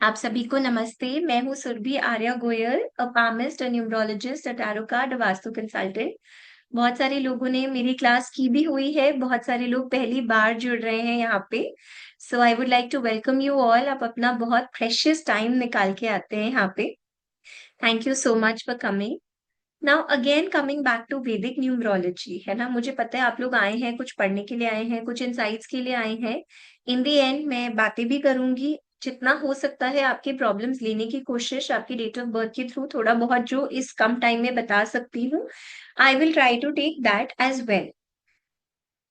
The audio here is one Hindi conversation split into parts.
आप सभी को नमस्ते। मैं हूँ Surabhi Arya Goyal, a palmist, a numerologist, a tarot card, vastu consultant. बहुत सारे लोगों ने मेरी क्लास की भी हुई है, बहुत सारे लोग पहली बार जुड़ रहे हैं यहाँ पे। So I would like to welcome you all. आप अपना बहुत प्रेशियस टाइम निकाल के आते हैं यहाँ पे। Thank you so much for coming. Now again coming back to Vedic numerology, है ना। मुझे पता है आप लोग आए हैं, कुछ पढ़ने के लिए आए हैं, कुछ इंसाइट्स के लिए आए हैं। इन द एंड मैं बातें भी करूंगी, जितना हो सकता है आपकी प्रॉब्लम्स लेने की कोशिश आपकी डेट ऑफ बर्थ के थ्रू थोड़ा बहुत जो इस कम टाइम में बता सकती हूँ, I will try to take that as well.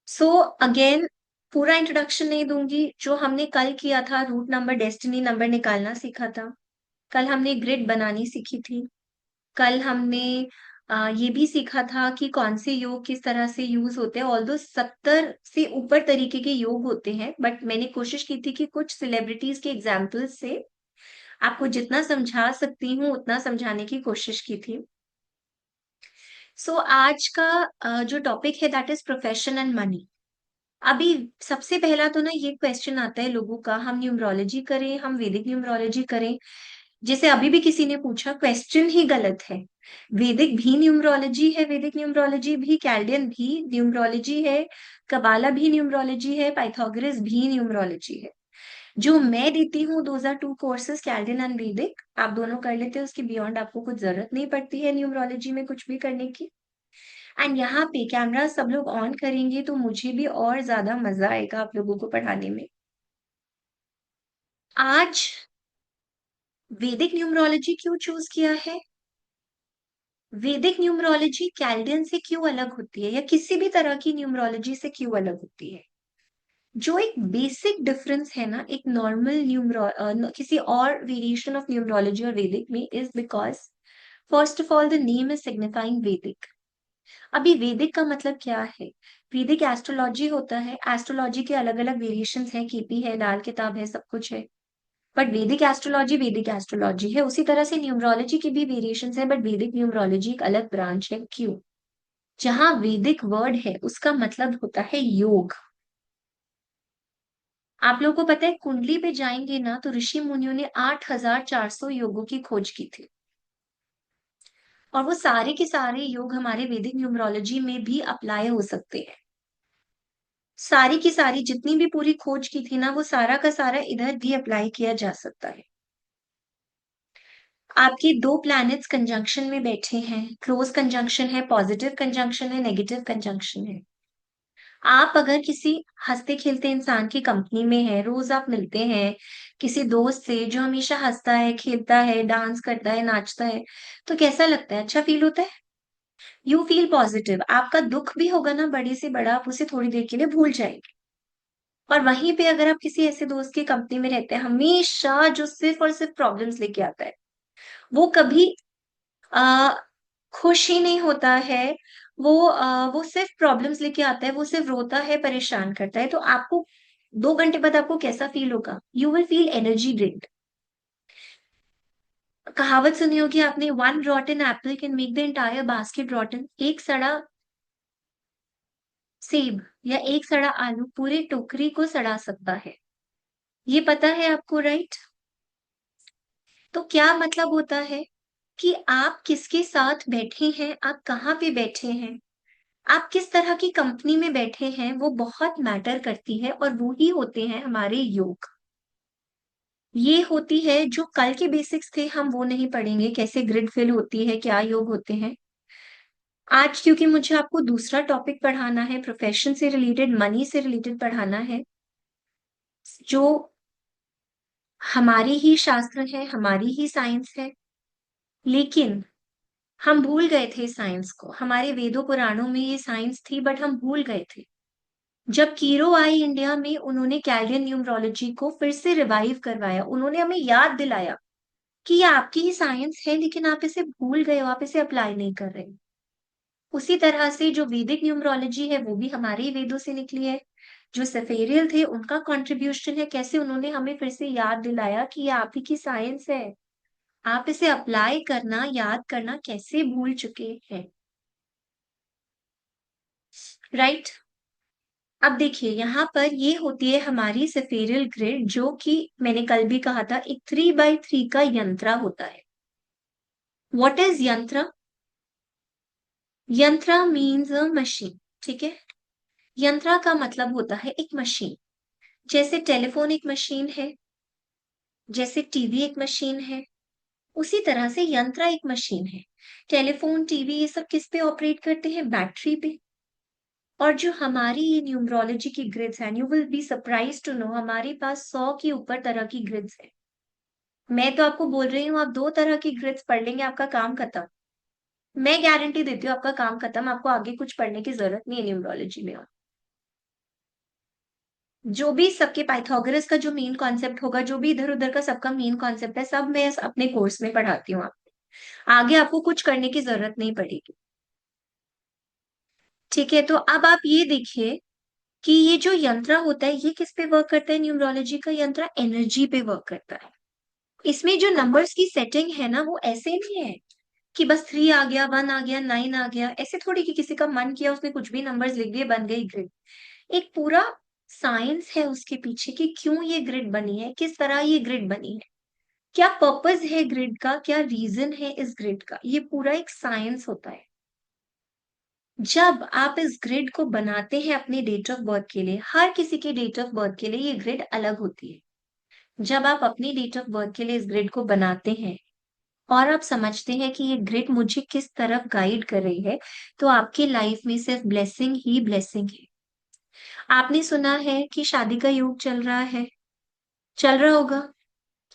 So again पूरा इंट्रोडक्शन नहीं दूंगी। जो हमने कल किया था, रूट नंबर डेस्टिनी नंबर निकालना सीखा था। कल हमने ग्रिड बनानी सीखी थी। कल हमने ये भी सीखा था कि कौन से योग किस तरह से यूज होते हैं। ऑल्दो 70 से ऊपर तरीके के योग होते हैं, बट मैंने कोशिश की थी कि कुछ सेलिब्रिटीज के एग्जाम्पल्स से आपको जितना समझा सकती हूँ उतना समझाने की कोशिश की थी। सो आज का जो टॉपिक है that is profession and money. अभी सबसे पहला तो ना ये क्वेश्चन आता है लोगों का, हम न्यूमरोलॉजी करें, हम वैदिक न्यूमरोलॉजी करें। जैसे अभी भी किसी ने पूछा, क्वेश्चन ही गलत है। वैदिक भी न्यूमरोलॉजी है, वैदिक न्यूमरोलॉजी भी, कैल्डियन भी न्यूमरोलॉजी है, कबाला भी न्यूमरोलॉजी है, पाइथागोरस भी न्यूमरोलॉजी है। जो मैं देती हूँ, those are two courses, Chaldean and Vedic. आप दोनों कर लेते हो, उसके बियॉन्ड आपको कुछ जरूरत नहीं पड़ती है न्यूमरोलॉजी में कुछ भी करने की। एंड यहाँ पे कैमरा सब लोग ऑन करेंगे तो मुझे भी और ज्यादा मजा आएगा आप लोगों को पढ़ाने में। आज वैदिक न्यूमरोलॉजी क्यों चूज किया है, वैदिक न्यूमरोलॉजी कैल्डियन से क्यों अलग होती है, या किसी भी तरह की न्यूमरोलॉजी से क्यों अलग होती है। जो एक बेसिक डिफरेंस है ना, एक नॉर्मल किसी और वेरिएशन ऑफ न्यूमरोलॉजी और वैदिक में, is because first of all the name is signifying वैदिक। अभी वैदिक का मतलब क्या है। वैदिक एस्ट्रोलॉजी होता है, एस्ट्रोलॉजी के अलग अलग वेरिएशंस हैं, केपी है, लाल किताब है, सब कुछ है। बट वैदिक एस्ट्रोलॉजी है। उसी तरह से न्यूमरोलॉजी की भी वेरिएशंस है, बट वैदिक न्यूमरोलॉजी एक अलग ब्रांच है। क्यों? जहां वैदिक वर्ड है उसका मतलब होता है योग। आप लोगों को पता है, कुंडली पे जाएंगे ना तो ऋषि मुनियों ने 8,400 योगों की खोज की थी। और वो सारे के सारे योग हमारे वैदिक न्यूमरोलॉजी में भी अप्लाई हो सकते हैं। सारी की सारी जितनी भी पूरी खोज की थी ना, वो सारा का सारा इधर भी अप्लाई किया जा सकता है। आपके दो प्लैनेट्स कंजंक्शन में बैठे हैं, क्लोज कंजंक्शन है, पॉजिटिव कंजंक्शन है, नेगेटिव कंजंक्शन है। आप अगर किसी हंसते खेलते इंसान की कंपनी में है, रोज आप मिलते हैं किसी दोस्त से जो हमेशा हंसता है, खेलता है, डांस करता है, नाचता है, तो कैसा लगता है? अच्छा फील होता है। You feel positive. आपका दुख भी होगा ना बड़े से बड़ा, आप उसे थोड़ी देर के लिए भूल जाएंगे। और वहीं पे अगर आप किसी ऐसे दोस्त की कंपनी में रहते हैं हमेशा, जो सिर्फ और सिर्फ प्रॉब्लम्स लेके आता है, वो कभी आ, खुश ही नहीं होता है, वो सिर्फ प्रॉब्लम्स लेके आता है, वो सिर्फ रोता है, परेशान करता है, तो आपको 2 घंटे बाद आपको कैसा फील होगा? You will feel energy drained. कहावत सुनी होगी आपने, one रॉटन Apple can make the entire basket रॉटन। एक सड़ा सेब या एक सड़ा आलू पूरे टोकरी को सड़ा सकता है। ये पता है आपको, राइट? तो क्या मतलब होता है कि आप किसके साथ बैठे हैं, आप कहाँ पे बैठे हैं, आप किस तरह की कंपनी में बैठे हैं, वो बहुत मैटर करती है। और वो ही होते हैं हमारे योग। ये होती है जो कल के बेसिक्स थे, हम वो नहीं पढ़ेंगे, कैसे ग्रिड फिल होती है, क्या योग होते हैं। आज क्योंकि मुझे आपको दूसरा टॉपिक पढ़ाना है, प्रोफेशन से रिलेटेड, मनी से रिलेटेड पढ़ाना है, जो हमारी ही शास्त्र है, हमारी ही साइंस है। लेकिन हम भूल गए थे साइंस को। हमारे वेदों पुराणों में ये साइंस थी, बट हम भूल गए थे। जब कीरो आई इंडिया में, उन्होंने कैल्डियन न्यूमरोलॉजी को फिर से रिवाइव करवाया। उन्होंने हमें याद दिलाया कि ये आपकी ही साइंस है, लेकिन आप इसे भूल गए हो, आप इसे अप्लाई नहीं कर रहे। उसी तरह से जो वैदिक न्यूमरोलॉजी है वो भी हमारे ही वेदों से निकली है। जो सफेरियल थे उनका कंट्रीब्यूशन है, कैसे उन्होंने हमें फिर से याद दिलाया कि ये आप ही की साइंस है, आप इसे अप्लाई करना, याद करना कैसे भूल चुके हैं। राइट? अब देखिए यहाँ पर ये होती है हमारी सेफेरियल ग्रिड, जो कि मैंने कल भी कहा था एक 3x3 का यंत्रा होता है। व्हाट इज यंत्रा? यंत्रा मीन्स अ मशीन। ठीक है, यंत्रा का मतलब होता है एक मशीन। जैसे टेलीफोन एक मशीन है, जैसे टीवी एक मशीन है, उसी तरह से यंत्रा एक मशीन है। टेलीफोन, टीवी, ये सब किस पे ऑपरेट करते हैं? बैटरी पे। और जो हमारी ये न्यूमरोलॉजी की ग्रिड्स हैं, you will be surprise to know हमारे पास 100 के ऊपर तरह की ग्रिड्स है। मैं तो आपको बोल रही हूँ, आप 2 तरह की ग्रिड्स पढ़ लेंगे, आपका काम खत्म। मैं गारंटी देती हूँ आपका काम खत्म, आपको आगे कुछ पढ़ने की जरूरत नहीं है न्यूमरोलॉजी में। जो भी सबके पाइथागोरस का जो मेन कॉन्सेप्ट होगा, जो भी इधर उधर का सबका मेन कॉन्सेप्ट है, सब मैं अपने कोर्स में पढ़ाती हूँ आपको। आगे आपको कुछ करने की जरूरत नहीं पड़ेगी। ठीक है, तो अब आप ये देखिए कि ये जो यंत्र होता है ये किस पे वर्क करता है? न्यूमरोलॉजी का यंत्र एनर्जी पे वर्क करता है। इसमें जो नंबर्स की सेटिंग है ना, वो ऐसे नहीं है कि बस 3 आ गया, 1 आ गया, 9 आ गया, ऐसे थोड़ी कि किसी का मन किया उसने कुछ भी नंबर्स लिख दिए बन गई ग्रिड। एक पूरा साइंस है उसके पीछे कि क्यों ये ग्रिड बनी है, किस तरह ये ग्रिड बनी है, क्या पर्पस है ग्रिड का, क्या रीजन है इस ग्रिड का, ये पूरा एक साइंस होता है। जब आप इस ग्रिड को बनाते हैं अपने डेट ऑफ बर्थ के लिए, हर किसी की डेट ऑफ बर्थ के लिए ये ग्रिड अलग होती है। जब आप अपनी डेट ऑफ बर्थ के लिए इस ग्रिड को बनाते हैं और आप समझते हैं कि ये ग्रिड मुझे किस तरफ गाइड कर रही है, तो आपकी लाइफ में सिर्फ ब्लेसिंग ही ब्लेसिंग है। आपने सुना है कि शादी का योग चल रहा है, चल रहा होगा।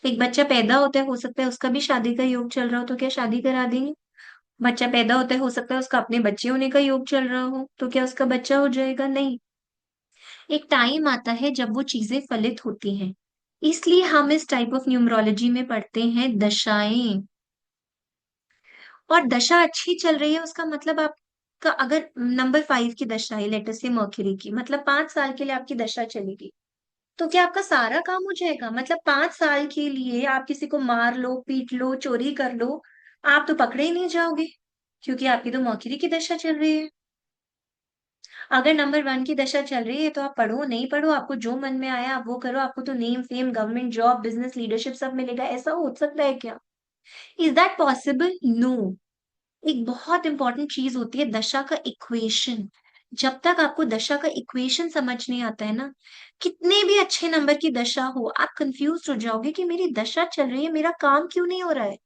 एक बच्चा पैदा होता है, हो सकता है उसका भी शादी का योग चल रहा हो, तो क्या शादी करा देंगे? बच्चा पैदा होता है, हो सकता है उसका अपने बच्चे होने का योग चल रहा हो, तो क्या उसका बच्चा हो जाएगा? नहीं। एक टाइम आता है जब वो चीजें फलित होती हैं। इसलिए हम इस टाइप ऑफ न्यूमरोलॉजी में पढ़ते हैं दशाएं। और दशा अच्छी चल रही है उसका मतलब आपका अगर नंबर 5 की दशा है, लेटर से मर्क्यूरी की, मतलब 5 साल के लिए आपकी दशा चलेगी, तो क्या आपका सारा काम हो जाएगा? मतलब 5 साल के लिए आप किसी को मार लो, पीट लो, चोरी कर लो, आप तो पकड़े ही नहीं जाओगे, क्योंकि आपकी तो मर्क्यूरी की दशा चल रही है। अगर नंबर 1 की दशा चल रही है तो आप पढ़ो, नहीं पढ़ो, आपको जो मन में आया आप वो करो, आपको तो name fame government job business leadership सब मिलेगा, ऐसा हो सकता है क्या? Is that possible? नो। एक बहुत इंपॉर्टेंट चीज होती है दशा का इक्वेशन। जब तक आपको दशा का इक्वेशन समझ नहीं आता है ना, कितने भी अच्छे नंबर की दशा हो, आप कंफ्यूज हो जाओगे कि मेरी दशा चल रही है, मेरा काम क्यों नहीं हो रहा है।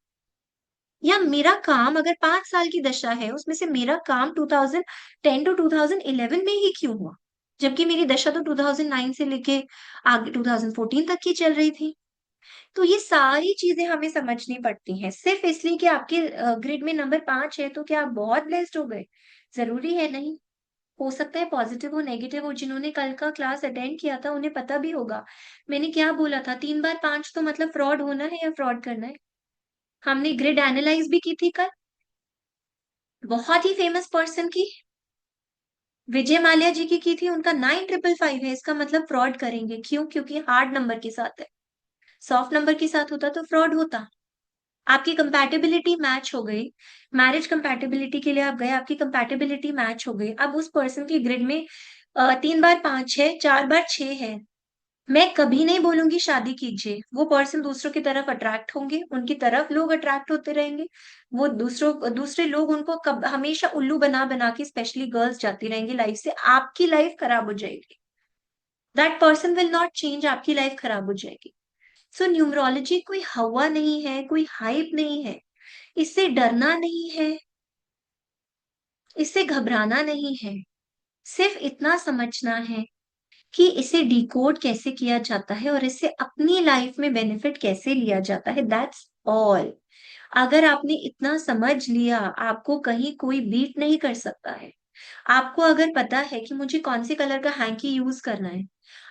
या मेरा काम अगर 5 साल की दशा है, उसमें से मेरा काम 2010 टू 2011 में ही क्यों हुआ, जबकि मेरी दशा तो 2009 से लेके आगे 2014 तक की चल रही थी। तो ये सारी चीजें हमें समझनी पड़ती हैं। सिर्फ इसलिए कि आपके ग्रिड में नंबर 5 है तो क्या आप बहुत ब्लेस्ड हो गए? जरूरी है नहीं। हो सकता है पॉजिटिव हो, नेगेटिव हो। जिन्होंने कल का क्लास अटेंड किया था उन्हें पता भी होगा मैंने क्या बोला था। 3 बार 5 तो मतलब फ्रॉड होना है या फ्रॉड करना है। हमने ग्रिड एनालाइज भी की थी कल, बहुत ही फेमस पर्सन की, विजय माल्या जी की थी। उनका 9555 है, इसका मतलब फ्रॉड करेंगे। क्यों? क्योंकि हार्ड नंबर के साथ है। सॉफ्ट नंबर के साथ होता तो फ्रॉड होता। आपकी कंपैटिबिलिटी मैच हो गई, मैरिज कंपैटिबिलिटी के लिए आप गए, आपकी कंपैटिबिलिटी मैच हो गई। अब उस पर्सन की ग्रिड में 3 बार 5 है, 4 बार 6 है। मैं कभी नहीं बोलूंगी शादी कीजिए, वो पर्सन दूसरों की तरफ अट्रैक्ट होंगे, उनकी तरफ लोग अट्रैक्ट होते रहेंगे। वो दूसरे लोग उनको हमेशा उल्लू बना बना के, स्पेशली गर्ल्स जाती रहेंगी लाइफ से, आपकी लाइफ खराब हो जाएगी। That person will not change, आपकी लाइफ खराब हो जाएगी। सो न्यूमरोलॉजी कोई हवा नहीं है, कोई हाइप नहीं है। इससे डरना नहीं है, इससे घबराना नहीं है। सिर्फ इतना समझना है कि इसे डिकोड कैसे किया जाता है और इससे अपनी लाइफ में बेनिफिट कैसे लिया जाता है, दैट्स ऑल। अगर आपने इतना समझ लिया, आपको कहीं कोई बीट नहीं कर सकता है। आपको अगर पता है कि मुझे कौन से कलर का हैंकी यूज करना है,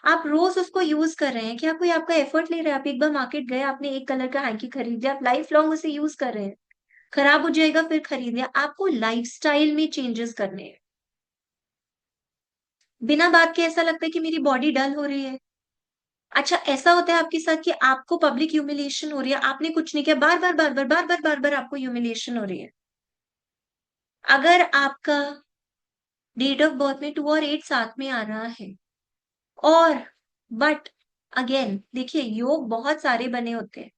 आप रोज उसको यूज कर रहे हैं, क्या कोई आपका एफर्ट ले रहा है? आप एक बार मार्केट गए, आपने एक कलर का हैंकी खरीद लिया, आप लाइफ लॉन्ग उसे यूज कर रहे हैं। खराब हो जाएगा फिर खरीद लिया। आपको लाइफस्टाइल में चेंजेस करने हैं। बिना बात के ऐसा लगता है कि मेरी बॉडी डल हो रही है। अच्छा, ऐसा होता है आपके साथ कि आपको पब्लिक ह्यूमिलिएशन हो रही है, आपने कुछ नहीं किया, बार बार बार बार बार बार बार बार आपको ह्यूमिलिएशन हो रही है। अगर आपका डेट ऑफ बर्थ में 2 और 8 साथ में आ रहा है। और बट अगेन देखिए, योग बहुत सारे बने होते हैं,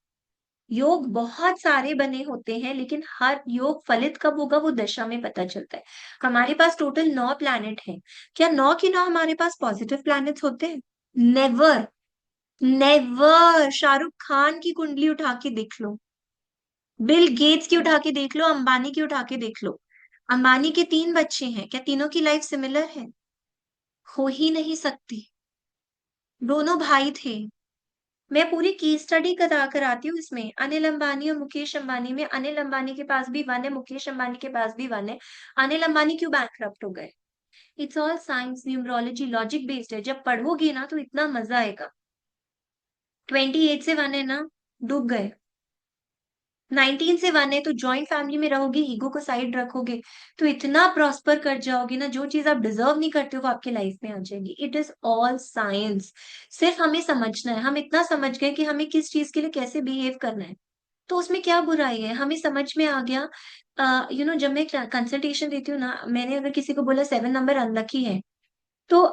योग बहुत सारे बने होते हैं, लेकिन हर योग फलित कब होगा वो दशा में पता चलता है। हमारे पास टोटल 9 प्लैनेट हैं। क्या 9 की 9 हमारे पास पॉजिटिव प्लैनेट्स होते हैं? नेवर। नेवर। शाहरुख खान की कुंडली उठा के देख लो, बिल गेट्स की उठा के देख लो, अंबानी की उठा के देख लो। अंबानी के 3 बच्चे हैं, क्या तीनों की लाइफ सिमिलर है? हो ही नहीं सकती। दोनों भाई थे। मैं पूरी केस स्टडी कराती हूँ इसमें, अनिल अंबानी और मुकेश अंबानी में। अनिल अंबानी के पास भी 1 है, मुकेश अंबानी के पास भी 1 है। अनिल अंबानी क्यों बैंकरप्ट हो गए? It's all science, numerology, logic based है। जब पढ़ोगी ना तो इतना मजा आएगा। 28 से 1 है ना, डूब गए। 19 से 1 है तो जॉइंट फैमिली में रहोगे, ईगो को साइड रखोगे, तो इतना प्रॉस्पर कर जाओगे ना, जो चीज आप डिजर्व नहीं करते हो वो आपके लाइफ में आ जाएगी। It is all science. सिर्फ हमें समझना है। हम इतना समझ गए कि हमें किस चीज के लिए कैसे बिहेव करना है, तो उसमें क्या बुराई है? हमें समझ में आ गया। जब मैं कंसल्टेशन देती हूँ ना, मैंने अगर किसी को बोला 7 नंबर अनलकी है, तो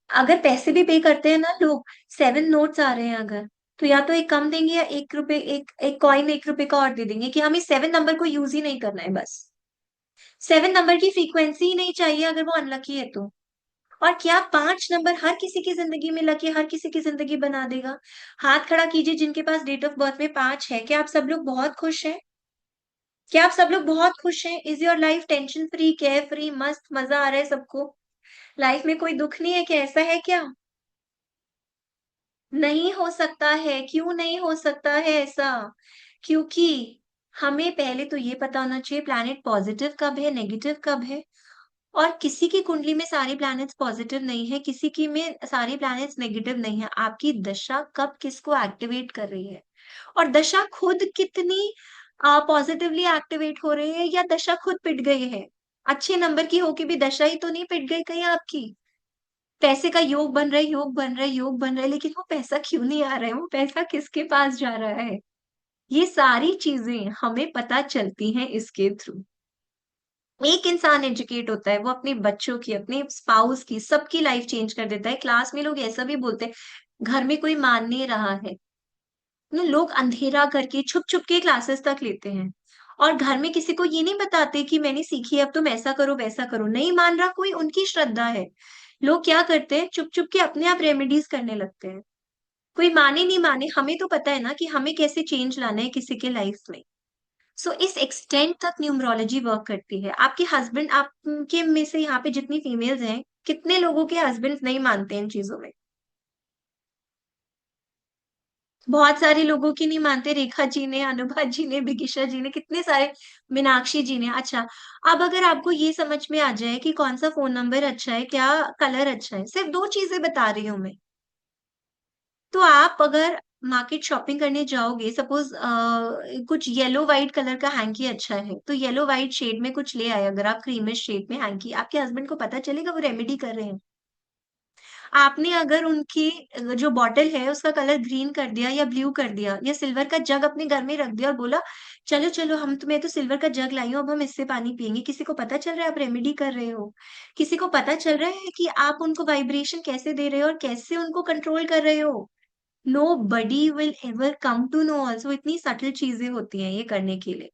अगर पैसे भी पे करते हैं ना लोग, 7 नोट्स आ रहे हैं अगर, तो या तो एक कम देंगे या 1 रुपए, एक एक कॉइन 1 रुपए का और दे देंगे कि हमें 7 नंबर को यूज ही नहीं करना है बस। 7 नंबर की फ्रीक्वेंसी ही नहीं चाहिए अगर वो अनलकी है तो। और क्या 5 नंबर हर किसी की जिंदगी में लकी हर किसी की जिंदगी बना देगा? हाथ खड़ा कीजिए जिनके पास डेट ऑफ बर्थ में 5 है। क्या आप सब लोग बहुत खुश हैं? क्या आप सब लोग बहुत खुश हैं? Is your life tension free, care free, मस्त मजा आ रहा है सबको? लाइफ में कोई दुख नहीं है क्या? ऐसा है क्या? नहीं हो सकता है। क्यों नहीं हो सकता है ऐसा? क्योंकि हमें पहले तो ये पता होना चाहिए प्लैनेट पॉजिटिव कब है, नेगेटिव कब है। और किसी की कुंडली में सारे प्लैनेट्स पॉजिटिव नहीं है, किसी की में सारे प्लैनेट्स नेगेटिव नहीं है। आपकी दशा कब किसको एक्टिवेट कर रही है, और दशा खुद कितनी पॉजिटिवली एक्टिवेट हो रही है, या दशा खुद पिट गई है? अच्छे नंबर की होके भी दशा ही तो नहीं पिट गई कहीं आपकी? पैसे का योग बन रहा है, योग बन रहा है, योग बन रहा है, लेकिन वो पैसा क्यों नहीं आ रहा है? वो पैसा किसके पास जा रहा है? ये सारी चीजें हमें पता चलती हैं इसके थ्रू। एक इंसान एजुकेट होता है, वो अपने बच्चों की, अपने स्पाउस की, सबकी लाइफ चेंज कर देता है। क्लास में लोग ऐसा भी बोलते हैं, घर में कोई मान नहीं रहा है ना, लोग अंधेरा करके छुप छुप के क्लासेस तक लेते हैं। और घर में किसी को ये नहीं बताते कि मैंने सीखी है, अब तुम ऐसा करो वैसा करो। नहीं मान रहा कोई, उनकी श्रद्धा है। लोग क्या करते हैं, चुप चुप के अपने आप रेमेडीज करने लगते हैं। कोई माने नहीं माने, हमें तो पता है ना कि हमें कैसे चेंज लाना है किसी के लाइफ में। सो इस एक्सटेंट तक न्यूमरोलॉजी वर्क करती है। आपके हस्बैंड, आपके में से यहाँ पे जितनी फीमेल्स हैं, कितने लोगों के हस्बैंड नहीं मानते हैं इन चीजों में? बहुत सारे लोगों की नहीं मानते। रेखा जी ने, अनुभा जी ने, बिगिशा जी ने, कितने सारे, मीनाक्षी जी ने। अच्छा, अब अगर आपको ये समझ में आ जाए कि कौन सा फोन नंबर अच्छा है, क्या कलर अच्छा है, सिर्फ 2 चीजें बता रही हूँ मैं, तो आप अगर मार्केट शॉपिंग करने जाओगे, सपोज कुछ येलो व्हाइट कलर का हैंकी अच्छा है, तो येलो व्हाइट शेड में कुछ ले आए अगर आप, क्रीमिश शेड में हैंकी, आपके हस्बैंड को पता चलेगा वो रेमेडी कर रहे हैं? आपने अगर उनकी जो बॉटल है उसका कलर ग्रीन कर दिया या ब्लू कर दिया, या सिल्वर का जग अपने घर में रख दिया और बोला चलो चलो, हम तुम्हें तो सिल्वर का जग लाई हूँ, अब हम इससे पानी पियेंगे, किसी को पता चल रहा है आप रेमेडी कर रहे हो? किसी को पता चल रहा है कि आप उनको वाइब्रेशन कैसे दे रहे हो और कैसे उनको कंट्रोल कर रहे हो? Nobody will ever come to know also. इतनी सटल चीजें होती हैं ये करने के लिए।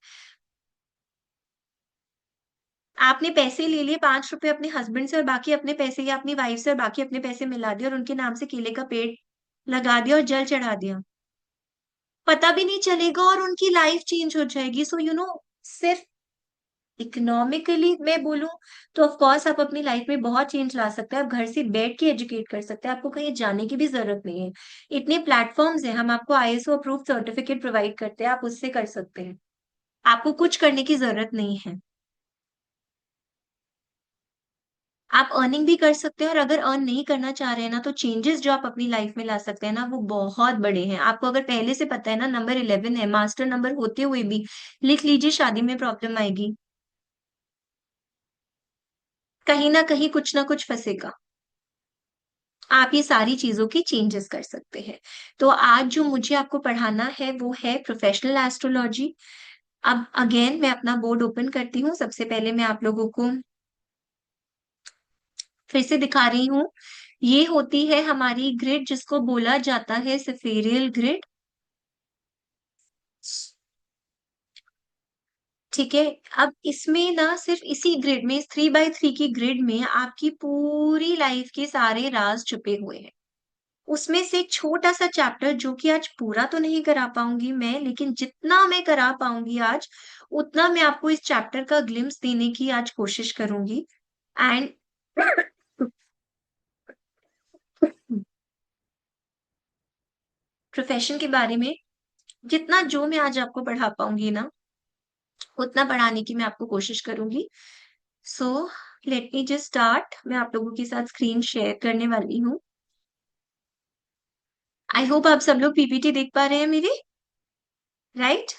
आपने पैसे ले लिए 5 रुपए अपने हस्बैंड से और बाकी अपने पैसे, या अपनी वाइफ से और बाकी अपने पैसे मिला दिए और उनके नाम से केले का पेड़ लगा दिया और जल चढ़ा दिया, पता भी नहीं चलेगा और उनकी लाइफ चेंज हो जाएगी। सो सिर्फ इकोनॉमिकली मैं बोलूं तो ऑफ कोर्स आप अपनी लाइफ में बहुत चेंज ला सकते हैं। आप घर से बैठ के एजुकेट कर सकते हैं, आपको कहीं जाने की भी जरूरत नहीं है। इतने प्लेटफॉर्म्स हैं, हम आपको आईएसओ अप्रूव्ड सर्टिफिकेट प्रोवाइड करते हैं, आप उससे कर सकते हैं। आपको कुछ करने की जरूरत नहीं है। आप अर्निंग भी कर सकते हैं, और अगर अर्न नहीं करना चाह रहे हैं ना, तो चेंजेस जो आप अपनी लाइफ में ला सकते हैं ना, वो बहुत बड़े हैं। आपको अगर पहले से पता है ना, नंबर 11 है, मास्टर नंबर होते हुए भी लिख लीजिए, शादी में प्रॉब्लम आएगी, कहीं ना कहीं कुछ ना कुछ फंसेगा। आप ये सारी चीजों की चेंजेस कर सकते हैं। तो आज जो मुझे आपको पढ़ाना है वो है प्रोफेशनल एस्ट्रोलॉजी। अब अगेन मैं अपना बोर्ड ओपन करती हूँ। सबसे पहले मैं आप लोगों को फिर से दिखा रही हूँ। ये होती है हमारी ग्रिड, जिसको बोला जाता है सफेरियल ग्रिड। ठीक है। अब इसमें ना सिर्फ इसी ग्रिड में, इस 3x3 की ग्रिड में आपकी पूरी लाइफ के सारे राज छुपे हुए हैं। उसमें से छोटा सा चैप्टर, जो कि आज पूरा तो नहीं करा पाऊंगी मैं, लेकिन जितना मैं करा पाऊंगी आज, उतना मैं आपको इस चैप्टर का ग्लिम्स देने की आज कोशिश करूंगी। एंड प्रोफेशन के बारे में जितना जो मैं आज आपको पढ़ा पाऊंगी ना, उतना पढ़ाने की मैं आपको कोशिश करूंगी। So let me just start. मैं आप लोगों के साथ स्क्रीन शेयर करने वाली हूँ। आई होप आप सब लोग पीपीटी देख पा रहे हैं मेरी, राइट?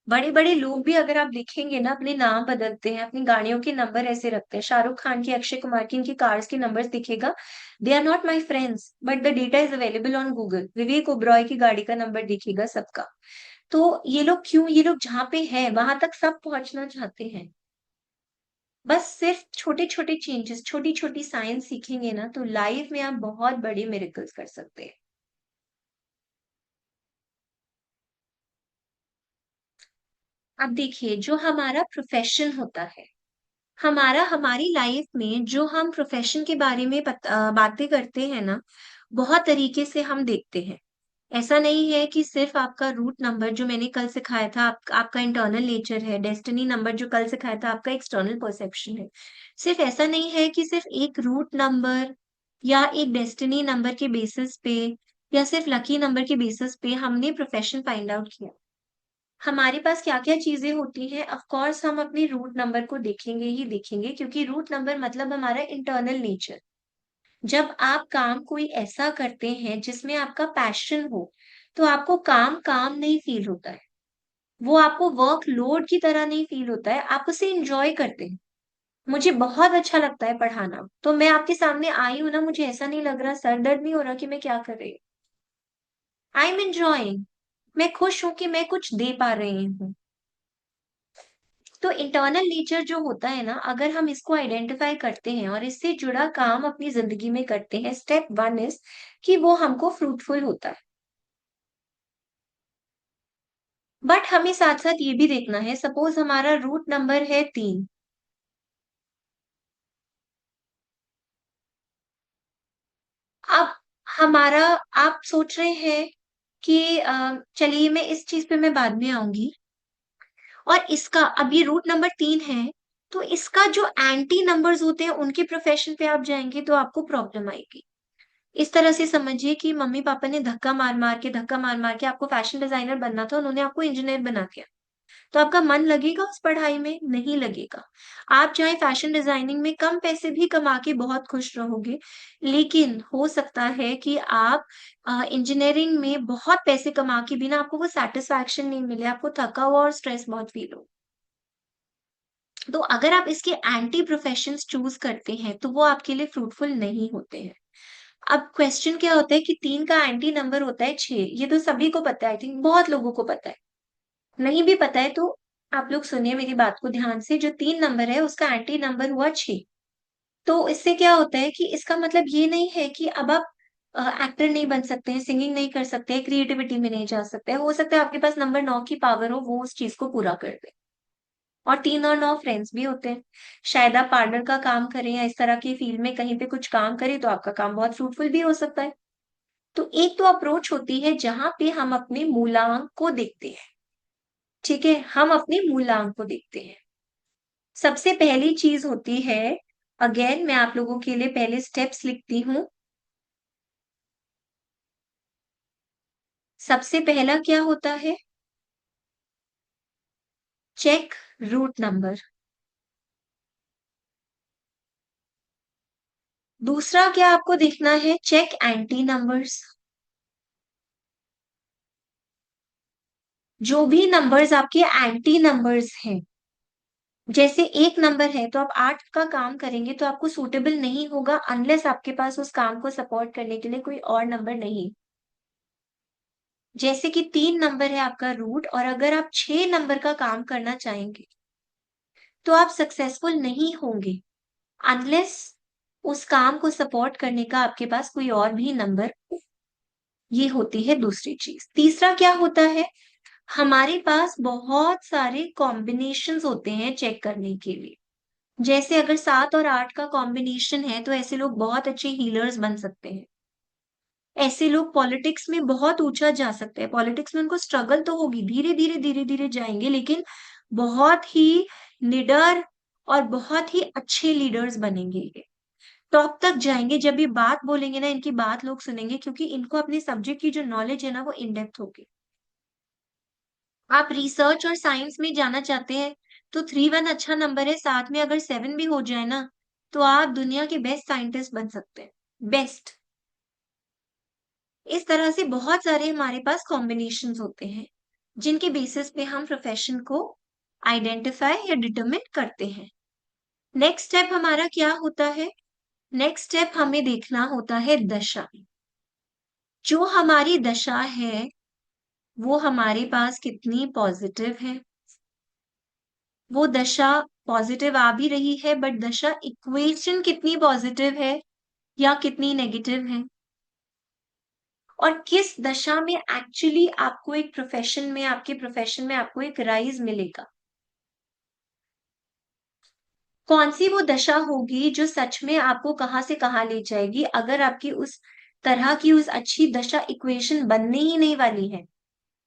बड़े बड़े लोग भी अगर आप देखेंगे ना, अपने नाम बदलते हैं, अपनी गाड़ियों के नंबर ऐसे रखते हैं। शाहरुख खान की, अक्षय कुमार की, इनकी कार्स के नंबर्स दिखेगा। They are not my friends, but the data is available on Google. Vivek Oberoi की गाड़ी का नंबर दिखेगा सबका। तो ये लोग क्यों, ये लोग जहाँ पे हैं वहां तक सब पहुंचना चाहते हैं। बस सिर्फ छोटे छोटे चेंजेस, छोटी छोटी साइंस सीखेंगे ना, तो लाइफ में आप बहुत बड़े मिरेकल्स कर सकते हैं। अब देखिए, जो हमारा प्रोफेशन होता है, हमारी लाइफ में जो हम प्रोफेशन के बारे में बातें करते हैं ना, बहुत तरीके से हम देखते हैं। ऐसा नहीं है कि सिर्फ आपका रूट नंबर जो मैंने कल सिखाया था, आपका इंटरनल नेचर है। डेस्टिनी नंबर जो कल सिखाया था, आपका एक्सटर्नल परसेप्शन है। सिर्फ ऐसा नहीं है कि सिर्फ एक रूट नंबर या एक डेस्टिनी नंबर के बेसिस पे, या सिर्फ लकी नंबर के बेसिस पे हमने प्रोफेशन फाइंड आउट किया। हमारे पास क्या क्या चीजें होती हैं, ऑफ कोर्स हम अपने रूट नंबर को देखेंगे ही देखेंगे, क्योंकि रूट नंबर मतलब हमारा इंटरनल नेचर। जब आप काम कोई ऐसा करते हैं जिसमें आपका पैशन हो, तो आपको काम काम नहीं फील होता है। वो आपको वर्क लोड की तरह नहीं फील होता है, आप उसे इंजॉय करते हैं। मुझे बहुत अच्छा लगता है पढ़ाना, तो मैं आपके सामने आई हूं ना, मुझे ऐसा नहीं लग रहा, सर दर्द नहीं हो रहा कि मैं क्या कर रही हूँ। I am enjoying. मैं खुश हूं कि मैं कुछ दे पा रही हूँ। तो इंटरनल नेचर जो होता है ना, अगर हम इसको आइडेंटिफाई करते हैं और इससे जुड़ा काम अपनी जिंदगी में करते हैं, स्टेप वन इज कि वो हमको फ्रूटफुल होता है। बट हमें साथ साथ ये भी देखना है, सपोज हमारा रूट नंबर है 3। अब हमारा, आप सोच रहे हैं कि चलिए मैं इस चीज पे मैं बाद में आऊंगी। और इसका, अब ये रूट नंबर 3 है, तो इसका जो एंटी नंबर्स होते हैं उनके प्रोफेशन पे आप जाएंगे तो आपको प्रॉब्लम आएगी। इस तरह से समझिए कि मम्मी पापा ने धक्का मार मार के आपको फैशन डिजाइनर बनना था, उन्होंने आपको इंजीनियर बना दिया। तो आपका मन लगेगा उस पढ़ाई में? नहीं लगेगा। आप चाहे फैशन डिजाइनिंग में कम पैसे भी कमा के बहुत खुश रहोगे, लेकिन हो सकता है कि आप इंजीनियरिंग में बहुत पैसे कमा के बिना आपको वो सेटिस्फैक्शन नहीं मिले, आपको थका हुआ और स्ट्रेस बहुत फील हो। तो अगर आप इसके एंटी प्रोफेशंस चूज करते हैं तो वो आपके लिए फ्रूटफुल नहीं होते हैं। अब क्वेश्चन क्या होता है कि 3 का एंटी नंबर होता है 6। ये तो सभी को पता है, आई थिंक बहुत लोगों को पता है। नहीं भी पता है तो आप लोग सुनिए मेरी बात को ध्यान से। जो 3 नंबर है उसका एंटी नंबर हुआ 6। तो इससे क्या होता है कि इसका मतलब ये नहीं है कि अब आप एक्टर नहीं बन सकते हैं, सिंगिंग नहीं कर सकते हैं, क्रिएटिविटी में नहीं जा सकते हैं। हो सकता है आपके पास नंबर 9 की पावर हो, वो उस चीज को पूरा कर दे। और 3 और 9 फ्रेंड्स भी होते हैं। शायद आप पार्लर का काम करें या इस तरह की फील्ड में कहीं पे कुछ काम करें, तो आपका काम बहुत फ्रूटफुल भी हो सकता है। तो एक तो अप्रोच होती है जहां पे हम अपने मूलांक को देखते हैं। ठीक है, हम अपने मूलांक को देखते हैं। सबसे पहली चीज होती है, अगेन मैं आप लोगों के लिए पहले स्टेप्स लिखती हूँ। सबसे पहला क्या होता है? Check root number. दूसरा क्या आपको देखना है? Check anti numbers. जो भी नंबर्स आपके एंटी नंबर्स हैं, जैसे 1 नंबर है तो आप 8 का काम करेंगे तो आपको सूटेबल नहीं होगा, अनलेस आपके पास उस काम को सपोर्ट करने के लिए कोई और नंबर नहीं। जैसे कि 3 नंबर है आपका रूट, और अगर आप 6 नंबर का काम करना चाहेंगे तो आप सक्सेसफुल नहीं होंगे। अनलेस उस काम को सपोर्ट करने का आपके पास कोई और भी नंबर, ये होती है दूसरी चीज। तीसरा क्या होता है, हमारे पास बहुत सारे कॉम्बिनेशंस होते हैं चेक करने के लिए। जैसे अगर 7 और 8 का कॉम्बिनेशन है तो ऐसे लोग बहुत अच्छे हीलर्स बन सकते हैं। ऐसे लोग पॉलिटिक्स में बहुत ऊंचा जा सकते हैं। पॉलिटिक्स में उनको स्ट्रगल तो होगी, धीरे धीरे धीरे धीरे जाएंगे, लेकिन बहुत ही निडर और बहुत ही अच्छे लीडर्स बनेंगे ये। टॉप तक जाएंगे, जब ये बात बोलेंगे ना इनकी बात लोग सुनेंगे, क्योंकि इनको अपने सब्जेक्ट की जो नॉलेज है ना वो इन डेप्थ होगी। आप रिसर्च और साइंस में जाना चाहते हैं तो 3-1 अच्छा नंबर है, साथ में अगर 7 भी हो जाए ना तो आप दुनिया के बेस्ट साइंटिस्ट बन सकते हैं, बेस्ट। इस तरह से बहुत सारे हमारे पास कॉम्बिनेशंस होते हैं जिनके बेसिस पे हम प्रोफेशन को आइडेंटिफाई या डिटरमिन करते हैं। नेक्स्ट स्टेप हमारा क्या होता है, नेक्स्ट स्टेप हमें देखना होता है दशा। जो हमारी दशा है वो हमारे पास कितनी पॉजिटिव है। वो दशा पॉजिटिव आ भी रही है, बट दशा इक्वेशन कितनी पॉजिटिव है या कितनी नेगेटिव है, और किस दशा में एक्चुअली आपको एक प्रोफेशन में, आपके प्रोफेशन में आपको एक राइज मिलेगा। कौन सी वो दशा होगी जो सच में आपको कहाँ से कहाँ ले जाएगी, अगर आपकी उस तरह की उस अच्छी दशा इक्वेशन बनने ही नहीं वाली है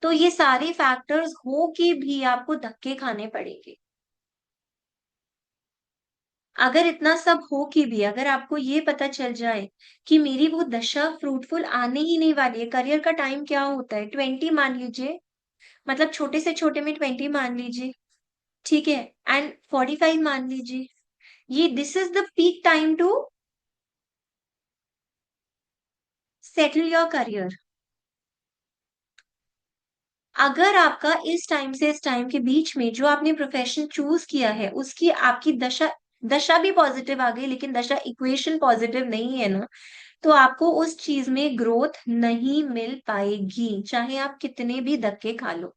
तो ये सारे फैक्टर्स हो के भी आपको धक्के खाने पड़ेंगे। अगर इतना सब हो के भी अगर आपको ये पता चल जाए कि मेरी वो दशा फ्रूटफुल आने ही नहीं वाली है, करियर का टाइम क्या होता है 20 मान लीजिए, मतलब छोटे से छोटे में 20 मान लीजिए, ठीक है, एंड 45 मान लीजिए, ये this is the peak time to settle your career. अगर आपका इस टाइम से इस टाइम के बीच में जो आपने प्रोफेशन चूज किया है उसकी आपकी दशा दशा भी पॉजिटिव आ गई लेकिन दशा इक्वेशन पॉजिटिव नहीं है ना, तो आपको उस चीज में ग्रोथ नहीं मिल पाएगी, चाहे आप कितने भी धक्के खा लो।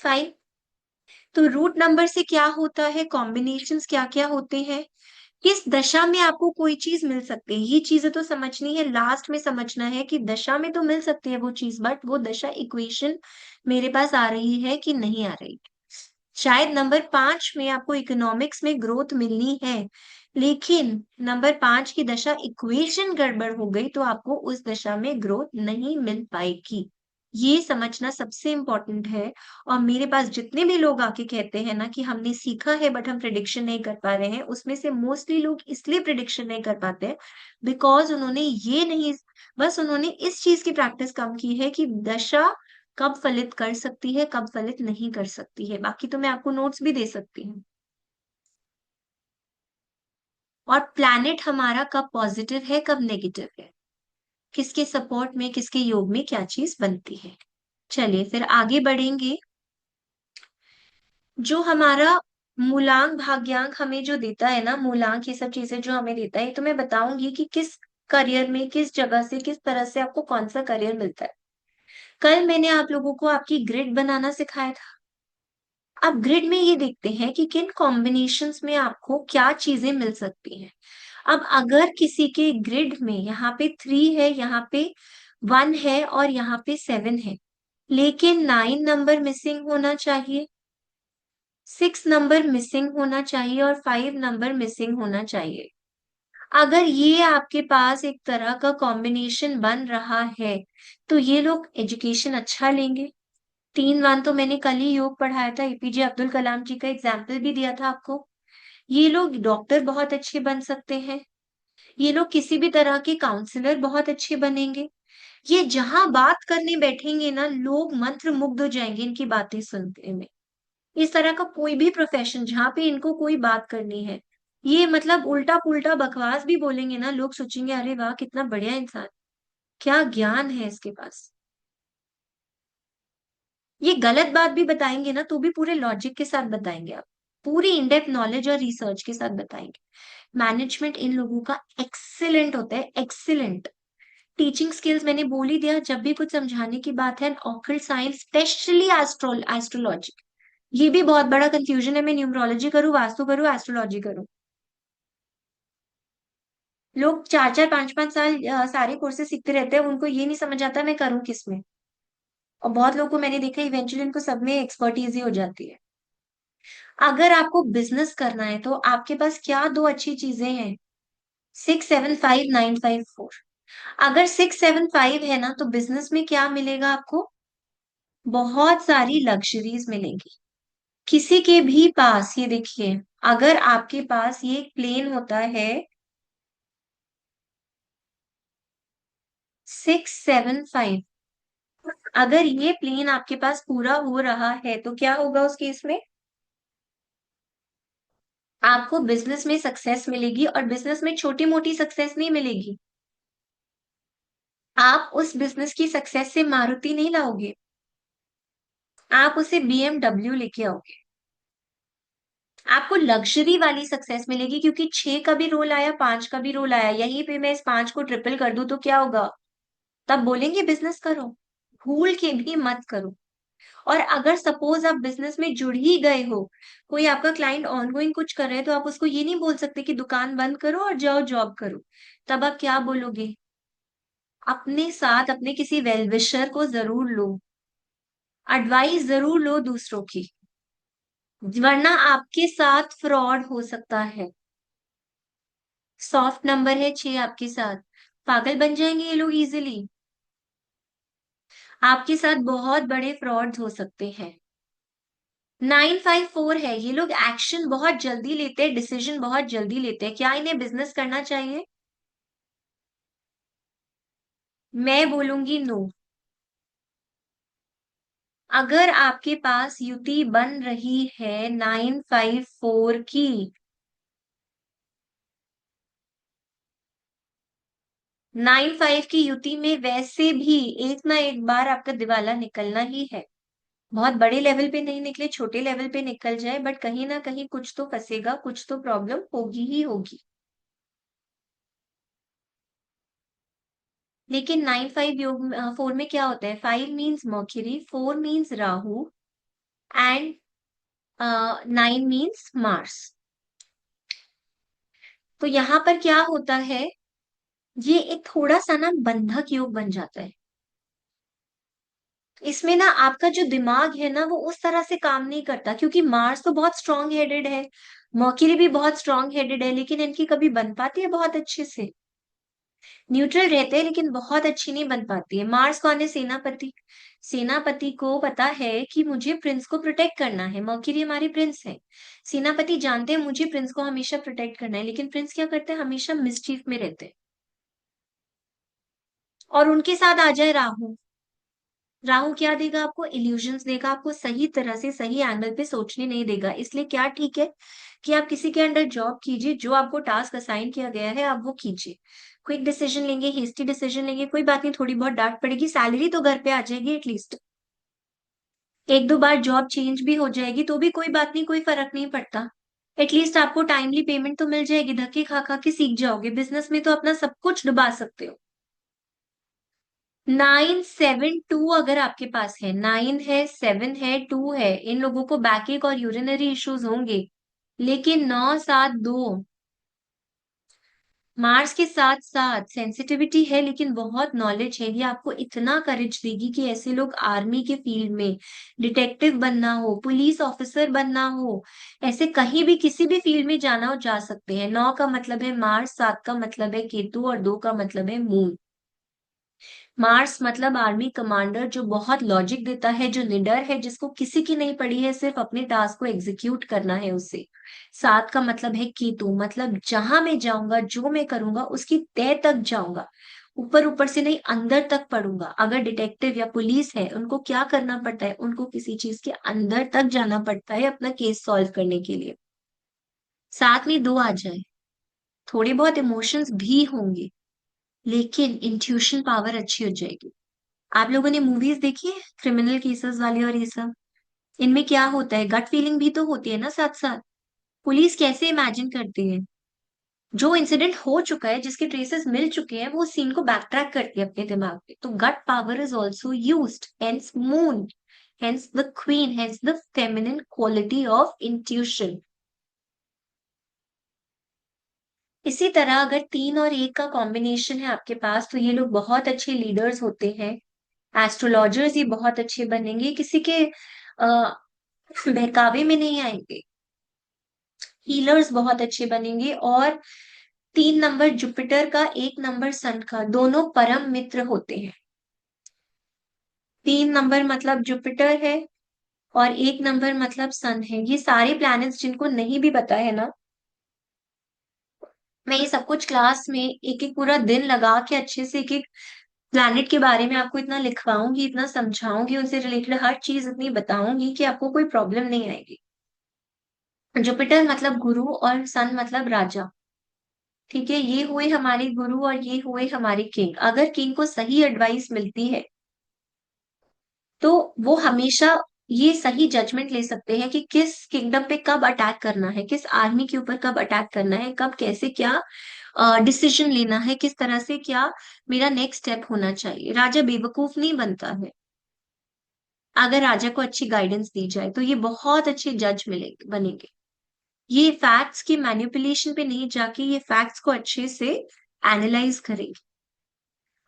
फाइन। तो रूट नंबर से क्या होता है, कॉम्बिनेशंस क्या क्या होते हैं, किस दशा में आपको कोई चीज मिल सकती है, ये चीजें तो समझनी है, लास्ट में समझना है कि दशा में तो मिल सकती है वो चीज, बट वो दशा इक्वेशन मेरे पास आ रही है कि नहीं आ रही। शायद नंबर 5 में आपको इकोनॉमिक्स में ग्रोथ मिलनी है, लेकिन नंबर 5 की दशा इक्वेशन गड़बड़ हो गई तो आपको उस दशा में ग्रोथ नहीं मिल पाएगी। ये समझना सबसे इंपॉर्टेंट है। और मेरे पास जितने भी लोग आके कहते हैं ना कि हमने सीखा है बट हम प्रिडिक्शन नहीं कर पा रहे हैं, उसमें से मोस्टली लोग इसलिए प्रिडिक्शन नहीं कर पाते हैं बिकॉज उन्होंने ये नहीं, बस उन्होंने इस चीज की प्रैक्टिस कम की है कि दशा कब फलित कर सकती है कब फलित नहीं कर सकती है। बाकी तो मैं आपको नोट्स भी दे सकती हूँ। और प्लैनेट हमारा कब पॉजिटिव है कब नेगेटिव है, किसके सपोर्ट में किसके योग में क्या चीज बनती है। चलिए फिर आगे बढ़ेंगे। जो हमारा मूलांक भाग्यांक हमें जो देता है ना, मूलांक ये सब चीजें जो हमें देता है, तो मैं बताऊंगी कि किस करियर में किस जगह से किस तरह से आपको कौन सा करियर मिलता है। कल मैंने आप लोगों को आपकी ग्रिड बनाना सिखाया था। अब ग्रिड में ये देखते हैं कि किन कॉम्बिनेशंस में आपको क्या चीजें मिल सकती हैं। अब अगर किसी के ग्रिड में यहाँ पे 3 है, यहाँ पे 1 है और यहाँ पे 7 है, लेकिन 9 नंबर मिसिंग होना चाहिए, 6 नंबर मिसिंग होना चाहिए और 5 नंबर मिसिंग होना चाहिए। अगर ये आपके पास एक तरह का कॉम्बिनेशन बन रहा है तो ये लोग एजुकेशन अच्छा लेंगे। 3-1 तो मैंने कल ही योग पढ़ाया था, एपीजे अब्दुल कलाम जी का एग्जाम्पल भी दिया था आपको। ये लोग डॉक्टर बहुत अच्छे बन सकते हैं, ये लोग किसी भी तरह के काउंसलर बहुत अच्छे बनेंगे। ये जहां बात करने बैठेंगे ना लोग मंत्र मुग्ध हो जाएंगे इनकी बातें सुनने में। इस तरह का कोई भी प्रोफेशन जहां पे इनको कोई बात करनी है, ये मतलब उल्टा पुल्टा बकवास भी बोलेंगे ना, लोग सोचेंगे अरे वाह कितना बढ़िया इंसान, क्या ज्ञान है इसके पास। ये गलत बात भी बताएंगे ना तो भी पूरे लॉजिक के साथ बताएंगे, आप पूरी इनडेप्थ नॉलेज और रिसर्च के साथ बताएंगे। मैनेजमेंट इन लोगों का एक्सीलेंट होता है, एक्सीलेंट। टीचिंग स्किल्स मैंने बोल ही दिया, जब भी कुछ समझाने की बात है, ऑकल्ट साइंस स्पेशली एस्ट्रोलॉजी, ये भी बहुत बड़ा कंफ्यूजन है, मैं न्यूमरोलॉजी करूँ, वास्तु करूँ, एस्ट्रोलॉजी करूँ। लोग 4 4 5 5 साल सारे कोर्सेज सीखते रहते हैं, उनको ये नहीं समझ आता मैं करूँ किसमें। और बहुत लोगों को मैंने देखा इवेंचुअली उनको सब में एक्सपर्टीज ही हो जाती है। अगर आपको बिजनेस करना है तो आपके पास क्या दो अच्छी चीजें हैं? 6 7 5 9 5 4। अगर 6 7 5 है ना, तो बिजनेस में क्या मिलेगा आपको? बहुत सारी लग्जरीज मिलेंगी। किसी के भी पास, ये देखिए, अगर आपके पास ये प्लेन होता है 6 7 5, अगर ये प्लेन आपके पास पूरा हो रहा है तो क्या होगा उस केस में? आपको बिजनेस में सक्सेस मिलेगी, और बिजनेस में छोटी मोटी सक्सेस नहीं मिलेगी। आप उस बिजनेस की सक्सेस से मारुति नहीं लाओगे, आप उसे BMW लेके आओगे। आपको लग्जरी वाली सक्सेस मिलेगी, क्योंकि 6 का भी रोल आया, 5 का भी रोल आया, यहीं पे मैं इस 5 को ट्रिपल कर दूं तो क्या होगा? तब बोलेंगे बिजनेस करो। भूल के भी मत करो। और अगर सपोज आप बिजनेस में जुड़ ही गए हो, कोई आपका क्लाइंट ऑनगोइंग कुछ कर रहे हैं, तो आप उसको ये नहीं बोल सकते कि दुकान बंद करो और जाओ जॉब करो। तब आप क्या बोलोगे? अपने साथ अपने किसी वेल विशर को जरूर लो, एडवाइस जरूर लो दूसरों की, वरना आपके साथ फ्रॉड हो सकता है। सॉफ्ट नंबर है 6 आपके साथ, पागल बन जाएंगे ये लोग इजिली। आपके साथ बहुत बड़े फ्रॉड्स हो सकते हैं। 9 5 4 है, ये लोग एक्शन बहुत जल्दी लेते हैं, डिसीजन बहुत जल्दी लेते हैं। क्या इन्हें बिजनेस करना चाहिए? मैं बोलूंगी नो। अगर आपके पास युति बन रही है 9 5 4 की, 9 5 की युति में वैसे भी एक ना एक बार आपका दिवाला निकलना ही है। बहुत बड़े लेवल पे नहीं निकले, छोटे लेवल पे निकल जाए, बट कहीं ना कहीं कुछ तो फंसेगा, कुछ तो प्रॉब्लम होगी ही होगी। लेकिन 9 5 योग 4 में क्या होता है? 5 means mercury, 4 means Rahu, and 9 means Mars. तो यहाँ पर क्या होता है, ये एक थोड़ा सा ना बंधक योग बन जाता है। इसमें ना आपका जो दिमाग है ना वो उस तरह से काम नहीं करता, क्योंकि मार्स तो बहुत स्ट्रांग हेडेड है, मर्क्यूरी भी बहुत स्ट्रांग हेडेड है, लेकिन इनकी कभी बन पाती है बहुत अच्छे से? न्यूट्रल रहते हैं लेकिन बहुत अच्छी नहीं बन पाती है। मार्स कौन है? सेनापति। सेनापति को पता है कि मुझे प्रिंस को प्रोटेक्ट करना है, मर्क्यूरी हमारी प्रिंस है। सेनापति जानते हैं मुझे प्रिंस को हमेशा प्रोटेक्ट करना है, लेकिन प्रिंस क्या करते हैं? हमेशा मिसचीफ में रहते हैं। और उनके साथ आ जाए राहु, राहु क्या देगा आपको? इल्यूजन्स देगा, आपको सही तरह से सही एंगल पे सोचने नहीं देगा। इसलिए क्या ठीक है कि आप किसी के अंडर जॉब कीजिए, जो आपको टास्क असाइन किया गया है आप वो कीजिए। क्विक डिसीजन लेंगे, हेस्टी डिसीजन लेंगे, कोई बात नहीं, थोड़ी बहुत डांट पड़ेगी, सैलरी तो घर पे आ जाएगी एटलीस्ट। एक दो बार जॉब चेंज भी हो जाएगी तो भी कोई बात नहीं, कोई फर्क नहीं पड़ता। एटलीस्ट आपको टाइमली पेमेंट तो मिल जाएगी, धक्के खा खा के सीख जाओगे। बिजनेस में तो अपना सब कुछ डुबा सकते हो। 9 7 2 अगर आपके पास है, 9 है, 7 है, 2 है, इन लोगों को बैकएक और यूरिनरी इश्यूज होंगे। लेकिन 9 7 2, मार्स के साथ साथ सेंसिटिविटी है, लेकिन बहुत नॉलेज है। ये आपको इतना करेज देगी कि ऐसे लोग आर्मी के फील्ड में डिटेक्टिव बनना हो, पुलिस ऑफिसर बनना हो, ऐसे कहीं भी किसी भी फील्ड में जाना हो जा सकते हैं। 9 का मतलब है मार्स, 7 का मतलब है केतु, और 2 का मतलब है मून। मार्स मतलब आर्मी कमांडर, जो बहुत लॉजिक देता है, जो निडर है, जिसको किसी की नहीं पड़ी है, सिर्फ अपने टास्क को एग्जीक्यूट करना है उसे। 7 का मतलब है केतु, मतलब जहां मैं जाऊंगा, जो मैं करूंगा उसकी तह तक जाऊंगा, ऊपर ऊपर से नहीं, अंदर तक पढ़ूंगा। अगर डिटेक्टिव या पुलिस है, उनको क्या करना पड़ता है? उनको किसी चीज के अंदर तक जाना पड़ता है अपना केस सॉल्व करने के लिए। साथ में 2 आ जाए, थोड़े बहुत इमोशंस भी होंगे, लेकिन इंट्यूशन पावर अच्छी हो जाएगी। आप लोगों ने मूवीज देखी है क्रिमिनल केसेस वाली और ये सब? इनमें क्या होता है, गट फीलिंग भी तो होती है ना साथ साथ। पुलिस कैसे इमेजिन करती है, जो इंसिडेंट हो चुका है, जिसके ट्रेसेस मिल चुके हैं, वो सीन को बैक ट्रैक करती है अपने दिमाग में। तो gut power is also used, hence moon. hence the queen, hence the feminine quality of intuition. इसी तरह अगर 3 और 1 का कॉम्बिनेशन है आपके पास, तो ये लोग बहुत अच्छे लीडर्स होते हैं, एस्ट्रोलॉजर्स ये बहुत अच्छे बनेंगे, किसी के बहकावे में नहीं आएंगे, हीलर्स बहुत अच्छे बनेंगे। और 3 नंबर जुपिटर का, 1 नंबर सन का, दोनों परम मित्र होते हैं। 3 नंबर मतलब जुपिटर है और 1 नंबर मतलब सन है। ये सारे प्लैनेट्स जिनको नहीं भी पता है ना, मैं ये सब कुछ क्लास में एक एक पूरा दिन लगा के अच्छे से एक एक प्लैनेट के बारे में आपको इतना लिखवाऊंगी, इतना समझाऊंगी, उनसे रिलेटेड हर चीज इतनी बताऊंगी कि आपको कोई प्रॉब्लम नहीं आएगी। जुपिटर मतलब गुरु और सन मतलब राजा। ठीक है, ये हुए हमारे गुरु और ये हुए हमारे किंग। अगर किंग को सही एडवाइस मिलती है तो वो हमेशा ये सही जजमेंट ले सकते हैं कि किस किंगडम पे कब अटैक करना है, किस आर्मी के ऊपर कब अटैक करना है, कब कैसे क्या डिसीजन लेना है, किस तरह से क्या मेरा नेक्स्ट स्टेप होना चाहिए। राजा बेवकूफ नहीं बनता है। अगर राजा को अच्छी गाइडेंस दी जाए तो ये बहुत अच्छे जज मिलेंगे, बनेंगे। ये फैक्ट्स की मैनिपुलेशन पे नहीं जाके ये फैक्ट्स को अच्छे से एनालाइज करेंगे।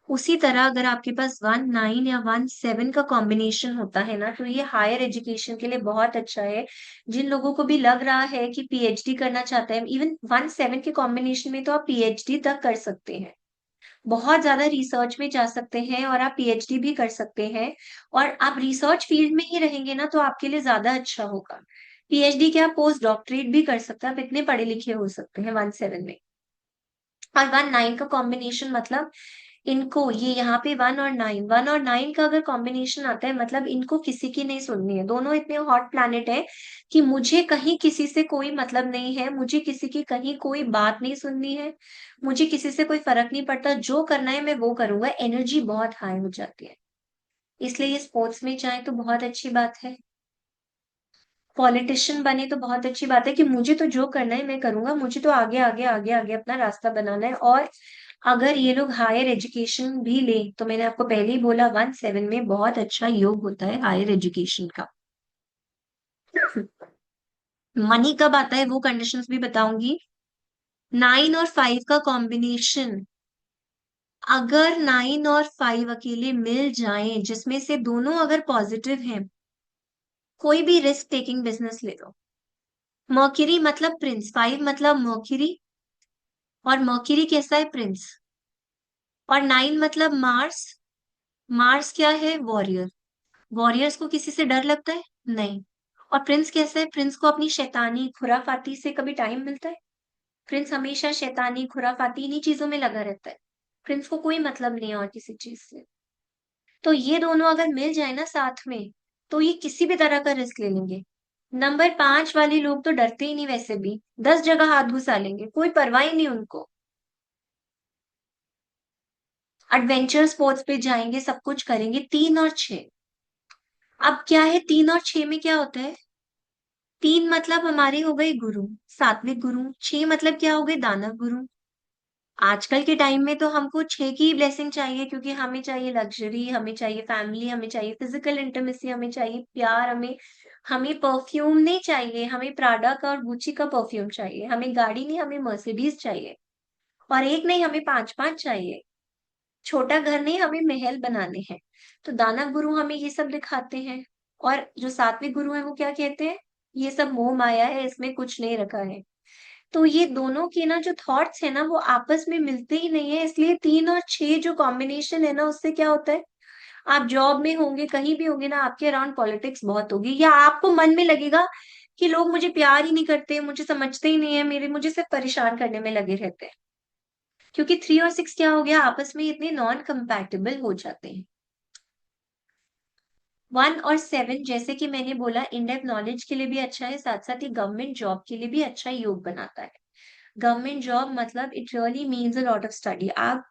उसी तरह अगर आपके पास 1 9 या 1 7 का कॉम्बिनेशन होता है ना, तो ये हायर एजुकेशन के लिए बहुत अच्छा है। जिन लोगों को भी लग रहा है कि पीएचडी करना चाहता है, इवन 1 7 के कॉम्बिनेशन में तो आप पीएचडी तक कर सकते हैं, बहुत ज्यादा रिसर्च में जा सकते हैं और आप पीएचडी भी कर सकते हैं। और आप रिसर्च फील्ड में ही रहेंगे ना तो आपके लिए ज्यादा अच्छा होगा। पीएचडी के आप पोस्ट डॉक्टरेट भी कर सकते हैं, आप इतने पढ़े लिखे हो सकते हैं 1 7 में। और 1 9 का कॉम्बिनेशन मतलब इनको, ये यहाँ पे 1 और 9 का अगर कॉम्बिनेशन आता है मतलब इनको किसी की नहीं सुननी है। दोनों इतने हॉट प्लैनेट है कि मुझे कहीं किसी से कोई मतलब नहीं है, मुझे किसी की कहीं कोई बात नहीं सुननी है, मुझे किसी से कोई फर्क नहीं पड़ता, जो करना है मैं वो करूंगा। एनर्जी बहुत हाई हो जाती है, इसलिए ये स्पोर्ट्स में जाए तो बहुत अच्छी बात है, पॉलिटिशियन बने तो बहुत अच्छी बात है कि मुझे तो जो करना है मैं करूंगा, मुझे तो आगे आगे आगे आगे अपना रास्ता बनाना है। और अगर ये लोग हायर एजुकेशन भी ले तो मैंने आपको पहले ही बोला 1 7 में बहुत अच्छा योग होता है हायर एजुकेशन का। मनी कब आता है वो कंडीशंस भी बताऊंगी। 9 और 5 का कॉम्बिनेशन, अगर 9 और 5 अकेले मिल जाएं जिसमें से दोनों अगर पॉजिटिव हैं, कोई भी रिस्क टेकिंग बिजनेस ले लो। मर्क्यूरी मतलब प्रिंस, 5 मतलब मर्क्यूरी, और मर्क्यूरी कैसा है, प्रिंस। और 9 मतलब मार्स, मार्स क्या है, वॉरियर। वॉरियर्स को किसी से डर लगता है, नहीं। और प्रिंस कैसा है, प्रिंस को अपनी शैतानी खुराफाती से कभी टाइम मिलता है? प्रिंस हमेशा शैतानी खुराफाती इन्हीं चीजों में लगा रहता है। प्रिंस को कोई मतलब नहीं है और किसी चीज से। तो ये दोनों अगर मिल जाए ना साथ में, तो ये किसी भी तरह का रिस्क ले लेंगे। नंबर 5 वाले लोग तो डरते ही नहीं, वैसे भी 10 जगह हाथ घुसा लेंगे, कोई परवाह ही नहीं उनको। एडवेंचर स्पोर्ट्स पे जाएंगे, सब कुछ करेंगे। 3 और 6, अब क्या है, 3 और 6 में क्या होता है? 3 मतलब हमारे हो गए गुरु, सात्विक गुरु। 6 मतलब क्या हो गए, दानव गुरु। आजकल के टाइम में तो हमको 6 की ब्लेसिंग चाहिए, क्योंकि हमें चाहिए लग्जरी, हमें चाहिए फैमिली, हमें चाहिए फिजिकल इंटीमेसी, हमें चाहिए प्यार, हमें हमें परफ्यूम नहीं चाहिए, हमें प्राडा का और गुची का परफ्यूम चाहिए, हमें गाड़ी नहीं, हमें मर्सिडीज चाहिए। और एक नहीं, हमें 5 5 चाहिए। छोटा घर नहीं, हमें महल बनाने हैं। तो दानव गुरु हमें ये सब दिखाते हैं। और जो सात्विक गुरु है वो क्या कहते हैं, ये सब मोह माया है, इसमें कुछ नहीं रखा है। तो ये दोनों के ना जो थॉट्स है ना वो आपस में मिलते ही नहीं है, इसलिए 3 और 6 जो कॉम्बिनेशन है ना उससे क्या होता है, आप जॉब में होंगे, कहीं भी होंगे ना, आपके अराउंड पॉलिटिक्स बहुत होगी, या आपको मन में लगेगा कि लोग मुझे प्यार ही नहीं करते, मुझे समझते ही नहीं है, मेरे मुझे सिर्फ परेशान करने में लगे रहते हैं। क्योंकि 3 और 6 क्या हो गया, आपस में इतने नॉन कंपैटिबल हो जाते हैं। 1 और 7 जैसे कि मैंने बोला इन डेप्थ नॉलेज के लिए भी अच्छा है, साथ साथ ही गवर्नमेंट जॉब के लिए भी अच्छा योग बनाता है। गवर्नमेंट जॉब मतलब it really means a lot of study. आप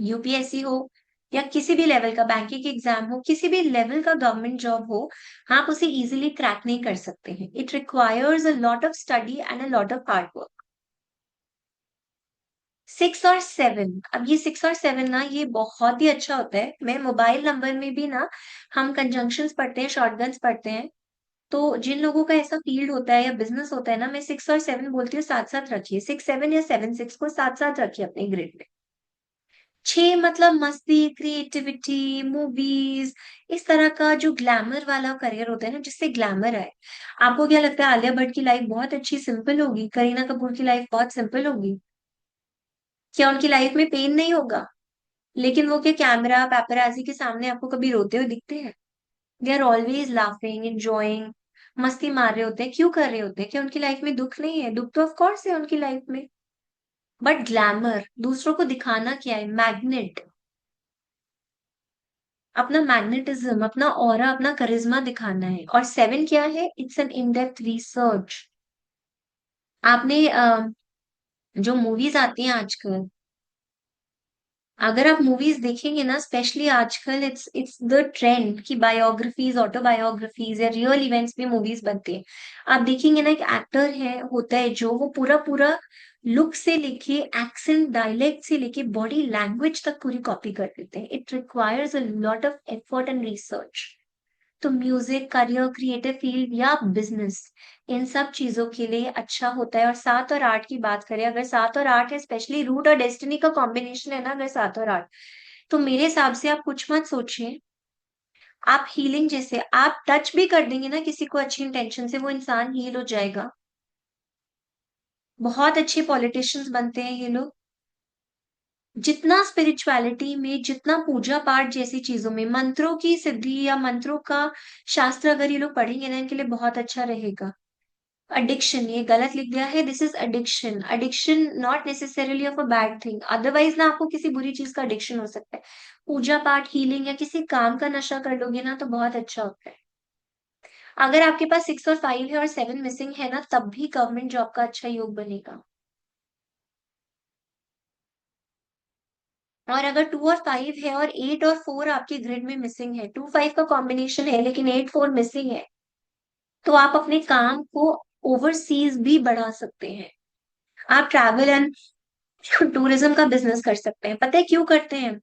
यूपीएससी हो या किसी भी लेवल का बैंकिंग एग्जाम हो, किसी भी लेवल का गवर्नमेंट जॉब हो, आप उसे इजीली क्रैक नहीं कर सकते हैं। It requires a lot of study and a lot of hard work. Six और सेवन, अब ये सिक्स और सेवन ना ये बहुत ही अच्छा होता है। मैं मोबाइल नंबर में भी ना हम कंजंक्शंस पढ़ते हैं, शॉर्टगन्स पढ़ते हैं। तो जिन लोगों का ऐसा फील्ड होता है या बिजनेस होता है ना, मैं सिक्स और सेवन बोलती हूँ साथ साथ रखिए, सिक्स सेवन या सेवन सिक्स को साथ साथ रखिए अपने ग्रिड में। छह मतलब मस्ती, क्रिएटिविटी, मूवीज, इस तरह का जो ग्लैमर वाला करियर होता है ना, जिससे ग्लैमर आए। आपको क्या लगता है आलिया भट्ट की लाइफ बहुत अच्छी सिंपल होगी, करीना कपूर की लाइफ बहुत सिंपल होगी? क्या उनकी लाइफ में पेन नहीं होगा? लेकिन वो क्या कैमरा पेपराजी के सामने आपको कभी रोते हुए दिखते हैं? They are always laughing, enjoying, मस्ती मार रहे होते हैं। क्यों कर रहे होते हैं? क्या उनकी लाइफ में दुख नहीं है? दुख तो ऑफ कोर्स है उनकी लाइफ में। बट ग्लैमर, दूसरों को दिखाना क्या है? मैग्नेट, अपना मैग्नेटिज्म, अपना ऑरा, अपना करिश्मा दिखाना है। और सेवन क्या है? It's an in depth research. आपने जो मूवीज आती हैं आजकल, अगर आप मूवीज देखेंगे ना, स्पेशली आजकल इट्स द ट्रेंड कि बायोग्राफीज, ऑटोबायोग्राफीज या रियल इवेंट्स पे मूवीज बनती है। आप देखेंगे ना, एक एक्टर है होता है जो वो पूरा पूरा लुक से लेके एक्सेंट, डायलेक्ट से लेके बॉडी लैंग्वेज तक पूरी कॉपी कर देते हैं। It requires a lot of effort and research. तो म्यूजिक, करियर, क्रिएटिव फील्ड या बिजनेस, इन सब चीजों के लिए अच्छा होता है। और सात और आठ की बात करें, अगर सात और आठ है, स्पेशली रूट और डेस्टिनी का कॉम्बिनेशन है ना, अगर सात और आठ, तो मेरे हिसाब से आप कुछ मत सोचिए। आप हीलिंग, जैसे आप टच भी कर देंगे ना किसी को अच्छी इंटेंशन से, वो इंसान हील हो जाएगा। बहुत अच्छे पॉलिटिशियंस बनते हैं ये लोग। जितना स्पिरिचुअलिटी में, जितना पूजा पाठ जैसी चीजों में, मंत्रों की सिद्धि या मंत्रों का शास्त्र अगर ये लोग पढ़ेंगे ना, इनके लिए बहुत अच्छा रहेगा। एडिक्शन, ये गलत लिख दिया है, this is addiction. Addiction not necessarily of a bad thing, otherwise ना आपको किसी बुरी चीज का एडिक्शन हो सकता है। पूजा पाठ, हीलिंग या किसी काम का नशा कर लोगे ना, तो बहुत अच्छा होता है। अगर आपके पास सिक्स और फाइव है और सेवन मिसिंग है ना, तब भी गवर्नमेंट जॉब का अच्छा योग बनेगा। और अगर टू और फाइव है और एट और फोर आपके ग्रिड में मिसिंग है, टू फाइव का कॉम्बिनेशन है लेकिन एट फोर मिसिंग है, तो आप अपने काम को ओवरसीज भी बढ़ा सकते हैं। आप ट्रैवल एंड टूरिज्म का बिजनेस कर सकते हैं। पता है क्यों करते हैं?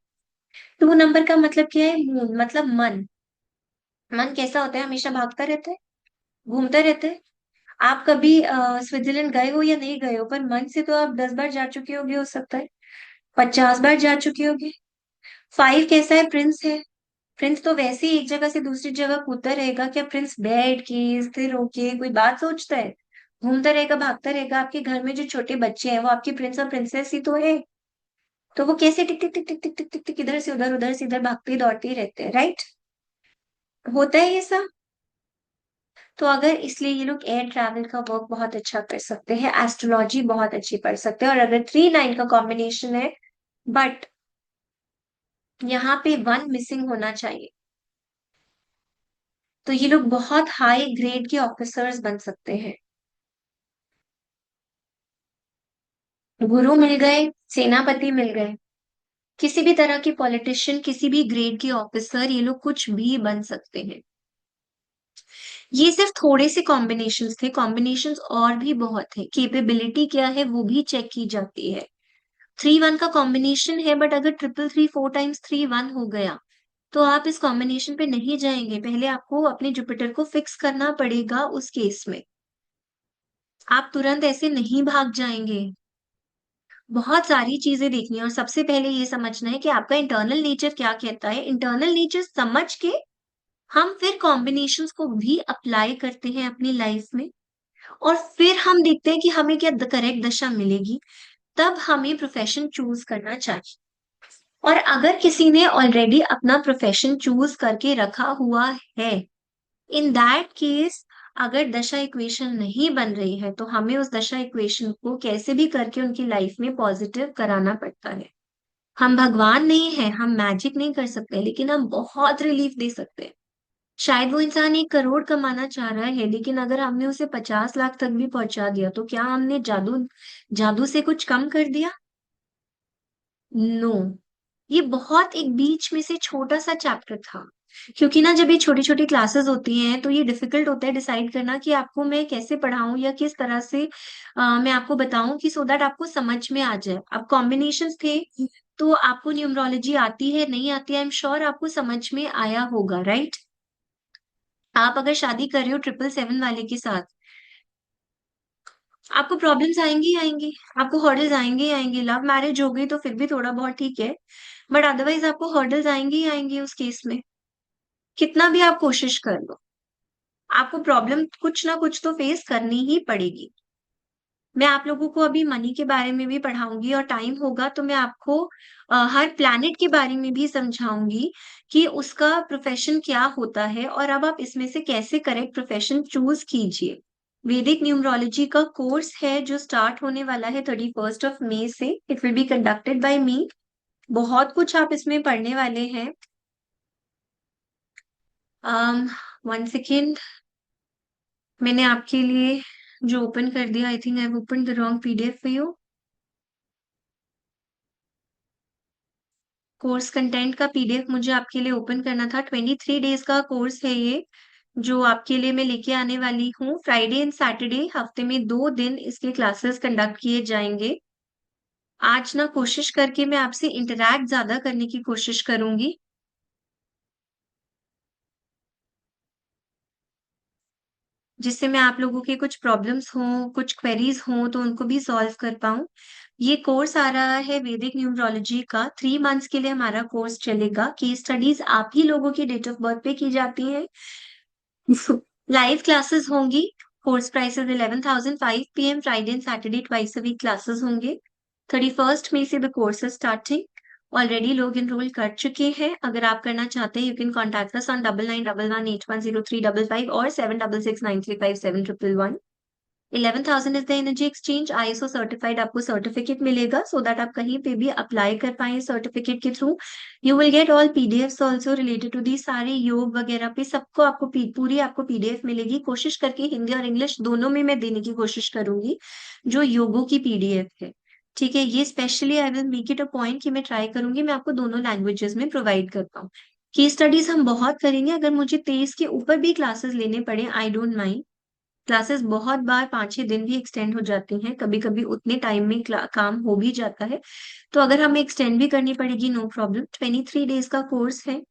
टू नंबर का मतलब क्या है? मून, मतलब मन। मन कैसा होता है? हमेशा भागता रहता है, घूमता रहता है। आप कभी स्विट्जरलैंड गए हो या नहीं गए हो, पर मन से तो आप 10 बार जा चुके होगे, हो सकता है 50 बार जा चुके होगे। फाइव कैसा है? प्रिंस है। प्रिंस तो वैसे ही एक जगह से दूसरी जगह कूदता रहेगा। क्या प्रिंस बैठ के स्थिर होके कोई बात सोचता है? घूमता रहेगा, भागता रहेगा। आपके घर में जो छोटे बच्चे हैं वो आपके प्रिंस और प्रिंसेस ही तो है। तो वो कैसे टिक टिक टिक टिक टिक टिक टिक टिक इधर से उधर, उधर से इधर भागते ही दौड़ते ही रहते हैं, राइट? होता है ये सब। तो अगर, इसलिए ये लोग एयर ट्रैवल का वर्क बहुत अच्छा कर सकते हैं, एस्ट्रोलॉजी बहुत अच्छी पढ़ सकते हैं। और अगर थ्री नाइन का कॉम्बिनेशन है, बट यहाँ पे वन मिसिंग होना चाहिए, तो ये लोग बहुत हाई ग्रेड के ऑफिसर्स बन सकते हैं। गुरु मिल गए, सेनापति मिल गए, किसी भी तरह के पॉलिटिशियन, किसी भी ग्रेड के ऑफिसर, ये लोग कुछ भी बन सकते हैं। ये सिर्फ थोड़े से कॉम्बिनेशंस थे, कॉम्बिनेशंस और भी बहुत है। कैपेबिलिटी क्या है वो भी चेक की जाती है। थ्री वन का कॉम्बिनेशन है, बट अगर triple three four times three one हो गया, तो आप इस कॉम्बिनेशन पे नहीं जाएंगे। पहले आपको अपने जुपिटर को फिक्स करना पड़ेगा उस केस में। आप तुरंत ऐसे नहीं भाग जाएंगे। बहुत सारी चीजें देखनी है, और सबसे पहले ये समझना है कि आपका इंटरनल नेचर क्या कहता है। इंटरनल नेचर समझ के हम फिर कॉम्बिनेशंस को भी अप्लाई करते हैं अपनी लाइफ में, और फिर हम देखते हैं कि हमें क्या करेक्ट दशा मिलेगी। तब हमें प्रोफेशन चूज करना चाहिए। और अगर किसी ने ऑलरेडी अपना प्रोफेशन चूज करके रखा हुआ है, इन दैट केस, अगर दशा इक्वेशन नहीं बन रही है, तो हमें उस दशा इक्वेशन को कैसे भी करके उनकी लाइफ में पॉजिटिव कराना पड़ता है। हम भगवान नहीं है, हम मैजिक नहीं कर सकते, लेकिन हम बहुत रिलीफ दे सकते हैं। शायद वो इंसान 1 करोड़ कमाना चाह रहा है, लेकिन अगर हमने उसे 50 लाख तक भी पहुंचा दिया, तो क्या हमने जादू जादू से कुछ कम कर दिया? नो। ये बहुत एक बीच में से छोटा सा चैप्टर था। क्योंकि ना जब ये छोटी छोटी क्लासेस होती हैं तो ये डिफिकल्ट होता है डिसाइड करना कि आपको मैं कैसे पढ़ाऊं या किस तरह से मैं आपको बताऊं कि सो दैट आपको समझ में आ जाए। अब कॉम्बिनेशंस थे तो आपको न्यूमरोलॉजी आती है नहीं आती है, आई एम श्योर आपको समझ में आया होगा, राइट? आप अगर शादी कर रहे हो 777 वाले के साथ, आपको प्रॉब्लम्स आएंगी ही आएंगी, आपको हर्डल्स आएंगे ही आएंगे। लव मैरिज हो गई तो फिर भी थोड़ा बहुत ठीक है, बट अदरवाइज आपको हर्डल्स आएंगी ही आएंगी उस केस में, कितना भी आप कोशिश कर लो, आपको प्रॉब्लम कुछ ना कुछ तो फेस करनी ही पड़ेगी। मैं आप लोगों को अभी मनी के बारे में भी पढ़ाऊंगी और टाइम होगा तो मैं आपको हर प्लैनेट के बारे में भी समझाऊंगी कि उसका प्रोफेशन क्या होता है और अब आप इसमें से कैसे करेक्ट प्रोफेशन चूज कीजिए। वैदिक न्यूमरोलॉजी का कोर्स है जो स्टार्ट होने वाला है 31 मई से। It will be conducted by me. बहुत कुछ आप इसमें पढ़ने वाले हैं। वन सेकेंड, मैंने आपके लिए जो ओपन कर दिया, I think I have open the wrong PDF for you. Course content का पीडीएफ मुझे आपके लिए ओपन करना था। 23 डेज का कोर्स है ये, जो आपके लिए मैं लेके आने वाली हूँ। फ्राइडे एंड सैटरडे, हफ्ते में 2 दिन इसके क्लासेस कंडक्ट किए जाएंगे। आज ना कोशिश करके मैं आपसे इंटरैक्ट ज्यादा करने की कोशिश करूंगी, जिससे मैं आप लोगों के कुछ प्रॉब्लम्स हों, कुछ क्वेरीज हों तो उनको भी सॉल्व कर पाऊं। ये कोर्स आ रहा है वैदिक न्यूमरोलॉजी का। 3 मंथ्स के लिए हमारा कोर्स चलेगा। केस स्टडीज आप ही लोगों की डेट ऑफ बर्थ पे की जाती है। लाइव क्लासेस होंगी। Course price is 11,000। 5 PM Friday and Saturday twice a week classes होंगे। 31 मई से the course is starting. Already लोग इनरोल कर चुके हैं। अगर आप करना चाहते हैं you can contact us on 9911810355 और 7669357111। 11,000 is the energy exchange. ISO certified आपको सर्टिफिकेट मिलेगा सो दैट आप कहीं पे भी अप्लाई कर पाए सर्टिफिकेट के through. You will get all PDF also related to the सारे योग वगैरह पे सबको आपको पूरी आपको पीडीएफ मिलेगी। कोशिश करके हिंदी और इंग्लिश दोनों में मैं देने की कोशिश करूंगी जो योगों की पीडीएफ है। ठीक है, ये specially I will make it a point कि मैं ट्राई करूंगी मैं आपको दोनों लैंग्वेजेस में प्रोवाइड कर पाऊँ। की स्टडीज हम बहुत करेंगे। अगर मुझे 23 के ऊपर भी क्लासेस लेने पड़े, आई डोंट माइंड। क्लासेस बहुत बार 5-6 दिन भी एक्सटेंड हो जाती हैं, कभी कभी उतने टाइम में काम हो भी जाता है। तो अगर हमें एक्सटेंड भी करनी पड़ेगी, नो प्रॉब्लम। 23 डेज का कोर्स है।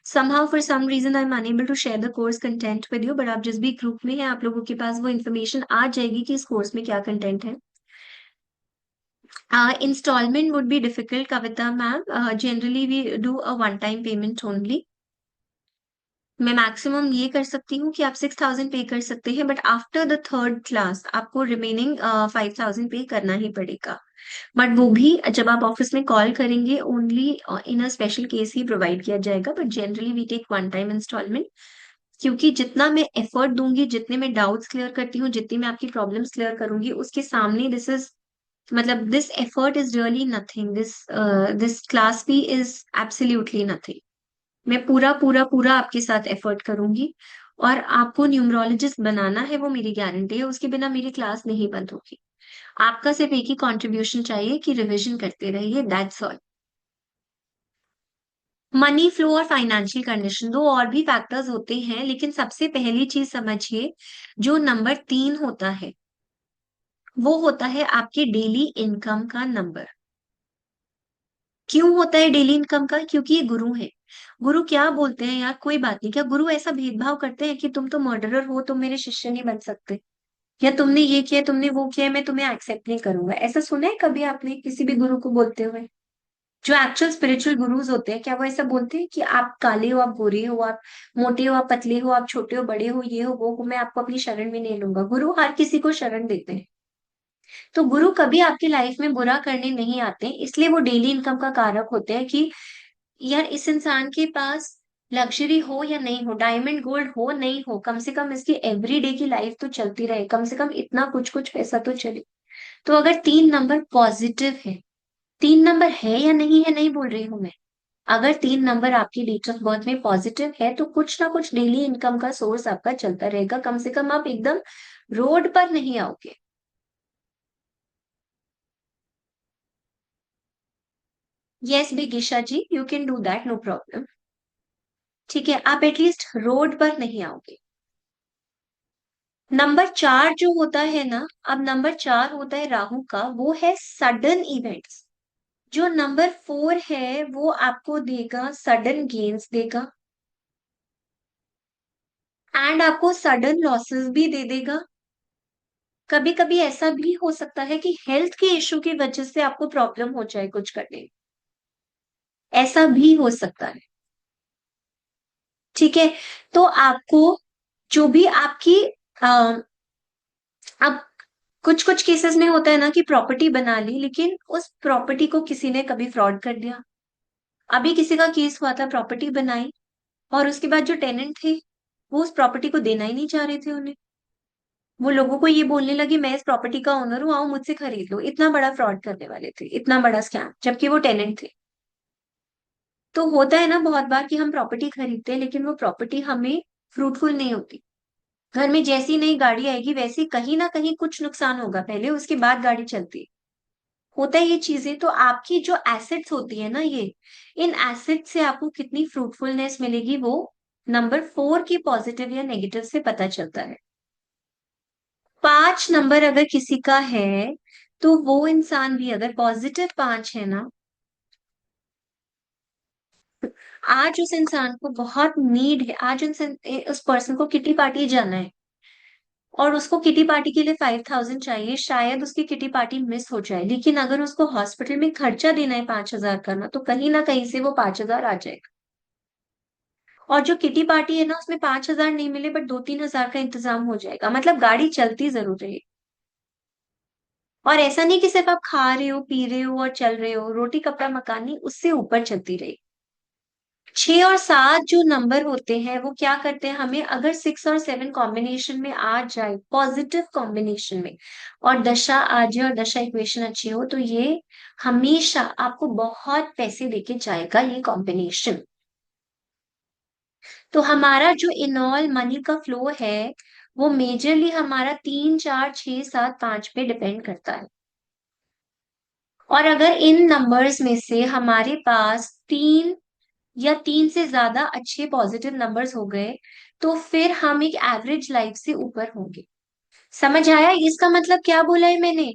somehow for some reason I'm unable to share the course content with you, but आप जिस भी ग्रुप में हैं आप लोगों के पास वो इन्फॉर्मेशन आ जाएगी कि इस कोर्स में क्या कंटेंट है। Installment would be difficult Kavita ma'am. Generally we do a one time payment only. मैं मैक्सिमम ये कर सकती हूँ कि आप 6,000 पे कर सकते हैं, but after the third class आपको रिमेनिंग 5,000 पे करना ही पड़ेगा। बट वो भी जब आप ऑफिस में कॉल करेंगे only in a special case ही प्रोवाइड किया जाएगा, but generally we take one time installment. क्योंकि जितना मैं एफर्ट दूंगी, जितने मैं डाउट्स क्लियर करती हूँ, जितनी मैं आपकी प्रॉब्लम्स क्लियर करूंगी, उसके सामने दिस इज मतलब this effort is really nothing. This class fee is absolutely nothing. मैं पूरा पूरा पूरा आपके साथ एफर्ट करूंगी और आपको न्यूमरोलॉजिस्ट बनाना है, वो मेरी गारंटी है। उसके बिना मेरी क्लास नहीं बंद होगी। आपका सिर्फ एक ही कंट्रीब्यूशन चाहिए कि रिवीजन करते रहिए, दैट्स ऑल। मनी फ्लो और फाइनेंशियल कंडीशन दो और भी फैक्टर्स होते हैं, लेकिन सबसे पहली चीज समझिए, जो नंबर 3 होता है वो होता है आपके डेली इनकम का नंबर। क्यों होता है डेली इनकम का? क्योंकि ये गुरु है। गुरु क्या बोलते हैं यार, कोई बात नहीं, क्या गुरु ऐसा भेदभाव करते हैं कि तुम तो मर्डरर हो, तुम मेरे शिष्य नहीं बन सकते, या तुमने ये किया तुमने वो किया मैं तुम्हें एक्सेप्ट नहीं करूंगा? ऐसा सुना है कभी आपने किसी भी गुरु को बोलते हुए? जो एक्चुअल स्पिरिचुअल गुरुज होते हैं क्या वो ऐसा बोलते हैं कि आप काले हो, आप गोरे हो, आप मोटे हो, आप पतले हो, आप छोटे हो बड़े हो, ये हो, मैं आपको अपनी शरण में नहीं लूंगा? गुरु हर किसी को शरण देते हैं। तो गुरु कभी आपकी लाइफ में बुरा करने नहीं आते, इसलिए वो डेली इनकम का कारक होते हैं कि यार इस इंसान के पास लग्जरी हो या नहीं हो, डायमंड गोल्ड हो नहीं हो, कम से कम इसकी एवरीडे की लाइफ तो चलती रहे, कम से कम इतना कुछ कुछ पैसा तो चले। तो अगर 3 नंबर पॉजिटिव है, 3 नंबर है या नहीं है नहीं बोल रही हूं मैं, अगर 3 नंबर आपकी डेट ऑफ बर्थ में पॉजिटिव है तो कुछ ना कुछ डेली इनकम का सोर्स आपका चलता रहेगा। कम से कम आप एकदम रोड पर नहीं आओगे। Yes Bigisha ji, you can do that, no problem. ठीक है, आप एटलीस्ट रोड पर नहीं आओगे। नंबर 4 जो होता है ना, अब नंबर 4 होता है राहु का, वो है सडन इवेंट्स। जो नंबर 4 है वो आपको देगा सडन गेन्स देगा, एंड आपको सडन लॉसेस भी दे देगा। कभी कभी ऐसा भी हो सकता है कि हेल्थ के इश्यू की वजह से आपको प्रॉब्लम हो जाए कुछ करने में। ऐसा भी हो सकता है। ठीक है, तो आपको जो भी आपकी अब कुछ कुछ केसेस में होता है ना कि प्रॉपर्टी बना ली, लेकिन उस प्रॉपर्टी को किसी ने कभी फ्रॉड कर दिया। अभी किसी का केस हुआ था, प्रॉपर्टी बनाई और उसके बाद जो टेनेंट थे वो उस प्रॉपर्टी को देना ही नहीं चाह रहे थे उन्हें। वो लोगों को ये बोलने लगी मैं इस प्रॉपर्टी का ओनर हूँ, आओ मुझसे खरीद लो। इतना बड़ा फ्रॉड करने वाले थे, इतना बड़ा स्कैम, जबकि वो टेनेंट थे। तो होता है ना बहुत बार कि हम प्रॉपर्टी खरीदते हैं लेकिन वो प्रॉपर्टी हमें फ्रूटफुल नहीं होती। घर में जैसी नई गाड़ी आएगी वैसे कहीं ना कहीं कुछ नुकसान होगा पहले, उसके बाद गाड़ी चलती है। होता है ये चीजें। तो आपकी जो एसेट्स होती है ना, ये इन एसेट से आपको कितनी फ्रूटफुलनेस मिलेगी वो नंबर 4 की पॉजिटिव या नेगेटिव से पता चलता है। 5 नंबर अगर किसी का है तो वो इंसान भी अगर पॉजिटिव 5 है ना, आज उस इंसान को बहुत नीड है, आज उस पर्सन को किटी पार्टी जाना है और उसको किटी पार्टी के लिए 5,000 चाहिए, शायद उसकी किटी पार्टी मिस हो जाए, लेकिन अगर उसको हॉस्पिटल में खर्चा देना है 5,000 का ना, तो कहीं ना कहीं से वो 5,000 आ जाएगा। और जो किटी पार्टी है ना उसमें 5,000 नहीं मिले बट 2-3 हजार का इंतजाम हो जाएगा, मतलब गाड़ी चलती जरूर है। और ऐसा नहीं कि सिर्फ आप खा रहे हो पी रहे हो और चल रहे हो, रोटी कपड़ा मकान नहीं, उससे ऊपर चलती रही। 6 और 7 जो नंबर होते हैं वो क्या करते हैं, हमें अगर 6 और 7 कॉम्बिनेशन में आ जाए, पॉजिटिव कॉम्बिनेशन में, और दशा आ जाए और दशा इक्वेशन अच्छी हो, तो ये हमेशा आपको बहुत पैसे देके जाएगा ये कॉम्बिनेशन। तो हमारा जो इनऑल मनी का फ्लो है वो मेजरली हमारा 3 4 6 7 5 पे डिपेंड करता है। और अगर इन नंबर्स में से हमारे पास 3 या 3 से ज्यादा अच्छे पॉजिटिव नंबर्स हो गए, तो फिर हम एक एवरेज लाइफ से ऊपर होंगे। समझ आया इसका मतलब क्या बोला है मैंने?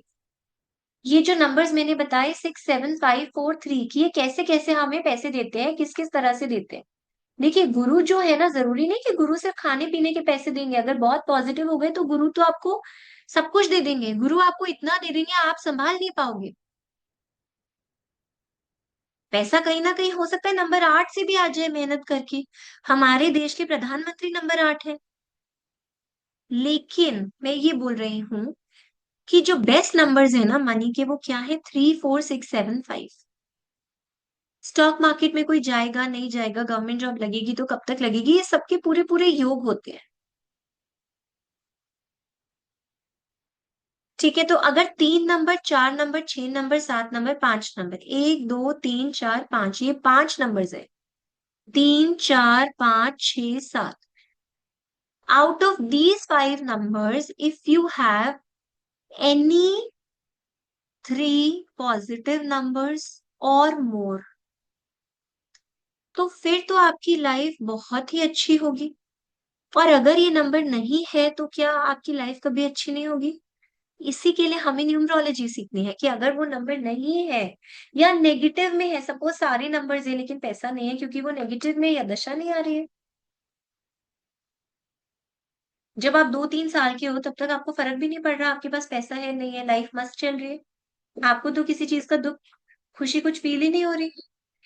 ये जो नंबर्स मैंने बताए 6 7 5 4 3 की, ये कैसे कैसे हमें पैसे देते हैं, किस किस तरह से देते हैं। देखिए गुरु जो है ना, जरूरी नहीं कि गुरु सिर्फ खाने पीने के पैसे देंगे। अगर बहुत पॉजिटिव हो गए तो गुरु तो आपको सब कुछ दे देंगे, गुरु आपको इतना दे देंगे आप संभाल नहीं पाओगे। पैसा कहीं ना कहीं हो सकता है नंबर 8 से भी आ जाए मेहनत करके। हमारे देश के प्रधानमंत्री नंबर 8 है। लेकिन मैं ये बोल रही हूँ कि जो बेस्ट नंबर्स है ना मनी के, वो क्या है, 3 4 6 7 5। स्टॉक मार्केट में कोई जाएगा नहीं जाएगा, गवर्नमेंट जॉब लगेगी तो कब तक लगेगी, ये सबके पूरे पूरे योग होते हैं। ठीक है, तो अगर 3 number 4 number 6 number 7 number 5 number, 1 2 3 4 5, ये 5 नंबर्स है। 3 4 5 6 7। Out of these 5 numbers, if you have any 3 positive numbers or more, तो फिर तो आपकी लाइफ बहुत ही अच्छी होगी। और अगर ये नंबर नहीं है तो क्या आपकी लाइफ कभी अच्छी नहीं होगी? इसी के लिए हमें न्यूमरोलॉजी सीखनी है कि अगर वो नंबर नहीं है या नेगेटिव में है, सपोज सारे नंबर्स है लेकिन पैसा नहीं है क्योंकि वो नेगेटिव में या दशा नहीं आ रही है। जब आप 2-3 साल के हो तब तक आपको फर्क भी नहीं पड़ रहा आपके पास पैसा है नहीं है, लाइफ मस्त चल रही है। आपको तो किसी चीज का दुख खुशी कुछ फील ही नहीं हो रही।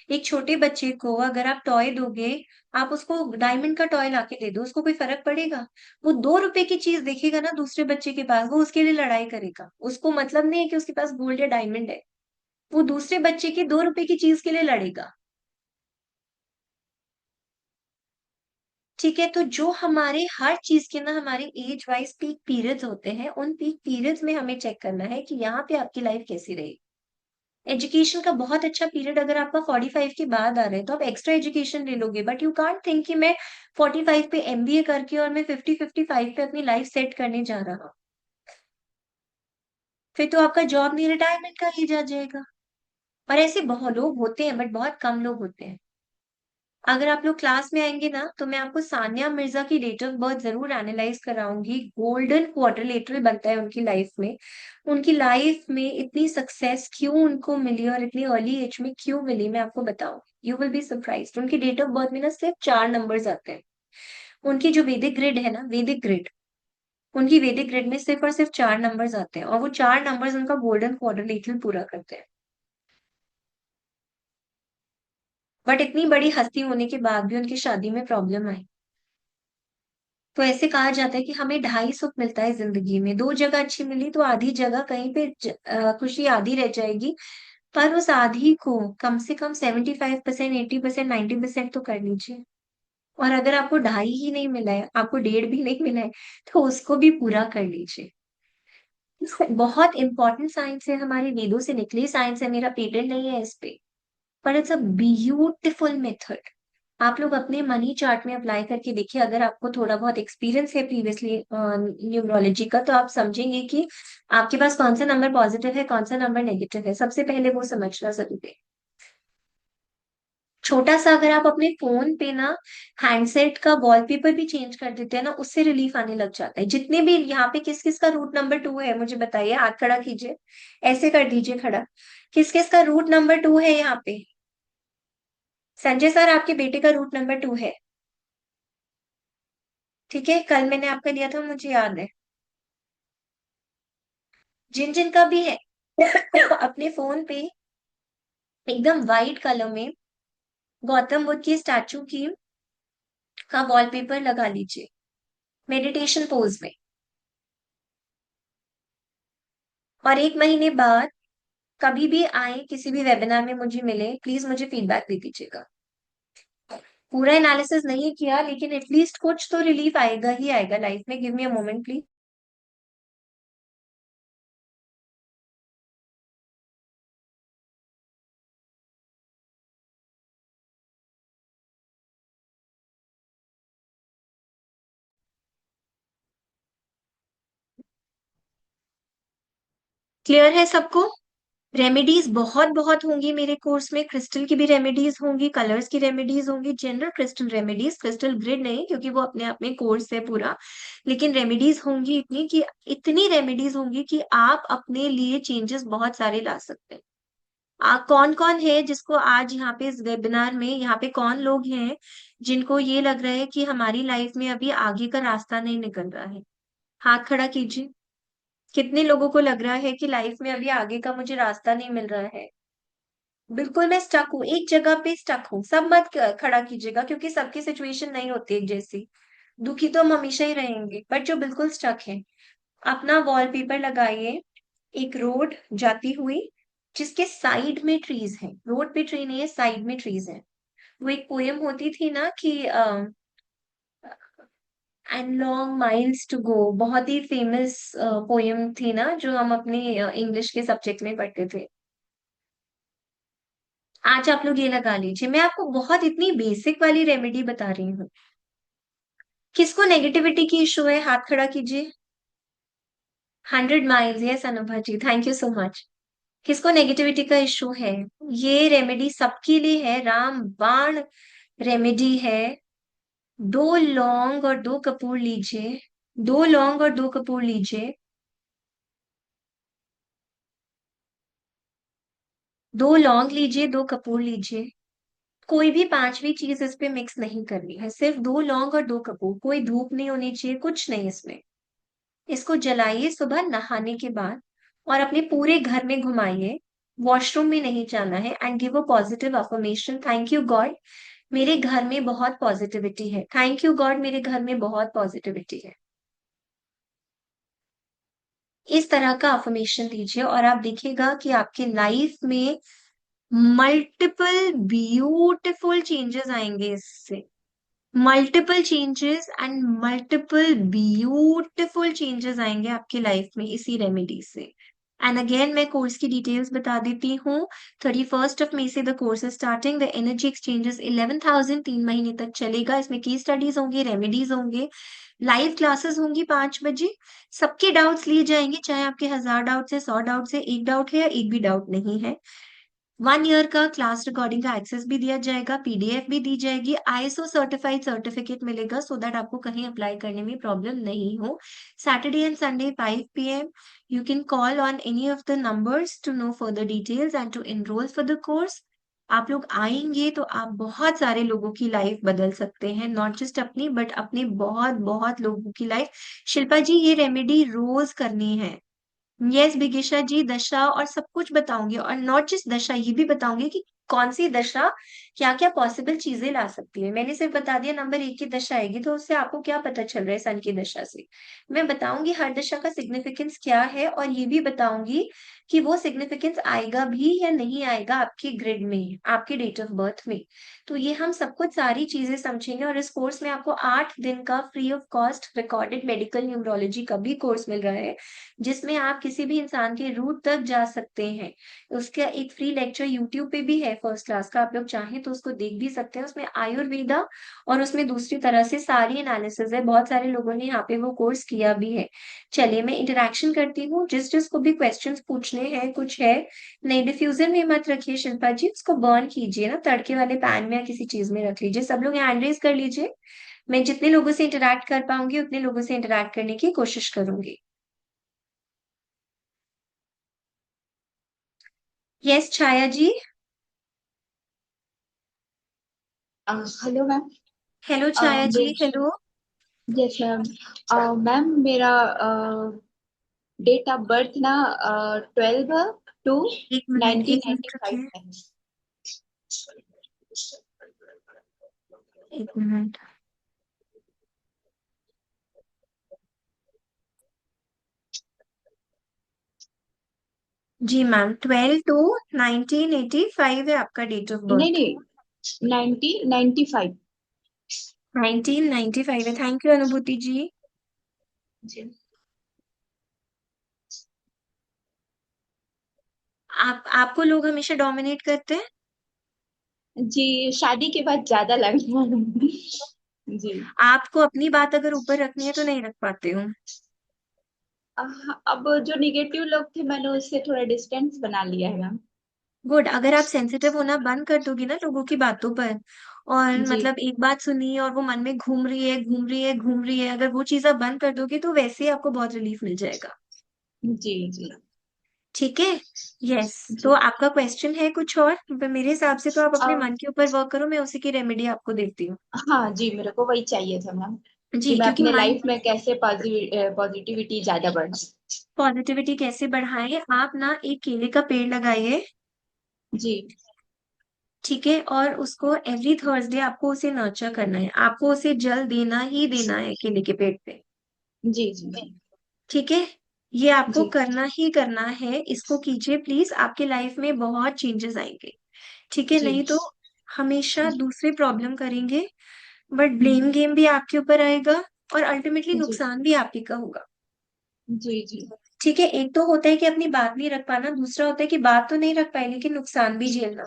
एक छोटे बच्चे को अगर आप टॉय दोगे, आप उसको डायमंड का टॉय लाके दे दो, उसको कोई फर्क पड़ेगा? वो 2 रुपए की चीज देखेगा ना दूसरे बच्चे के पास, वो उसके लिए लड़ाई करेगा। उसको मतलब नहीं है कि उसके पास गोल्ड या डायमंड है, वो दूसरे बच्चे की 2 रुपए की चीज के लिए लड़ेगा। ठीक है, तो जो हमारे हर चीज के ना हमारे एज वाइज पीक पीरियड्स होते हैं, उन पीक पीरियड्स में हमें चेक करना है कि यहाँ पे आपकी लाइफ कैसी रही। एजुकेशन का बहुत अच्छा पीरियड अगर आपका 45 के बाद आ रहा है तो आप एक्स्ट्रा एजुकेशन ले लोगे, बट यू कांट थिंक कि मैं 45 पे एमबीए करके और मैं 50 55 पे अपनी लाइफ सेट करने जा रहा हूँ। फिर तो आपका जॉब नहीं, रिटायरमेंट का एज आ जाएगा। और ऐसे बहुत लोग होते हैं बट बहुत कम लोग होते हैं। अगर आप लोग क्लास में आएंगे ना तो मैं आपको सानिया मिर्जा की डेट ऑफ बर्थ जरूर एनालाइज कराऊंगी। गोल्डन क्वाड्रिलेटरल बनता है उनकी लाइफ में। उनकी लाइफ में इतनी सक्सेस क्यों उनको मिली और इतनी अर्ली एज में क्यों मिली, मैं आपको बताऊंगी। You will be surprised. उनकी डेट ऑफ बर्थ में ना सिर्फ 4 नंबर्स आते हैं। उनकी जो वैदिक ग्रिड है ना, वैदिक ग्रिड, उनकी वैदिक ग्रिड में सिर्फ और सिर्फ 4 नंबर्स आते हैं, और वो 4 नंबर्स उनका गोल्डन क्वाड्रिलेटरल पूरा करते हैं। बट इतनी बड़ी हस्ती होने के बाद भी उनकी शादी में प्रॉब्लम आई। तो ऐसे कहा जाता है कि हमें 2.5 सुख मिलता है जिंदगी में। 2 जगह अच्छी मिली तो आधी जगह कहीं पे खुशी आधी रह जाएगी। पर उस आधी को कम से कम 75%, 80%, 90% तो कर लीजिए। और अगर आपको 2.5 ही नहीं मिला है, आपको 1.5 भी नहीं मिला है, तो उसको भी पूरा कर लीजिए। बहुत इंपॉर्टेंट साइंस है, हमारे वेदों से निकली साइंस है, मेरा पेटेंट नहीं है इस पे। पर इट्स अ ब्यूटिफुल मेथड। आप लोग अपने मनी चार्ट में अप्लाई करके देखिए। अगर आपको थोड़ा बहुत एक्सपीरियंस है प्रीवियसली न्यूमरोलॉजी का, तो आप समझेंगे कि आपके पास कौन सा नंबर पॉजिटिव है, कौन सा नंबर नेगेटिव है। सबसे पहले वो समझना जरूरी है। छोटा सा अगर आप अपने फोन पे ना हैंडसेट का वॉलपेपर भी चेंज कर देते हैं ना, उससे रिलीफ आने लग जाता है। जितने भी यहाँ पे किस किस का रूट नंबर 2 है मुझे बताइए, हाथ खड़ा कीजिए। ऐसे कर दीजिए खड़ा। किस किस का रूट नंबर 2 है यहाँ पे? संजय सर, आपके बेटे का रूट नंबर 2 है। ठीक है, कल मैंने आपका दिया था, मुझे याद है। जिन जिन का भी है अपने फोन पे एकदम वाइट कलर में गौतम बुद्ध की स्टैचू की का वॉलपेपर लगा लीजिए मेडिटेशन पोज में। और 1 महीने बाद कभी भी आए, किसी भी वेबिनार में मुझे मिले, प्लीज मुझे फीडबैक दे दीजिएगा। पूरा एनालिसिस नहीं किया, लेकिन एटलीस्ट कुछ तो रिलीफ आएगा ही आएगा लाइफ में। Give me a moment please. Clear है सबको? रेमेडीज बहुत बहुत होंगी मेरे कोर्स में। क्रिस्टल की भी रेमेडीज होंगी, कलर्स की रेमेडीज होंगी, general crystal remedies, crystal grid नहीं, क्योंकि वो अपने आप में कोर्स है पूरा। लेकिन रेमेडीज होंगी इतनी कि इतनी रेमेडीज होंगी कि आप अपने लिए चेंजेस बहुत सारे ला सकते हैं। कौन कौन है जिसको आज यहाँ पे इस वेबिनार में, यहाँ पे कौन लोग हैं जिनको ये लग रहा है कि हमारी लाइफ में अभी आगे का रास्ता नहीं निकल रहा है? हाथ खड़ा कीजिए। कितने लोगों को लग रहा है कि लाइफ में अभी आगे का मुझे रास्ता नहीं मिल रहा है? बिल्कुल मैं स्टक हूँ, एक जगह पे स्टक हूँ। सब मत खड़ा कीजिएगा, क्योंकि सबकी सिचुएशन नहीं होती एक जैसी। दुखी तो हम हमेशा ही रहेंगे, बट जो बिल्कुल स्टक है, अपना वॉलपेपर लगाइए। एक रोड जाती हुई जिसके साइड में ट्रीज है, रोड पे ट्री नहीं है, साइड में ट्रीज है। वो एक पोयम होती थी ना कि and long miles to go, बहुत ही फेमस पोयम थी ना, जो हम अपने इंग्लिश के सब्जेक्ट में पढ़ते थे। आज आप लोग ये लगा लीजिए। मैं आपको बहुत इतनी बेसिक वाली रेमेडी बता रही हूँ। किसको नेगेटिविटी की इशू है, हाथ खड़ा कीजिए। 100 miles, yes Anubha ji, thank you so much. किसको नेगेटिविटी का इशू है? ये रेमेडी सबके लिए है, राम बाण रेमेडी है। 2 लौंग और 2 कपूर लीजिए। 2 लौंग और 2 कपूर लीजिए। 2 लौंग लीजिए, 2 कपूर लीजिए। कोई भी पांचवी चीज इस पे मिक्स नहीं करनी है, सिर्फ 2 लौंग और 2 कपूर। कोई धूप नहीं होनी चाहिए, कुछ नहीं इसमें। इसको जलाइए सुबह नहाने के बाद, और अपने पूरे घर में घुमाइए। वॉशरूम में नहीं जाना है। And give a positive affirmation, thank you God मेरे घर में बहुत पॉजिटिविटी है। थैंक यू गॉड मेरे घर में बहुत पॉजिटिविटी है। इस तरह का अफर्मेशन दीजिए और आप देखिएगा कि आपके लाइफ में मल्टीपल ब्यूटिफुल चेंजेस आएंगे इससे। Multiple changes and multiple beautiful changes आएंगे आपकी लाइफ में इसी रेमेडी से। एंड अगेन मैं कोर्स की डिटेल्स बता देती हूँ। 31 मई से the course is starting. The energy exchanges 11,000 3 महीने तक चलेगा। इसमें की स्टडीज होंगी, रेमेडीज होंगे, लाइव क्लासेस होंगी 5 बजे। सबके डाउट्स लिए जाएंगे, चाहे आपके 1000 डाउट्स है, 100 डाउट्स है, एक डाउट है या एक भी डाउट नहीं है। 1 ईयर का क्लास रिकॉर्डिंग का एक्सेस भी दिया जाएगा, पीडीएफ भी दी जाएगी, आईएसओ सर्टिफाइड सर्टिफिकेट मिलेगा सो दैट आपको कहीं अप्लाई करने में प्रॉब्लम नहीं हो। Saturday and Sunday 5 p.m. You can call on any of the numbers to know further details and to enroll for the course. आप लोग आएंगे तो आप बहुत सारे लोगों की लाइफ बदल सकते हैं, नॉट जस्ट अपनी बट अपने बहुत बहुत लोगों की लाइफ। शिल्पा जी, ये रेमेडी रोज करनी है। यस बिगिशा जी, दशा और सब कुछ बताऊंगी, और नॉट जस्ट दशा, ये भी बताऊंगी कि कौन सी दशा क्या क्या पॉसिबल चीजें ला सकती है। मैंने सिर्फ बता दिया नंबर 1 की दशा आएगी, तो उससे आपको क्या पता चल रहा है सन की दशा से। मैं बताऊंगी हर दशा का सिग्निफिकेंस क्या है, और ये भी बताऊंगी कि वो सिग्निफिकेंस आएगा भी या नहीं आएगा आपकी ग्रिड में, आपके डेट ऑफ बर्थ में। तो ये हम सब कुछ सारी चीजें समझेंगे, और इस कोर्स में आपको 8 दिन का free of cost recorded medical numerology का भी कोर्स मिल रहा है, जिसमें आप किसी भी इंसान के रूट तक जा सकते हैं। उसका एक फ्री लेक्चर यूट्यूब पे भी है फर्स्ट क्लास का, आप लोग चाहें तो उसको देख भी सकते हैं। उसमें आयुर्वेदा और उसमें दूसरी तरह से सारी एनालिसिस है, बहुत सारे लोगों ने यहाँ पे वो कोर्स किया भी है। चलिए मैं इंटरेक्शन करती हूँ, जिस जिसको भी क्वेश्चंस पूछने हैं, कुछ है नहीं, डिफ्यूजर में मत रखिए शिल्पा जी, उसको बर्न कीजिए ना, तड़के वाले पैन में या किसी चीज में रख लीजिए। सब लोग हैंड रेज कर लीजिए। मैं जितने लोगों से इंटरेक्ट कर पाऊंगी उतने लोगों से इंटरेक्ट करने की कोशिश करूंगी। Yes Chhaya ji. Hello ma'am. Hello Chhaya ji, hello. Yes ma'am. Ma'am मेरा डेट ऑफ बर्थ ना 12 टू एक मिनट, नाइनटीन एक नाइन्टी मिनट फाइव रुकिए। है। एक मिनट। जी मैम, 12 to 1985 है आपका डेट ऑफ नहीं बर्थ। नहीं, 1995। 1995 है, थैंक यू अनुभूति जी। जी। आपको लोग हमेशा डोमिनेट करते हैं। जी, शादी के बाद ज्यादा लग रहा है। जी। आपको अपनी बात अगर ऊपर रखनी है तो नहीं रख पाते हो। अब जो निगेटिव लोग थे मैंने उससे थोड़ा डिस्टेंस बना लिया है मैम। गुड, अगर आप सेंसिटिव होना बंद कर दोगी ना लोगों की बातों पर, और जी मतलब एक बात सुनी और वो मन में घूम रही है घूम रही है घूम रही है, अगर वो चीज आप बंद कर दोगी तो वैसे ही आपको बहुत रिलीफ मिल जाएगा। जी जी ठीक है। यस। तो जी। आपका क्वेश्चन है कुछ और, मेरे हिसाब से तो आप अपने अब मन के ऊपर वर्क करो, मैं उसी की रेमेडी आपको देती हूँ। हाँ जी, मेरे को वही चाहिए था मैम, कि जी, मैं क्योंकि अपने मन लाइफ में कैसे पॉजिटिविटी ज्यादा बढ़ा। पॉजिटिविटी कैसे बढ़ाएं, आप ना एक केले का पेड़ लगाइए। जी ठीक है, और उसको एवरी थर्सडे आपको उसे नर्चर करना है, आपको उसे जल देना ही देना है केले के पेड़ पे। जी जी जी ठीक है, ये आपको जी करना ही करना है, इसको कीजिए प्लीज, आपके लाइफ में बहुत चेंजेस आएंगे। ठीक है, जी नहीं तो हमेशा जी दूसरे प्रॉब्लम करेंगे, बट ब्लेम गेम भी आपके ऊपर आएगा, और अल्टीमेटली जी नुकसान भी आप ही का होगा। जी जी ठीक है, एक तो होता है कि अपनी बात नहीं रख पाना, दूसरा होता है कि बात तो नहीं रख पाए लेकिन नुकसान भी झेलना।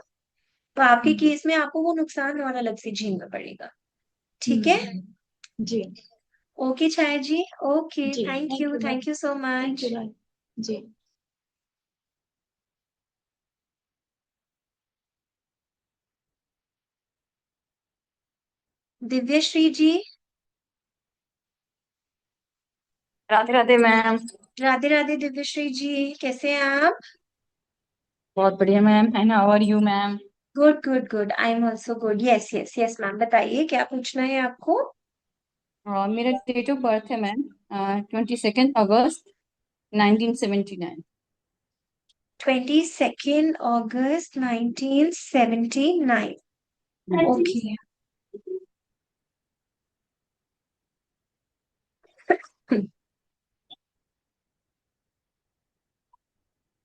तो आपके केस में आपको वो नुकसान और अलग से झेलना पड़ेगा। ठीक है। जी ओके छाया जी, ओके, जी। Thank you ma'am. Thank you so thank much. You ma'am. जी। दिव्यश्री जी। राधे राधे मैम। राधे राधे दिव्यश्री जी, कैसे हैं आप? बहुत बढ़िया मैम, है ना। और you ma'am? Good good good, I am also good. Yes yes yes ma'am, बताइए क्या पूछना है आपको। मेरा डेट ऑफ बर्थ है मैम 22 अगस्त 1979। 22 अगस्त 1979। ओके।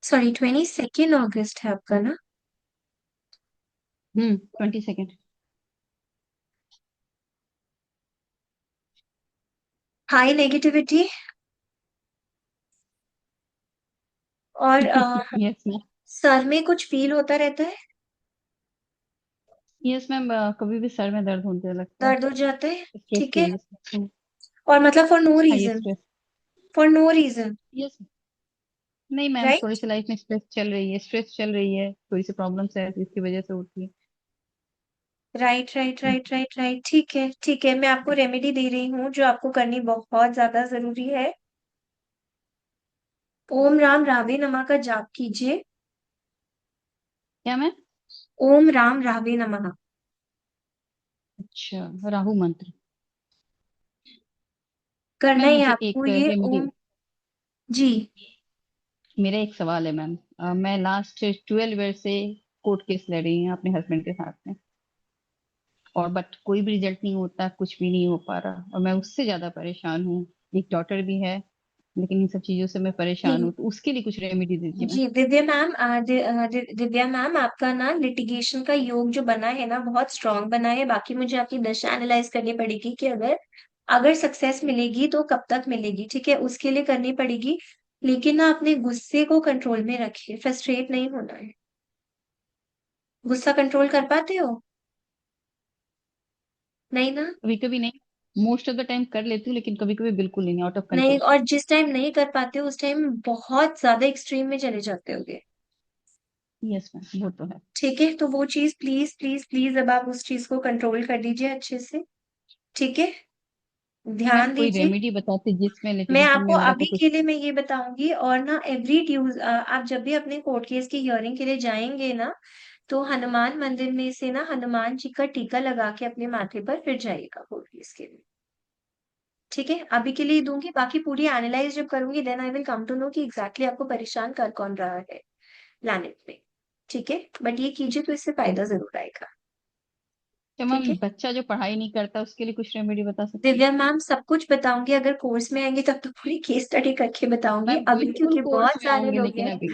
सॉरी, 22 अगस्त है आपका ना। 22। हाई नेगेटिविटी, और यस मैम। सर में कुछ फील होता रहता है, यस मैम, कभी भी सर में दर्द होने लगता है। दर्द हो जाता है। स्ट्रेस ठीक की है, वजह से। और मतलब फॉर नो हाँ, ये reason, stress. For no reason. Yes. नहीं मैम, थोड़ी राइट सी लाइफ में स्ट्रेस चल रही है, थोड़ी सी प्रॉब्लम्स है इसकी वजह से होती है। Right right right right right, ठीक है ठीक है, मैं आपको रेमेडी दे रही हूँ जो आपको करनी बहुत ज्यादा जरूरी है। ओम राम रावे नमः का जाप कीजिए। क्या मैम? ओम राम रावे नमः। अच्छा, राहु मंत्र। करना मैम है मुझे आपको एक ये रेमेडी, ओम। जी। मेरा एक सवाल है मैम। मैं लास्ट 12 ईयर से कोर्ट केस लड़ रही हूँ अपने हस्बैंड के साथ में, और बट कोई भी रिजल्ट नहीं होता, कुछ भी नहीं हो पा रहा, और मैं उससे ज्यादा परेशान हूँ। एक डॉटर भी है, लेकिन इन सब चीजों से मैं परेशान हूँ, जी तो उसके लिए कुछ रेमेडी दीजिए मैम। जी दिव्या मैम, दिव्या मैम, आपका ना लिटिगेशन का योग जो बना है ना बहुत स्ट्रांग बना है। बाकी मुझे आपकी दशा एनालाइज करनी पड़ेगी कि अगर अगर सक्सेस मिलेगी तो कब तक मिलेगी, ठीक है, उसके लिए करनी पड़ेगी। लेकिन ना अपने गुस्से को कंट्रोल में रखिए, फ्रस्ट्रेट नहीं होना है। गुस्सा कंट्रोल कर पाते हो? नहीं ना? कभी कभी नहीं, मोस्ट ऑफ द टाइम कर लेती हूँ, लेकिन कभी कभी बिल्कुल नहीं, आउट ऑफ नहीं, कंट्रोल। और जिस टाइम नहीं कर पाते हो उस टाइम बहुत ज्यादा एक्सट्रीम में चले जाते होगे। यस मैम, वो तो है। ठीक है, तो वो चीज प्लीज प्लीज प्लीज अब आप उस चीज को कंट्रोल कर दीजिए अच्छे से। ठीक है, मैम ध्यान कोई दीजिए। रेमेडी बताते जिसमें मैं लिटिगेशन आपको में मेरा अभी को कुछ। के लिए मैं ये बताऊंगी, और ना एवरी ट्यूज आप जब भी अपने कोर्ट केस की हियरिंग के लिए जाएंगे ना, तो हनुमान मंदिर में से ना हनुमान जी का टीका लगा के अपने माथे पर फिर जाइएगा कोर्ट केस के लिए। ठीक है, अभी के लिए दूंगी, बाकी पूरी एनालाइज जब करूंगी then I will come to know कि एग्जैक्टली आपको परेशान कर कौन रहा है प्लानिट में। ठीक है, बट ये कीजिए तो इससे फायदा जरूर आएगा। तो ठीक मैम है बच्चा जो पढ़ाई नहीं करता उसके लिए कुछ रेमेडी बता सकती हैं? दिव्या मैम, सब कुछ बताऊंगी, अगर कोर्स में आएंगे तब तो पूरी केस स्टडी करके बताऊंगी, मैम अभी बिल्कुल क्योंकि कोर्स बहुत में सारे आऊंगे, लोग लेकिन हैं। अभी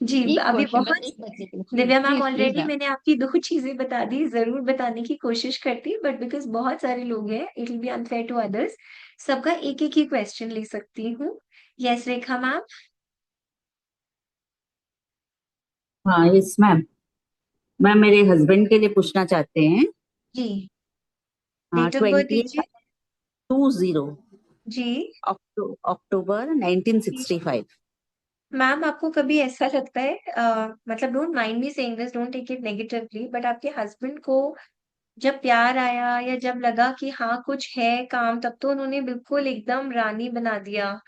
जी, एक अभी क्वेश्चन बस, बहुत। एक बच्चे के लिए, please Divya ma'am, please please already ma'am. मैंने आपकी दो चीजें बता दी, जरूर बताने की कोशिश करती, बट बिकॉज बहुत सारे लोग हैं it will be unfair to others. सबका एक एक ही क्वेश्चन ले सकती हूँ। Yes Rekha ma'am. हाँ, यस मैम। मैम मेरे हस्बैंड के लिए पूछना चाहते हैं। जी, हाँ, डेट ऑफ बर्थ 28 दीजिए। 20 जी। अक्टूबर 1965। मैम, आपको कभी ऐसा लगता है, मतलब don't mind me saying this, don't take it negatively, but आपके हस्बैंड को जब प्यार आया या जब लगा कि हाँ कुछ है काम, तब तो उन्होंने बिल्कुल एकदम रानी बना दिया,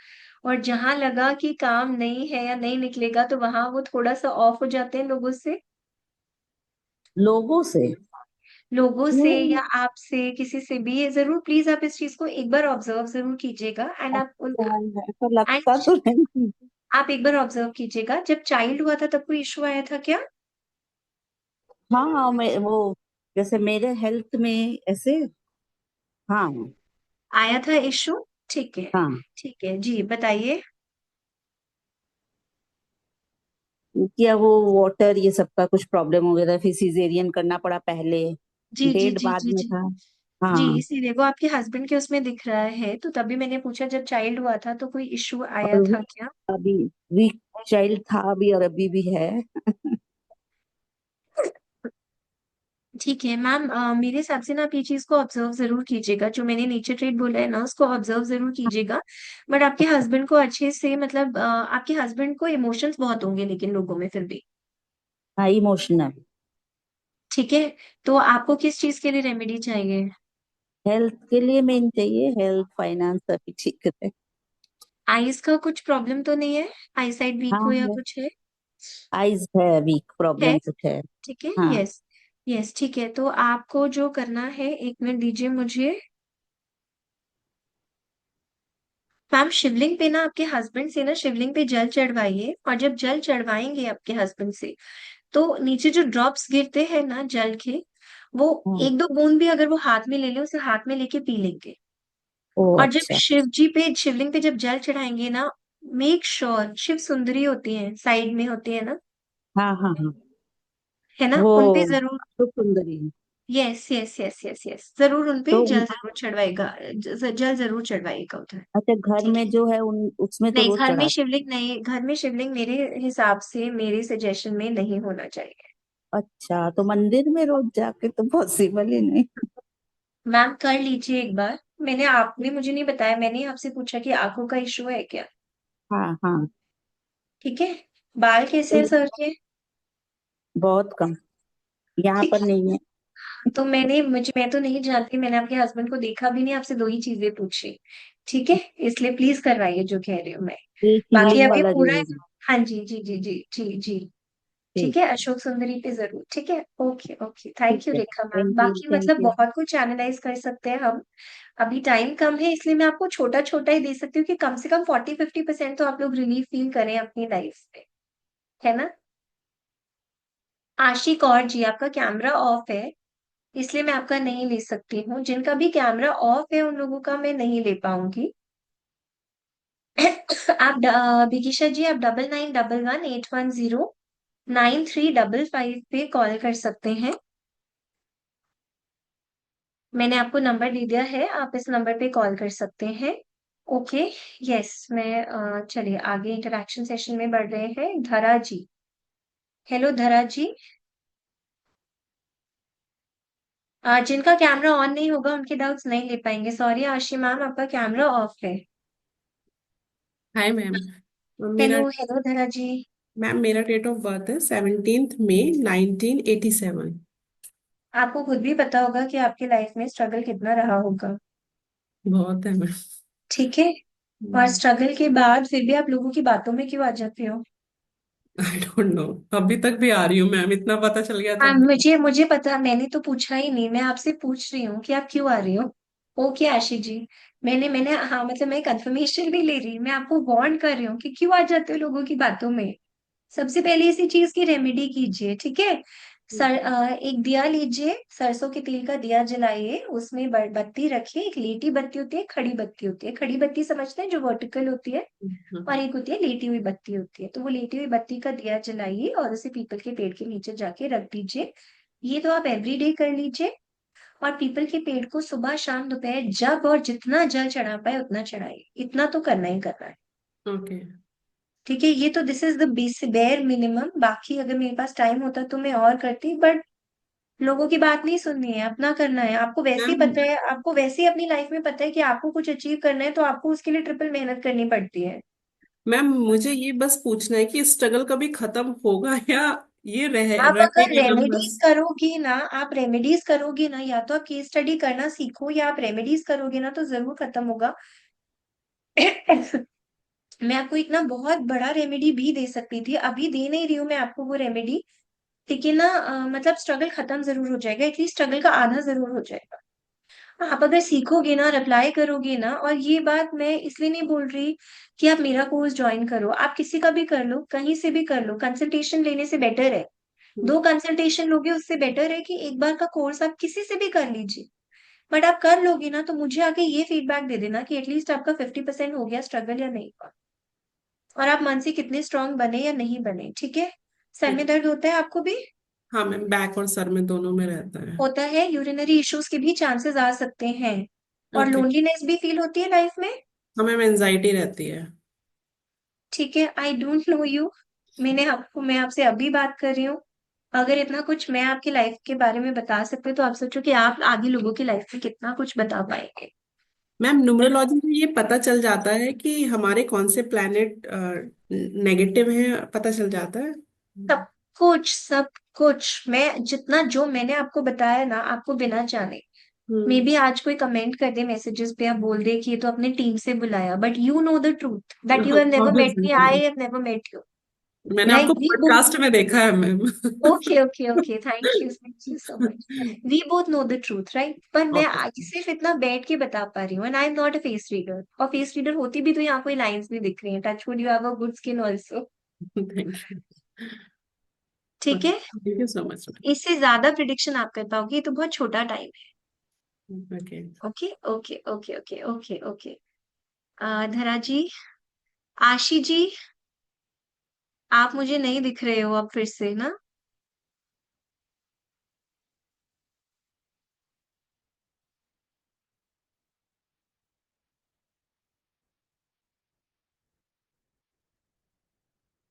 और जहां लगा कि काम नहीं है या नहीं निकलेगा तो वहां वो थोड़ा सा ऑफ हो जाते हैं लोगों से। लोगों से? लोगों से नहीं। या आपसे, किसी से भी, ये जरूर प्लीज आप इस चीज को एक बार ऑब्जर्व जरूर कीजिएगा, एंड आप उन अच्छा, ऐसा एंड लगता तो नहीं। आप एक बार ऑब्जर्व कीजिएगा, जब चाइल्ड हुआ था तब कोई इशू आया था क्या? हाँ, मैं वो जैसे मेरे हेल्थ में ऐसे। हाँ। आया था इशू? ठीक है। हाँ, ठीक है जी, बताइए। क्या वो वाटर ये सब का कुछ प्रॉब्लम हो गया था, फिर सिजेरियन करना पड़ा पहले। जी जी डेढ़ जी बाद जी में जी। था। जी, हाँ। इसीलिए वो आपके हस्बैंड के उसमें दिख रहा है, तो तभी मैंने पूछा जब चाइल्ड हुआ था तो कोई इशू आया और था वीक, क्या? अभी वीक चाइल्ड था अभी और अभी भी है। ठीक है मैम, मेरे हिसाब से ना आप ये चीज को ऑब्जर्व जरूर कीजिएगा, जो मैंने नेचर ट्रेट बोला है ना उसको ऑब्जर्व जरूर कीजिएगा। बट आपके हस्बैंड को अच्छे से, मतलब आपके हस्बैंड को इमोशंस बहुत होंगे लेकिन लोगों में फिर भी। हाँ, इमोशनल। ठीक है, तो आपको किस चीज के लिए रेमेडी चाहिए? हेल्थ के लिए मेन चाहिए, हेल्थ फाइनेंस सभी ठीक है। आईज का कुछ प्रॉब्लम तो नहीं है? आई साइड वीक हाँ हो या है, कुछ है? आइज है, वीक है। प्रॉब्लम कुछ है। ठीक है, हाँ। यस। यस, ठीक है, तो आपको जो करना है, एक मिनट दीजिए मुझे। मैम, शिवलिंग पे ना आपके हस्बैंड से ना शिवलिंग पे जल चढ़वाइए, और जब जल चढ़वाएंगे आपके हस्बैंड से तो नीचे जो ड्रॉप्स गिरते हैं ना जल के, वो हाँ। एक दो बूंद भी अगर वो हाथ में ले ले, उसे हाथ में लेके पी लेंगे। ओ और जब अच्छा। शिव जी पे, शिवलिंग पे जब जल चढ़ाएंगे ना, मेक श्योर, शिव सुंदरी होती है साइड में होती है ना, हाँ हाँ हाँ। है ना, वो उन पे जरूर। तो सुंदरी। Yes yes yes yes yes, जरूर उन पे तो जल जरूर चढ़वाएगा, जल जरूर चढ़वाइएगा उधर। अच्छा, घर ठीक में है। जो है उन उसमें तो नहीं, रोज घर में चढ़ाते। शिवलिंग नहीं, घर में शिवलिंग मेरे हिसाब से, मेरे सजेशन में नहीं होना चाहिए। अच्छा, तो मंदिर में रोज जाके तो पॉसिबल ही नहीं। मैम, कर लीजिए एक बार, मैंने, आपने मुझे नहीं बताया, मैंने आपसे पूछा कि आंखों का इशू है क्या? हाँ हाँ। ठीक है। बाल कैसे हैं सर के? बहुत कम, यहाँ ठीक पर है। नहीं है। तो मैं तो नहीं जानती, मैंने आपके हस्बैंड को देखा भी नहीं, आपसे दो ही चीजें पूछी। ठीक है, इसलिए प्लीज करवाइए जो कह रही हूँ मैं। ये बाकी हीलिंग अभी वाला पूरा। जरूर है। हाँ जी जी जी जी जी जी। ठीक ठीक है, है। अशोक सुंदरी पे जरूर। ठीक है, ओके ओके, ठीक थैंक यू है, रेखा मैम। थैंक यू, बाकी थैंक मतलब यू। बहुत कुछ एनालाइज कर सकते हैं हम। अभी टाइम कम है, इसलिए मैं आपको छोटा छोटा ही दे सकती हूँ कि कम से कम 40-50% तो आप लोग रिलीफ फील करें अपनी लाइफ में। है ना? आशिक और जी, आपका कैमरा ऑफ है, इसलिए मैं आपका नहीं ले सकती हूँ। जिनका भी कैमरा ऑफ है उन लोगों का मैं नहीं ले पाऊंगी। आप विकिशा जी, आप 9911810935 पे कॉल कर सकते हैं। मैंने आपको नंबर दे दिया है, आप इस नंबर पे कॉल कर सकते हैं। ओके। यस, मैं चलिए आगे इंटरेक्शन सेशन में बढ़ रहे हैं। धरा जी। हेलो धरा जी। जिनका कैमरा ऑन नहीं होगा उनके डाउट्स नहीं ले पाएंगे, सॉरी आशी मैम, आपका कैमरा ऑफ है। Hi ma'am. मेरा हेलो हेलो धरा जी। मैम मेरा डेट ऑफ बर्थ है 17 मई 1987। आपको खुद भी पता होगा कि आपकी लाइफ में स्ट्रगल कितना रहा होगा। बहुत है मैम। ठीक है। और स्ट्रगल के बाद फिर भी आप लोगों की बातों में क्यों आ जाते हो? आई डोंट नो, अभी तक भी आ रही हूँ मैम, इतना पता चल गया हाँ, तब भी। मुझे पता, मैंने तो पूछा ही नहीं, मैं आपसे पूछ रही हूँ कि आप क्यों आ रही हो। ओके आशी जी। मैंने हाँ मतलब मैं कंफर्मेशन भी ले रही, मैं आपको वार्न कर रही हूँ कि क्यों आ जाते हो लोगों की बातों में। सबसे पहले इसी चीज की रेमेडी कीजिए, ठीक है। एक दिया लीजिए, सरसों के तेल का दिया जलाइए, उसमें बत्ती रखिए। एक लेटी बत्ती होती है, खड़ी बत्ती होती है। खड़ी बत्ती समझते हैं, जो वर्टिकल होती है। और एक होती है लेटी हुई बत्ती होती है। तो वो लेटी हुई बत्ती का दिया जलाइए और उसे पीपल के पेड़ के नीचे जाके रख दीजिए। ये तो आप एवरीडे कर लीजिए। और पीपल के पेड़ को सुबह शाम दोपहर जब और जितना जल चढ़ा पाए उतना चढ़ाइए, इतना तो करना ही करना है। ओके ठीक है, ये तो this is the bare minimum. बाकी अगर मेरे पास टाइम होता तो मैं और करती, बट लोगों की बात नहीं सुननी है, अपना करना है। आपको वैसे ही मैम। पता है, आपको वैसे ही अपनी लाइफ में पता है कि आपको कुछ अचीव करना है, तो आपको उसके लिए ट्रिपल मेहनत करनी पड़ती है। मैम मुझे ये बस पूछना है कि स्ट्रगल कभी खत्म होगा या ये आप अगर रहेगी मैम बस। रेमेडीज करोगी ना, आप रेमेडीज करोगी ना, या तो आप केस स्टडी करना सीखो या आप रेमेडीज करोगे ना, तो जरूर खत्म होगा। मैं आपको एक ना बहुत बड़ा रेमेडी भी दे सकती थी, अभी दे नहीं रही हूँ मैं आपको वो रेमेडी। लेकिन ना मतलब स्ट्रगल खत्म जरूर हो जाएगा, एटलीस्ट स्ट्रगल का आधा जरूर हो जाएगा। आप अगर सीखोगे ना, रिप्लाई करोगे ना, और ये बात मैं इसलिए नहीं बोल रही कि आप मेरा कोर्स ज्वाइन करो, आप किसी का भी कर लो, कहीं से भी कर लो, कंसल्टेशन लेने से बेटर है। दो कंसल्टेशन लोगे उससे बेटर है कि एक बार का कोर्स आप किसी से भी कर लीजिए। बट आप कर लोगे ना, तो मुझे आके ये फीडबैक दे देना कि एटलीस्ट आपका 50% हो गया स्ट्रगल या नहीं हुआ। और आप मन से कितने स्ट्रांग बने या नहीं बने, ठीक है। सर में दर्द होता है आपको भी? हाँ मैम, बैक और सर में दोनों में रहता है। होता है, यूरिनरी इश्यूज के भी चांसेस आ सकते हैं। और ओके। लोनलीनेस भी फील होती है लाइफ में? हाँ मैम, एनजाइटी रहती है। ठीक है, आई डोंट नो यू। मैं आपसे अभी बात कर रही हूँ। अगर इतना कुछ मैं आपकी लाइफ के बारे में बता सकते तो आप सोचो कि आप आगे लोगों की लाइफ में कितना कुछ बता पाएंगे। मैम न्यूमरोलॉजी में ये पता चल जाता है कि हमारे कौन से प्लैनेट नेगेटिव हैं, पता चल जाता है। सब कुछ, सब कुछ मैं जितना जो मैंने आपको बताया ना, आपको बिना जाने। मे हम्म। बी आज कोई कमेंट कर दे मैसेजेस पे, आप बोल दे कि ये तो अपने टीम से बुलाया, but you know the truth that you have never met me, obviously I have never met you. मैंने राइट, आपको वी बोथ। पॉडकास्ट में देखा है ma'am. Okay okay okay, thank you so much. We both know the truth, right. पर मैं आज सिर्फ इतना बैठ के बता पा रही हूँ, and I am not a face reader. और फेस रीडर होती भी तो यहाँ कोई लाइंस नहीं दिख रही है। Touch wood, you have a good skin also. Thank you. ठीक है। Thank you so much. इससे ज्यादा प्रिडिक्शन आप कर पाओगे, ये तो बहुत छोटा टाइम ओके। है। Okay okay okay okay okay okay. धरा जी। आशी जी। आप मुझे नहीं दिख रहे हो अब फिर से ना?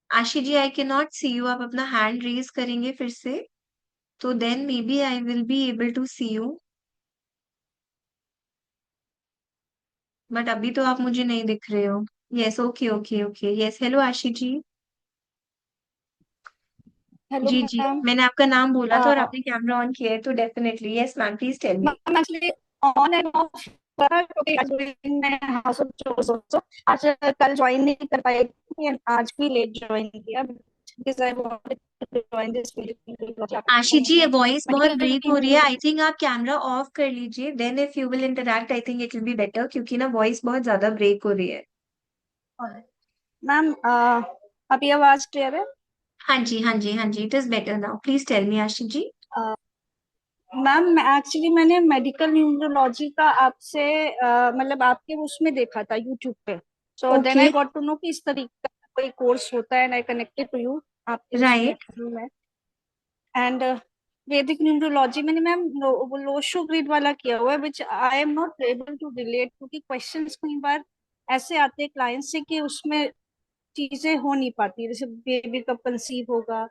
Aashi ji, I can not see you. आप अपना हैंड रेज करेंगे फिर से, तो then may be I will be able to see you. But अभी तो आप मुझे नहीं दिख रहे हो। Yes, okay okay okay, yes, hello Aashi ji. Hello जी जी, मैम। मैंने आपका नाम बोला था और मैम आपने कैमरा ऑन किया है, तो definitely yes ma'am, please tell me. Actually on and off करा क्योंकि आज doing मैं हाउस ऑफ चोर्स ऑल्सो। आज कल ज्वाइन नहीं कर पाई थी and आज भी लेट ज्वाइन किया because I wanted to join this आशी जी, ये वॉइस बहुत medical ब्रेक हो रही है, आई थिंक आप कैमरा ऑफ कर लीजिए, then if you will interact I think it will be better, क्योंकि ना वॉइस बहुत ज्यादा ब्रेक हो रही है। मैम अभी आवाज क्लियर है? हाँ जी हाँ जी हाँ जी, it is better now, please tell me Aashi ji. Ma'am actually मैंने मेडिकल न्यूरोलॉजी का आपसे मतलब आपके उसमें देखा था यूट्यूब पे। So then okay. I got to know कि इस तरीके का कोई कोर्स होता है and I connected to you आपके उसमें राइट। थ्रू में। एंड वैदिक न्यूरोलॉजी मैंने मैम वो लोशो ग्रिड वाला किया हुआ है which I am not able to relate क्योंकि क्वेश्चंस कई बार ऐसे आते हैं क्लाइंट से कि उसमें चीजें हो नहीं पाती, जैसे बेबी कब कंसीव होगा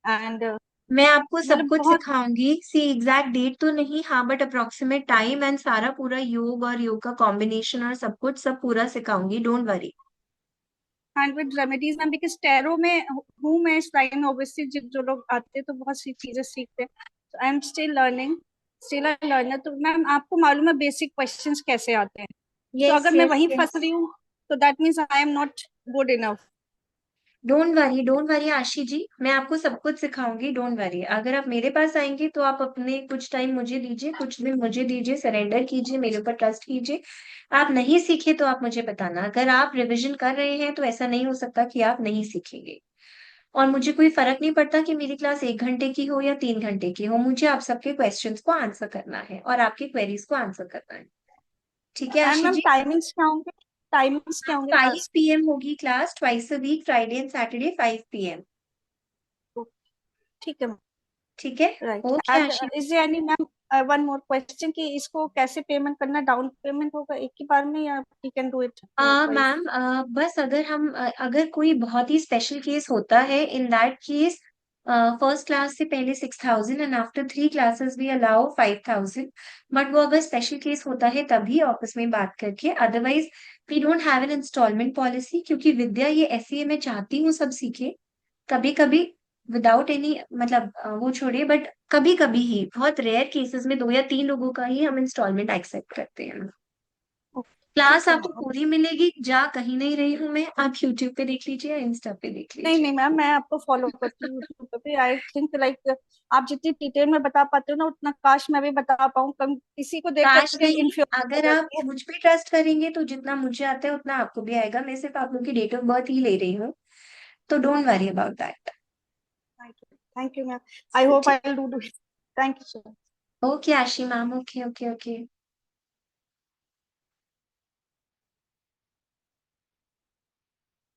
एंड मैं आपको सब मतलब कुछ बहुत। सिखाऊंगी, सी एग्जैक्ट डेट तो नहीं, हाँ, बट अप्रोक्सीमेट टाइम एंड सारा पूरा योग और योग का कॉम्बिनेशन और सब कुछ सब पूरा सिखाऊंगी, don't worry. And with remedies ma'am because tarot में हूँ मैं इस लाइन में ऑब्वियसली जो लोग आते हैं तो बहुत सी चीजें सीखते हैं। तो I am still learning, still a learner. तो मैम आपको मालूम है बेसिक क्वेश्चंस कैसे आते हैं। तो यस अगर मैं यस वहीं फंस यस। रही हूँ तो that means I am not good enough. Don't worry आशी जी, मैं आपको सब कुछ सिखाऊंगी, डोंट वरी। अगर आप मेरे पास आएंगे तो आप अपने कुछ टाइम मुझे दीजिए, कुछ दिन मुझे दीजिए, सरेंडर कीजिए, मेरे ऊपर ट्रस्ट कीजिए। आप नहीं सीखे तो आप मुझे बताना, अगर आप रिवीजन कर रहे हैं तो ऐसा नहीं हो सकता कि आप नहीं सीखेंगे। और मुझे कोई फर्क नहीं पड़ता कि मेरी क्लास 1 घंटे की हो या 3 घंटे की हो, मुझे आप सबके क्वेश्चंस को आंसर करना है और आपकी क्वेरीज को आंसर करना है। ठीक है एंड आशी मैम जी। टाइमिंग्स क्या होंगे? टाइमिंग्स क्या होंगे फाइव क्लास? पीएम होगी class, twice a week, Friday and Saturday 5 PM। ठीक है मैम। ठीक है। Right okay and Ashi. Is there any ma'am one more question कि इसको कैसे पेमेंट करना? डाउन पेमेंट होगा एक ही बार में या we can do it twice? Ma'am, बस अगर अगर कोई बहुत ही स्पेशल केस होता है, in that case first class से पहले 6,000 and after 3 classes we allow 5,000। But वो अगर स्पेशल केस होता है तभी ऑफिस में बात करके, otherwise we don't have an installment policy, क्योंकि विद्या ये ऐसी है, मैं चाहती हूँ सब सीखे। कभी कभी विदाउट एनी मतलब वो छोड़िए, बट कभी कभी ही बहुत रेयर केसेस में 2 या 3 लोगों का ही हम इंस्टॉलमेंट एक्सेप्ट करते हैं। क्लास ठीक है आपको मैम। पूरी मिलेगी, जा कहीं नहीं रही हूँ मैं, आप यूट्यूब पे देख लीजिए या इंस्टा पे देख नहीं लीजिए। नहीं मैम मैं आपको फॉलो करती हूँ यूट्यूब पे। आई थिंक लाइक आप जितनी डिटेल में बता पाते हो ना उतना काश मैं भी बता पाऊँ। कम किसी को देख काश करके नहीं, इंफ्योर हो अगर आप जाती है। मुझ पे ट्रस्ट करेंगे तो जितना मुझे आता है उतना आपको भी आएगा, मैं सिर्फ आप लोग की डेट ऑफ बर्थ ही ले रही हूँ, तो don't worry about that. Thank you ma'am. I hope I will do. Thank you so much. Okay Aashi ma'am, okay okay okay.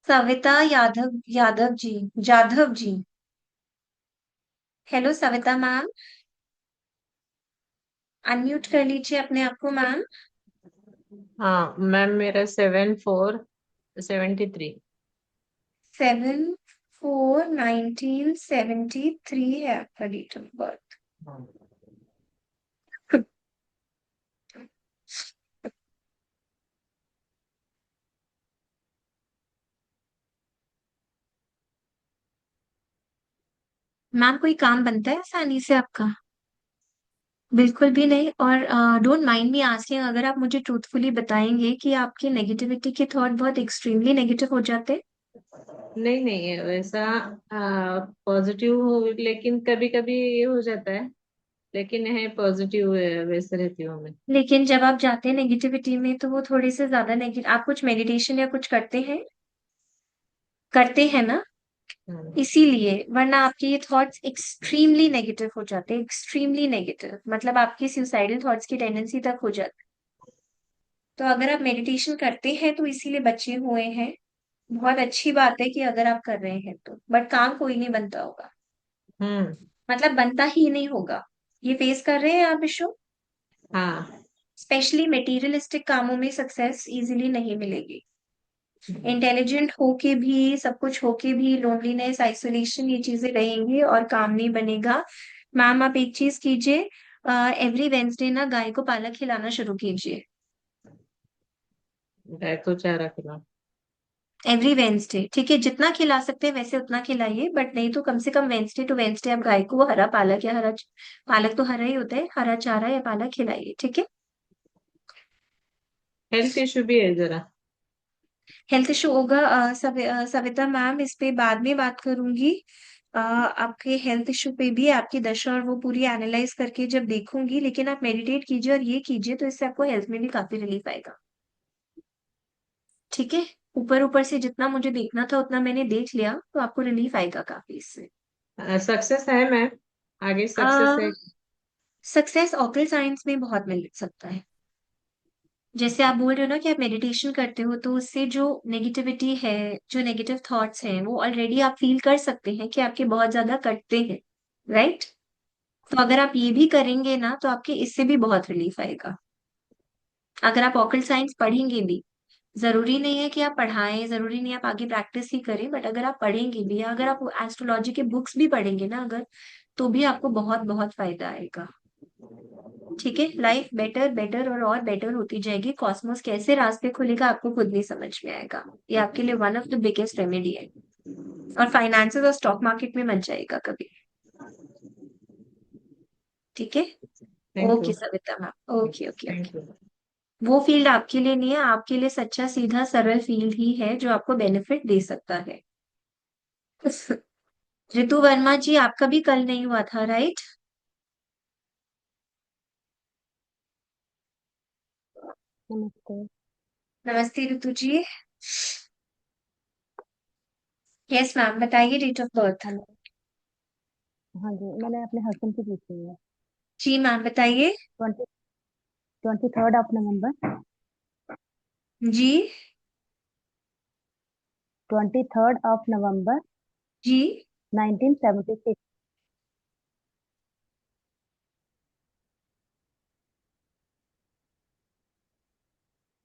Savita Yadav, Yadav ji, Jadhav ji. Hello Savita ma'am, unmute कर लीजिए अपने आप को मैम। हाँ मैम, मेरा 7473। 7/4/1973 है आपका डेट ऑफ बर्थ। मैम, कोई काम बनता है आसानी से आपका? बिल्कुल भी नहीं। और डोंट माइंड मी आस्किंग, अगर आप मुझे ट्रूथफुली बताएंगे कि आपके नेगेटिविटी के थॉट बहुत एक्सट्रीमली नेगेटिव हो जाते हैं? नहीं नहीं, वैसा पॉजिटिव हो, लेकिन कभी कभी ये हो जाता है, लेकिन है पॉजिटिव वैसे रहती हूँ मैं। लेकिन जब आप जाते हैं नेगेटिविटी में तो वो थोड़े से ज्यादा नेगेटिव, आप कुछ मेडिटेशन या कुछ करते हैं ना, हाँ। इसीलिए, वरना आपके ये थॉट्स एक्सट्रीमली नेगेटिव हो जाते हैं, एक्सट्रीमली नेगेटिव मतलब आपकी सुसाइडल थॉट्स की टेंडेंसी तक हो जाती है। तो अगर आप मेडिटेशन करते हैं तो इसीलिए बचे हुए हैं, बहुत अच्छी बात है कि अगर आप कर रहे हैं तो, बट काम कोई नहीं बनता होगा, हम्म। मतलब बनता ही नहीं होगा। ये फेस कर रहे हैं आप इशू? हाँ। स्पेशली मटेरियलिस्टिक कामों में सक्सेस इजीली नहीं मिलेगी। हम्म। इंटेलिजेंट होके भी, सब कुछ होके भी लोनलीनेस, आइसोलेशन, ये चीजें रहेंगी और काम नहीं बनेगा। मैम, आप एक चीज कीजिए, एवरी वेंसडे ना गाय को पालक खिलाना शुरू कीजिए। गाय को चारा खिलाओ। एवरी वेंसडे, ठीक है, जितना खिला सकते हैं वैसे उतना खिलाइए, बट नहीं तो कम से कम वेंसडे टू वेंसडे आप गाय को हरा पालक या हरा, पालक तो हरा ही होता है, हरा चारा या पालक खिलाइए, ठीक है। हेल्थ इशू भी है जरा। हेल्थ इशू होगा, सविता मैम इस पे बाद में बात करूंगी। आपके हेल्थ इशू पे भी आपकी दशा और वो पूरी एनालाइज करके जब देखूंगी, लेकिन आप मेडिटेट कीजिए और ये कीजिए तो इससे आपको हेल्थ में भी काफी रिलीफ आएगा, ठीक है। ऊपर ऊपर से जितना मुझे देखना था उतना मैंने देख लिया, तो आपको रिलीफ आएगा काफी इससे। सक्सेस है मैम, आगे सक्सेस है। सक्सेस ऑकल साइंस में बहुत मिल सकता है। जैसे आप बोल रहे हो ना कि आप मेडिटेशन करते हो, तो उससे जो नेगेटिविटी है, जो नेगेटिव थॉट्स हैं, वो ऑलरेडी आप फील कर सकते हैं कि आपके बहुत ज्यादा कटते हैं, राइट। तो अगर आप ये भी करेंगे ना तो आपके इससे भी बहुत रिलीफ आएगा। अगर आप ऑकल साइंस पढ़ेंगे भी, जरूरी नहीं है कि आप पढ़ाएं, जरूरी नहीं है आप आगे प्रैक्टिस ही करें, बट अगर आप पढ़ेंगे भी या अगर आप एस्ट्रोलॉजी के बुक्स भी पढ़ेंगे ना अगर, तो भी आपको बहुत बहुत फायदा आएगा, ठीक है। लाइफ बेटर बेटर और बेटर होती जाएगी, कॉस्मोस कैसे रास्ते खुलेगा आपको खुद नहीं समझ में आएगा। ये आपके लिए one of the biggest remedy है। और फाइनेंसेस और स्टॉक मार्केट में मत जाएगा कभी, ठीक है। Thank okay you. Savita ma'am, okay okay thank okay. You. वो फील्ड आपके लिए नहीं है, आपके लिए सच्चा सीधा सरल फील्ड ही है जो आपको बेनिफिट दे सकता है। ऋतु वर्मा जी, आपका भी कल नहीं हुआ था, राइट। नमस्ते। नमस्ते ऋतु जी। यस मैम, बताइए डेट ऑफ बर्थ। हेलो। हाँ जी, मैंने अपने हस्बैंड की पूछी है। जी मैम बताइए। 23rd of November। Ji 23rd of November जी 1976।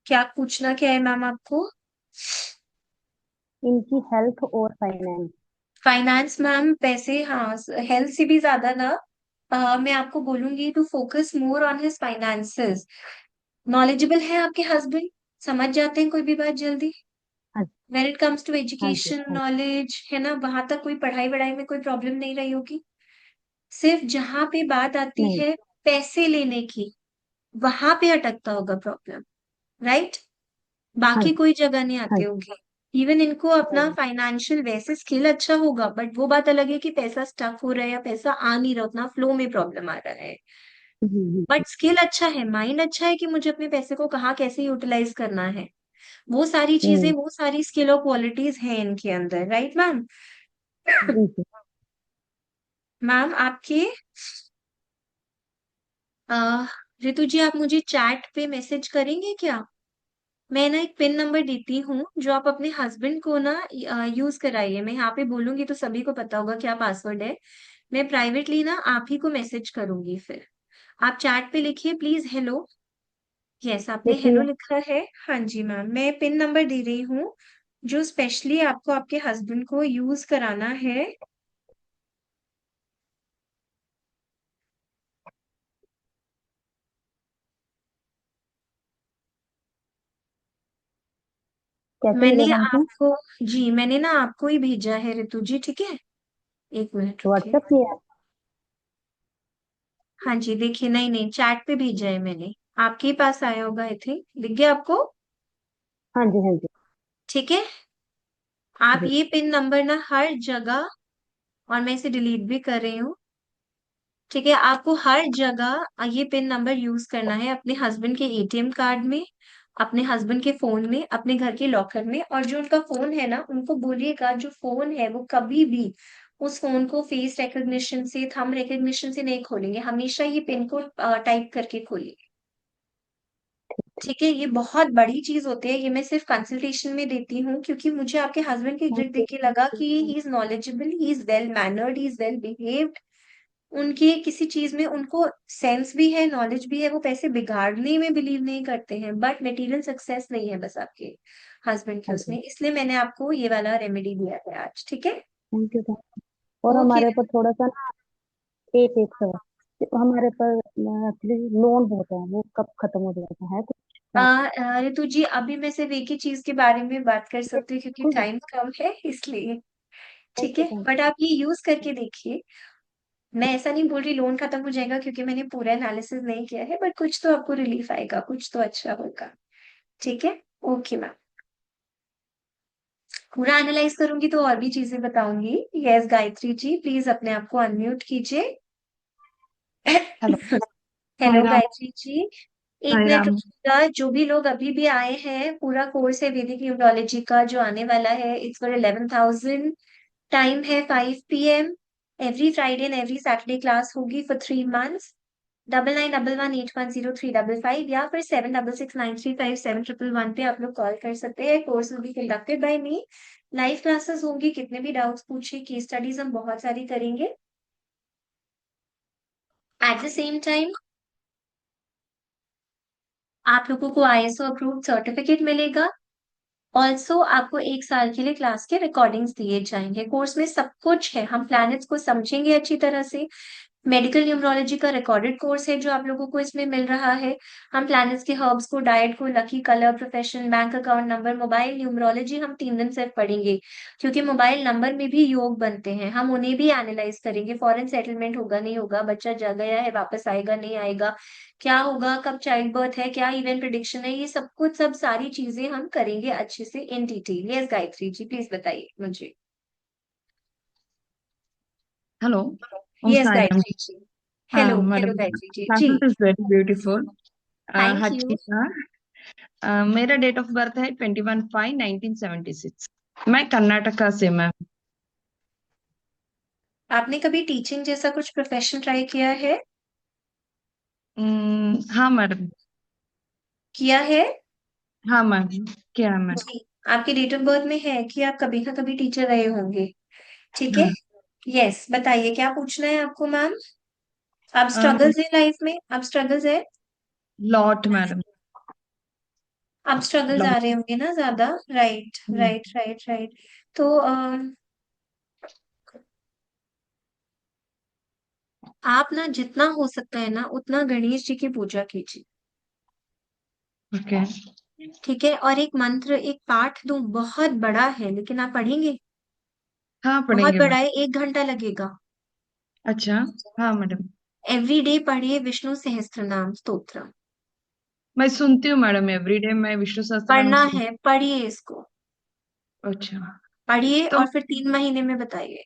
क्या पूछना क्या है मैम आपको। इनकी हेल्थ और फाइनेंस। फाइनेंस मैम, पैसे, हाँ, हेल्थ से भी ज्यादा ना, मैं आपको बोलूंगी to focus more on his finances. Knowledgeable है आपके हस्बैंड, समझ जाते हैं कोई भी बात जल्दी। हाँ जी। व्हेन इट कम्स टू हाँ जी। एजुकेशन हाँ नॉलेज है ना, वहां तक कोई पढ़ाई वढ़ाई में कोई प्रॉब्लम नहीं रही होगी। सिर्फ जहां पे बात आती नहीं। है पैसे लेने की, वहां पे अटकता होगा प्रॉब्लम, राइट। हाँ बाकी जी। कोई जगह नहीं हाँ आती जी। होगी। इवन इनको अपना नहीं। फाइनेंशियल वैसे स्किल अच्छा होगा, बट वो बात अलग है कि पैसा स्टक हो रहा है या पैसा आ नहीं रहा, उतना फ्लो में प्रॉब्लम आ रहा है। जी। बट स्किल अच्छा है, माइंड अच्छा है कि मुझे अपने पैसे को कहाँ कैसे यूटिलाइज करना है। वो सारी चीजें, हम्म। वो सारी स्किल और क्वालिटीज हैं इनके अंदर, राइट मैम। जी जी। मैम आपके अह, ऋतु जी, आप मुझे चैट पे मैसेज करेंगे क्या। मैं ना एक पिन नंबर देती हूँ जो आप अपने हस्बैंड को ना यूज कराइए। मैं यहाँ पे बोलूंगी तो सभी को पता होगा क्या पासवर्ड है। मैं प्राइवेटली ना आप ही को मैसेज करूंगी फिर। आप चैट पे लिखिए प्लीज हेलो। यस, आपने हेलो देखिए। लिखा है। हाँ जी मैम, मैं पिन नंबर दे रही हूँ जो स्पेशली आपको आपके हस्बैंड को यूज कराना है। कैसे मैंने मिलेगा हमको? आपको, जी मैंने ना आपको ही भेजा है ऋतु जी, ठीक है। एक मिनट रुकिए। व्हाट्सएप किया है? हाँ जी देखिए, नहीं नहीं, चैट पे भेजा है मैंने। आपके पास आया होगा, आई थिंक दिख गया आपको। हाँ जी। हाँ जी। ठीक है। आप जी। ये पिन नंबर ना हर जगह, और मैं इसे डिलीट भी कर रही हूँ, ठीक है, आपको हर जगह ये पिन नंबर यूज करना है, अपने हस्बैंड के एटीएम कार्ड में, अपने हस्बैंड के फोन में, अपने घर के लॉकर में। और जो उनका फोन है ना, उनको बोलिएगा जो फोन है वो कभी भी उस फोन को फेस रिकग्निशन से, थंब रिकग्निशन से नहीं खोलेंगे, हमेशा ये पिन को टाइप करके खोलिए, ठीक है। ये बहुत बड़ी चीज होती है, ये मैं सिर्फ कंसल्टेशन में देती हूँ, क्योंकि मुझे आपके हस्बैंड की ग्रिड थैंक यू। देख के लगा कि he is knowledgeable, he is well mannered, he is well behaved. उनके किसी चीज में उनको सेंस भी है, नॉलेज भी है, वो पैसे बिगाड़ने में बिलीव नहीं करते हैं, बट मटेरियल सक्सेस नहीं है बस आपके हस्बैंड के हाँ उसमें, जी। इसलिए मैंने आपको ये वाला रेमेडी दिया है आज, ठीक है। Thank you. और ओके। हमारे ऊपर थोड़ा सा ना, एक एक सवाल। हमारे पर एक्चुअली लोन बहुत है, वो कब खत्म हो जाएगा है कुछ? ऋतु जी, अभी मैं सिर्फ एक ही चीज के बारे में बात कर सकती हूँ क्योंकि ओके टाइम कम है इसलिए। ठीक ओके है, बट आप ये यूज करके देखिए। मैं ऐसा नहीं बोल रही लोन खत्म हो जाएगा क्योंकि मैंने पूरा एनालिसिस नहीं किया है, बट कुछ तो आपको रिलीफ आएगा, कुछ तो अच्छा होगा। ठीक है। Okay ma'am. पूरा एनालाइज करूंगी तो और भी चीजें बताऊंगी। यस गायत्री जी, प्लीज अपने आप को अनम्यूट कीजिए। Hello. Hello hi Ram. Gayatri ji, एक हाय मिनट राम। रुकिएगा। जो भी लोग अभी भी आए हैं, पूरा कोर्स है वैदिक न्यूरोलॉजी का जो आने वाला है, इट्स फॉर 11,000। टाइम है 5 PM। Every Friday and every Saturday class होगी फॉर 3 मंथ्स। 9911810355 या फिर 7669357111 पे आप लोग कॉल कर सकते हैं। Course will be conducted by me. Live classes होंगी, कितने भी डाउट्स पूछिए। केस स्टडीज हम बहुत सारी करेंगे। एट द सेम टाइम आप लोगों को ISO अप्रूव्ड सर्टिफिकेट मिलेगा। ऑल्सो आपको 1 साल के लिए क्लास के रिकॉर्डिंग्स दिए जाएंगे। कोर्स में सब कुछ है, हम प्लैनेट्स को समझेंगे अच्छी तरह से। मेडिकल न्यूमरोलॉजी का रिकॉर्डेड कोर्स है जो आप लोगों को इसमें मिल रहा है। हम प्लैनेट्स के हर्ब्स को, डाइट को, lucky colour, profession, bank account number, mobile numerology हम 3 दिन सिर्फ पढ़ेंगे। क्योंकि मोबाइल नंबर में भी योग बनते हैं, हम उन्हें भी एनालाइज करेंगे। फॉरेन सेटलमेंट होगा नहीं होगा, बच्चा जा गया है वापस आएगा नहीं आएगा, क्या होगा, कब चाइल्ड बर्थ है, क्या इवेंट प्रिडिक्शन है, ये सब कुछ, सब सारी चीजें हम करेंगे अच्छे से in detail. Yes Gayatri ji, please बताइए मुझे। Hello, Om यस Sai Ram. Gayatri ji. Hello hello Madam, Gayatri ji ji. classes is very beautiful. Thank you. Harshita, मेरा डेट ऑफ बर्थ है 21/5/1976. मैं कर्नाटका से मैम. आपने कभी टीचिंग जैसा कुछ प्रोफेशन ट्राई किया है? हाँ मैडम. किया है? हाँ मैम. क्या है मैम? जी। आपके डेट ऑफ बर्थ में है कि आप कभी ना कभी टीचर रहे होंगे। ठीक है। हाँ. यस, बताइए क्या पूछना है आपको मैम। आप स्ट्रगल्स है लाइफ में, आप स्ट्रगल्स है। Lot madam. आप स्ट्रगल्स आ लॉट. रहे होंगे ना ज्यादा। Right right right right. तो आप ना जितना हो सकता है ना उतना गणेश जी की पूजा कीजिए। ओके. ठीक है। और एक मंत्र, एक पाठ दूं, बहुत बड़ा है लेकिन आप पढ़ेंगे। हाँ बहुत पढ़ेंगे मैम. बड़ा है, 1 घंटा लगेगा। अच्छा. हाँ मैडम. एवरी डे पढ़िए विष्णु सहस्त्र नाम स्तोत्र। मैं सुनती हूँ मैडम, एवरीडे मैं विष्णु सहस्त्रनाम पढ़ना सुन. है, पढ़िए इसको। अच्छा. पढ़िए तो और फिर 3 महीने में बताइए।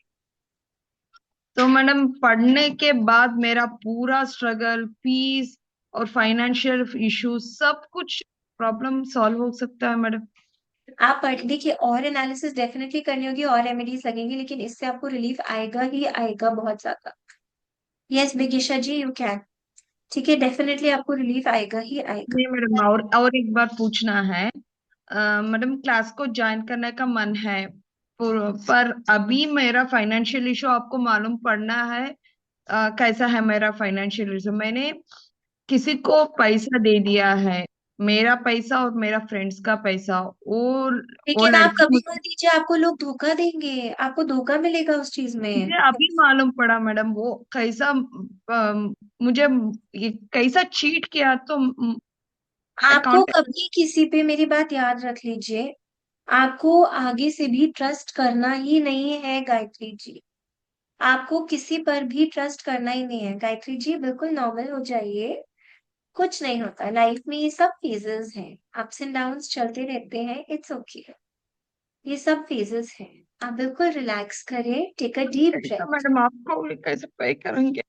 तो मैडम पढ़ने के बाद मेरा पूरा स्ट्रगल, फीस और फाइनेंशियल इशू सब कुछ प्रॉब्लम सॉल्व हो सकता है मैडम? आप पढ़ देखिए, और एनालिसिस डेफिनेटली करनी होगी और रेमेडीज लगेंगी, लेकिन इससे आपको रिलीफ आएगा ही आएगा बहुत ज्यादा। Yes Bigisha ji, you can. ठीक है, डेफिनेटली आपको रिलीफ आएगा ही आएगा। नहीं मैडम, और एक बार पूछना है. मैडम क्लास को ज्वाइन करने का मन है, पर अभी मेरा फाइनेंशियल इशू आपको मालूम पड़ना है. कैसा है मेरा फाइनेंशियल इशू? मैंने किसी को पैसा दे दिया है, मेरा पैसा और मेरा फ्रेंड्स का पैसा. वो लेकिन आप लड़की कभी मत दीजिए, आपको लोग धोखा देंगे, आपको धोखा मिलेगा उस चीज में। मुझे अभी मालूम पड़ा मैडम, वो कैसा मुझे ये कैसा चीट किया. तो आई आपको कांट. कभी किसी पे, मेरी बात याद रख लीजिए, आपको आगे से भी ट्रस्ट करना ही नहीं है गायत्री जी। आपको किसी पर भी ट्रस्ट करना ही नहीं है गायत्री जी, बिल्कुल नॉर्मल हो जाइए। कुछ नहीं होता लाइफ में, ये सब फेजेस हैं। अप्स एंड डाउन्स चलते रहते हैं, इट्स ओके। ये सब फेजेस हैं। आप बिल्कुल रिलैक्स करें, टेक अ डीप कैसा ब्रेथ। मैडम, आपको भी कैसे पे करेंगे?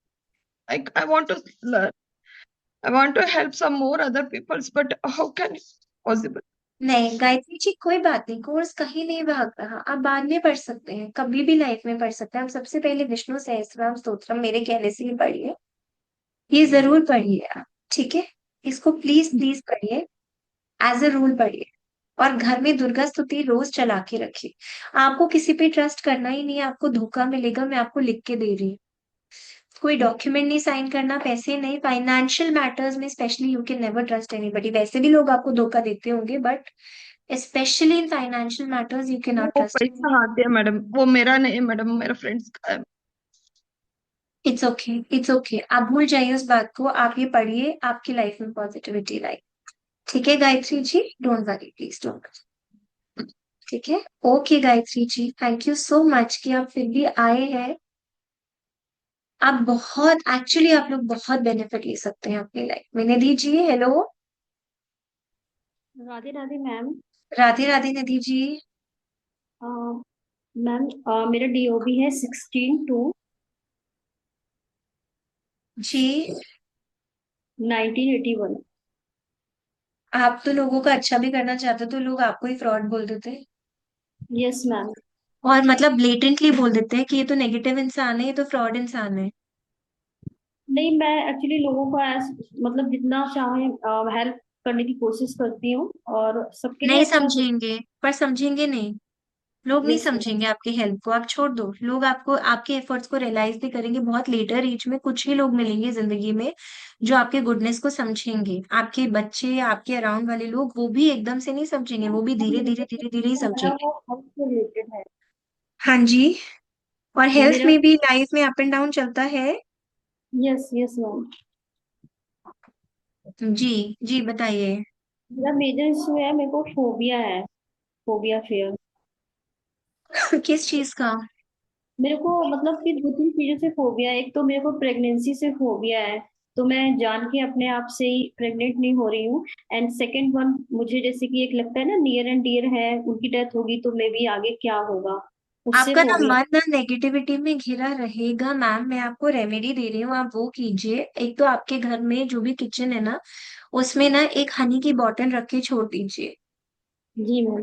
I want to learn, I want to help some more other peoples, but how can it possible? नहीं गायत्री जी, कोई बात नहीं, कोर्स कहीं नहीं भाग रहा, आप बाद में पढ़ सकते हैं, कभी भी लाइफ में पढ़ सकते हैं। आप सबसे पहले विष्णु सहस्त्रनाम स्तोत्रम मेरे कहने से ही पढ़िए। ये जरूर पढ़िए आप। ठीक है। इसको प्लीज प्लीज पढ़िए, एज अ रूल पढ़िए। और घर में दुर्गा स्तुति रोज चला के रखिए। आपको किसी पे ट्रस्ट करना ही नहीं है, आपको धोखा मिलेगा, मैं आपको लिख के दे रही हूँ। कोई डॉक्यूमेंट नहीं साइन करना, पैसे नहीं, फाइनेंशियल मैटर्स में specially you can never trust anybody. वैसे भी लोग आपको धोखा देते होंगे, but specially in financial matters you can not वो ट्रस्ट। पैसा आते हैं मैडम, वो मेरा नहीं है मैडम, मेरा फ्रेंड्स का है. इट्स ओके, इट्स ओके, आप भूल जाइए उस बात को, आप ये पढ़िए, आपकी लाइफ में पॉजिटिविटी लाइए। ठीक है Gayatri ji, don't worry, please don't. ठीक है। Okay Gayatri ji, thank you so much कि आप फिर भी आए हैं। आप बहुत एक्चुअली आप लोग बहुत बेनिफिट ले सकते हैं अपनी लाइफ में। Nidhi ji hello. Radhe Radhe ma'am. Radhe Radhe Nidhi ji. Ma'am मेरा डीओबी है 16/2 जी 1981। आप तो लोगों का अच्छा भी करना चाहते हो तो लोग आपको ही फ्रॉड बोल देते हैं। Yes ma'am. और मतलब ब्लेटेंटली बोल देते हैं कि ये तो नेगेटिव इंसान है, ये तो फ्रॉड इंसान है। नहीं, मैं एक्चुअली लोगों को मतलब जितना चाहे हेल्प करने की कोशिश करती हूँ और सबके लिए नहीं अच्छा सोच। समझेंगे, पर समझेंगे नहीं। लोग नहीं यस मैम। समझेंगे आपकी हेल्प को, आप छोड़ दो। लोग आपको आपके एफर्ट्स को रियलाइज भी करेंगे बहुत लेटर एज में। कुछ ही लोग मिलेंगे जिंदगी में जो आपके गुडनेस को समझेंगे। आपके बच्चे, आपके अराउंड वाले लोग, वो भी एकदम से नहीं समझेंगे, वो भी धीरे धीरे धीरे धीरे ही मेरा समझेंगे। वो हेल्थ से रिलेटेड है। हाँ जी। और हेल्थ मेरा में भी लाइफ में अप एंड डाउन चलता है। Yes yes ma'am. जी जी बताइए। मेरा मेजर इशू है, मेरे को फोबिया है, फोबिया फियर। किस चीज का? मेरे को मतलब कि दो तीन चीजों से फोबिया है। एक तो मेरे को प्रेगनेंसी से फोबिया है, तो मैं जान के अपने आप से ही प्रेग्नेंट नहीं हो रही हूँ। एंड सेकंड वन, मुझे जैसे कि एक लगता है ना, नियर एंड डियर है, उनकी डेथ होगी तो मे बी आगे क्या होगा, उससे आपका ना फोबिया। मन ना नेगेटिविटी में घिरा रहेगा मैम। मैं आपको रेमेडी दे रही हूँ, आप वो कीजिए। एक तो आपके घर में जो भी किचन है ना, उसमें ना एक हनी की बॉटल रख के छोड़ दीजिए। जी मैम।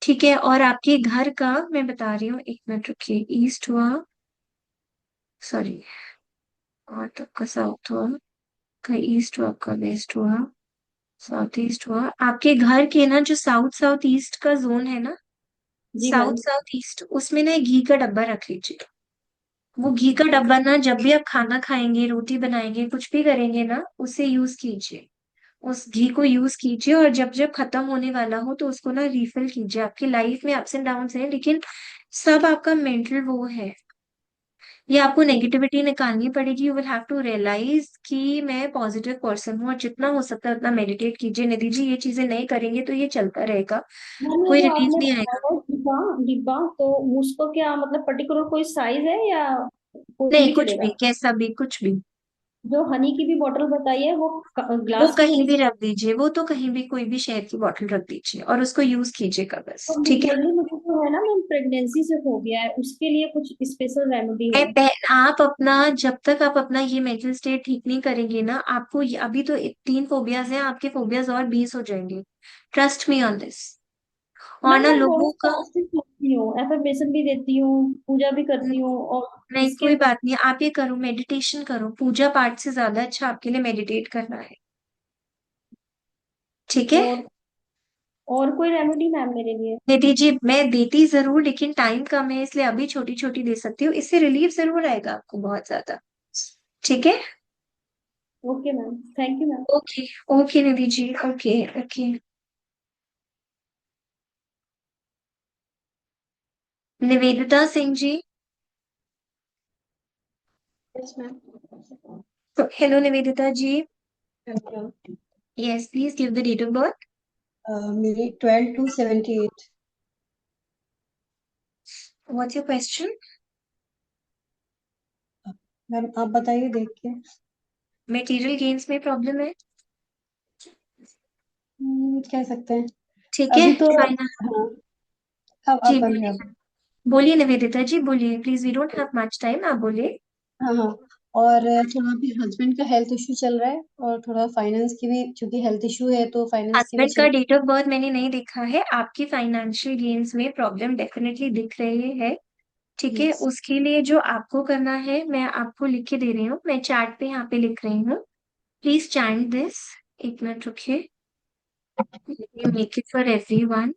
ठीक है। और आपके घर का मैं बता रही हूँ, एक मिनट रुकिए। ईस्ट हुआ, सॉरी, और तो आपका साउथ हुआ, का ईस्ट हुआ, आपका वेस्ट हुआ, साउथ ईस्ट हुआ। आपके घर के ना जो साउथ साउथ ईस्ट का जोन है ना, जी साउथ मैम। साउथ ईस्ट, उसमें ना एक घी का डब्बा रख लीजिए। वो घी का डब्बा ना जब भी आप खाना खाएंगे, रोटी बनाएंगे, कुछ भी करेंगे ना, उसे यूज कीजिए। उस घी को यूज कीजिए, और जब जब खत्म होने वाला हो तो उसको ना रिफिल कीजिए। आपकी लाइफ में अप्स एंड डाउन्स हैं, लेकिन सब आपका मेंटल वो है। ये आपको नेगेटिविटी निकालनी पड़ेगी। You will have to realise कि मैं पॉजिटिव पर्सन हूँ, और जितना हो सकता है उतना मेडिटेट कीजिए। निधि जी, ये चीजें नहीं करेंगे तो ये चलता रहेगा, मैम ये कोई जो रिलीफ आपने नहीं बताया आएगा। है डिब्बा, डिब्बा तो उसको क्या मतलब पर्टिकुलर कोई साइज है या कोई नहीं, भी कुछ भी, चलेगा? कैसा भी, कुछ भी। जो हनी की भी बोतल बताई है वो वो ग्लास की कहीं होनी भी चाहिए? रख दीजिए, वो तो कहीं भी कोई भी शहद की बोतल रख दीजिए और उसको यूज कीजिएगा तो बस। ठीक है। मेजरली मुझे जो है ना मैम, प्रेगनेंसी से फोबिया है, उसके लिए कुछ स्पेशल रेमेडी है? आप अपना, जब तक आप अपना ये मेंटल स्टेट ठीक नहीं करेंगे ना, आपको अभी तो 3 फोबियाज हैं, आपके फोबियाज और 20 हो जाएंगे। Trust me on this. और मैम ना मैं लोगों बहुत का, पॉजिटिव सोचती हूँ, एफर्मेशन भी देती हूँ, पूजा भी न- करती हूँ और नहीं इसके कोई बात नहीं, आप ये करो, मेडिटेशन करो। पूजा पाठ से ज्यादा अच्छा आपके लिए मेडिटेट करना है। ठीक है। और और कोई रेमेडी मैम मेरे लिए? दे दीजिए, मैं देती जरूर, लेकिन टाइम कम है इसलिए अभी छोटी छोटी दे सकती हूँ। इससे रिलीफ जरूर आएगा आपको बहुत ज्यादा। ठीक है। Okay ma'am, thank you ma'am. Okay. Okay Nidhi ji, okay okay. Nivedita Singh ji. Yes ma'am. Hello Nivedita ji. Hello. Yes please give the date of birth. मेरी 12/2/78। What's your question? मैम आप बताइए देख के। मटेरियल गेन्स में प्रॉब्लम है। कह सकते हैं। ठीक है, अभी तो फाइनल। हाँ। अब जी आप बोलिए बोलिए। आप। बोलिए निवेदिता जी, बोलिए please, we don't have much time, आप बोलिए। हाँ हाँ। और थोड़ा भी हस्बैंड का हेल्थ इशू चल रहा है, और थोड़ा फाइनेंस की भी, क्योंकि हेल्थ इशू है तो फाइनेंस की भी हस्बैंड का चिंता। डेट ऑफ बर्थ मैंने नहीं देखा है। आपकी फाइनेंशियल गेन्स में प्रॉब्लम डेफिनेटली दिख रही है। ठीक है। यस। उसके लिए जो आपको करना है मैं आपको लिख के दे रही हूँ, मैं चैट पे यहाँ पे लिख रही हूँ। Please chant this. एक मिनट रुकिए, make it for everyone.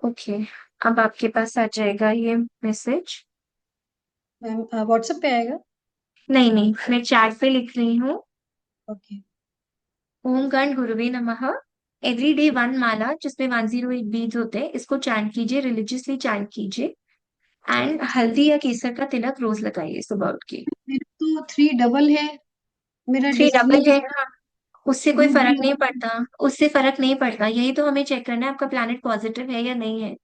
Okay. अब आपके पास आ जाएगा ये मैसेज। मैम व्हाट्सएप पे आएगा? नहीं नहीं, मैं चैट पे लिख रही हूँ। ओके। ओम गण गुरुवे नमः। एवरी डे 1 माला जिसमें 108 बीज होते हैं, इसको चैंट कीजिए, रिलीजियसली चैंट कीजिए। एंड हल्दी या केसर का तिलक रोज लगाइए सुबह उठ के। मेरा तो 3 डबल है, मेरा 3 डेस्टिनी डबल है, हाँ, उससे कोई वो भी फर्क नहीं है। पड़ता। उससे फर्क नहीं पड़ता, यही तो हमें चेक करना है आपका प्लैनेट पॉजिटिव है या नहीं है।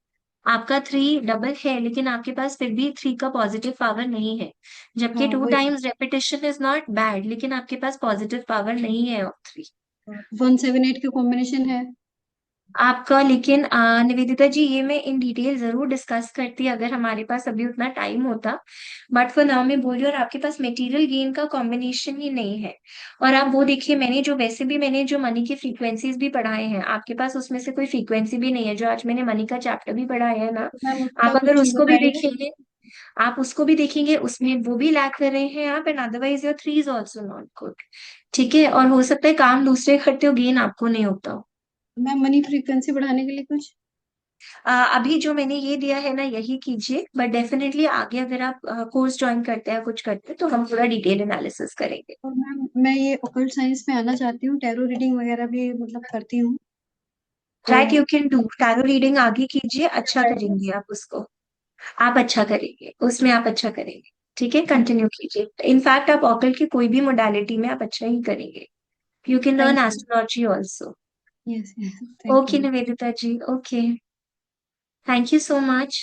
आपका 3 डबल है लेकिन आपके पास फिर भी 3 का पॉजिटिव पावर नहीं है, जबकि हाँ 2 वही, times repetition is not bad, लेकिन आपके पास पॉजिटिव पावर नहीं है ऑफ 3। 178 का कॉम्बिनेशन है। आपका लेकिन निवेदिता जी, ये मैं इन डिटेल जरूर डिस्कस करती अगर हमारे पास अभी उतना टाइम होता, बट फॉर नाउ मैं बोल रही हूँ, और आपके पास मेटीरियल गेन का कॉम्बिनेशन ही नहीं है। और आप वो देखिए, मैंने जो वैसे भी मैंने जो मनी की फ्रीक्वेंसीज भी पढ़ाए हैं, आपके पास उसमें से कोई फ्रीक्वेंसी भी नहीं है। जो आज मैंने मनी का चैप्टर भी पढ़ाया है ना, तो मैम उसका आप अगर कुछ उसको भी बताइए। देखेंगे, आप उसको भी देखेंगे, उसमें वो भी लैक कर रहे हैं आप, and otherwise your 3 is also not good. ठीक है, और हो सकता है काम दूसरे करते हो, गेन आपको नहीं होता हो। मैम मनी फ्रीक्वेंसी बढ़ाने के लिए कुछ। अभी जो मैंने ये दिया है ना, यही कीजिए, बट डेफिनेटली आगे अगर आप कोर्स ज्वाइन करते हैं, कुछ करते हैं, तो हम पूरा डिटेल एनालिसिस करेंगे। और मैम मैं ये ऑकल्ट साइंस में आना चाहती हूँ, टैरो रीडिंग वगैरह भी मतलब करती हूँ तो। Right, you can do tarot reading, आगे कीजिए, अच्छा करेंगे आप उसको। आप अच्छा करेंगे उसमें, आप अच्छा करेंगे। ठीक है, कंटिन्यू कीजिए। इनफैक्ट आप ऑकल्ट की कोई भी मोडालिटी में आप अच्छा ही करेंगे। You can learn thank you. Astrology also. Yes yes, thank okay you. Nivedita ji, okay, thank you so much.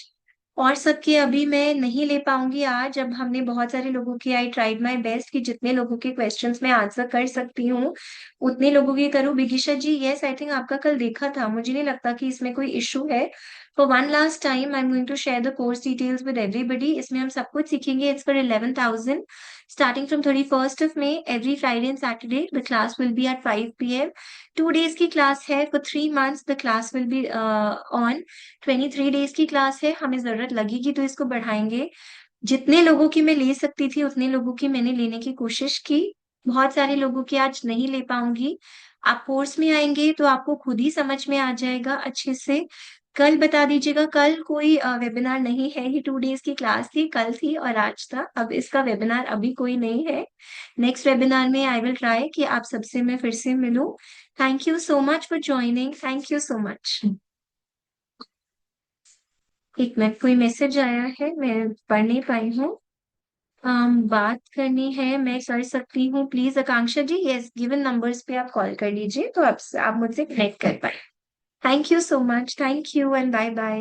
और सबके अभी मैं नहीं ले पाऊंगी आज, अब हमने बहुत सारे लोगों की, आई ट्राइड माय बेस्ट कि जितने लोगों के क्वेश्चंस मैं आंसर कर सकती हूँ उतने लोगों की करूँ। विदिशा जी, यस, आई थिंक आपका कल देखा था, मुझे नहीं लगता कि इसमें कोई इशू है। For one last time I am going to share the course details with everybody. इसमें हम सब कुछ सीखेंगे। It's for 11,000 starting from 31st of May, every Friday and Saturday the class will be at 5 p.m. 2 days की क्लास है, for 3 months the class will be on 23 days की क्लास है। हमें जरूरत लगेगी तो इसको बढ़ाएंगे। जितने लोगों की मैं ले सकती थी उतने लोगों की मैंने लेने की कोशिश की। बहुत सारे लोगों की आज नहीं ले पाऊंगी। आप कोर्स में आएंगे तो आपको खुद ही समझ में आ जाएगा अच्छे से। कल बता दीजिएगा, कल कोई वेबिनार नहीं है, ही 2 days की क्लास थी, कल थी और आज था। अब इसका वेबिनार अभी कोई नहीं है। नेक्स्ट वेबिनार में आई विल ट्राई कि आप सबसे मैं फिर से मिलूं। Thank you so much for joining, thank you so much. एक मिनट, कोई मैसेज आया है, मैं पढ़ नहीं पाई हूँ। बात करनी है, मैं कर सकती हूँ please Akanksha ji, yes, given numbers पे आप कॉल कर लीजिए तो आप मुझसे कनेक्ट कर पाए। Thank you so much, thank you and bye bye.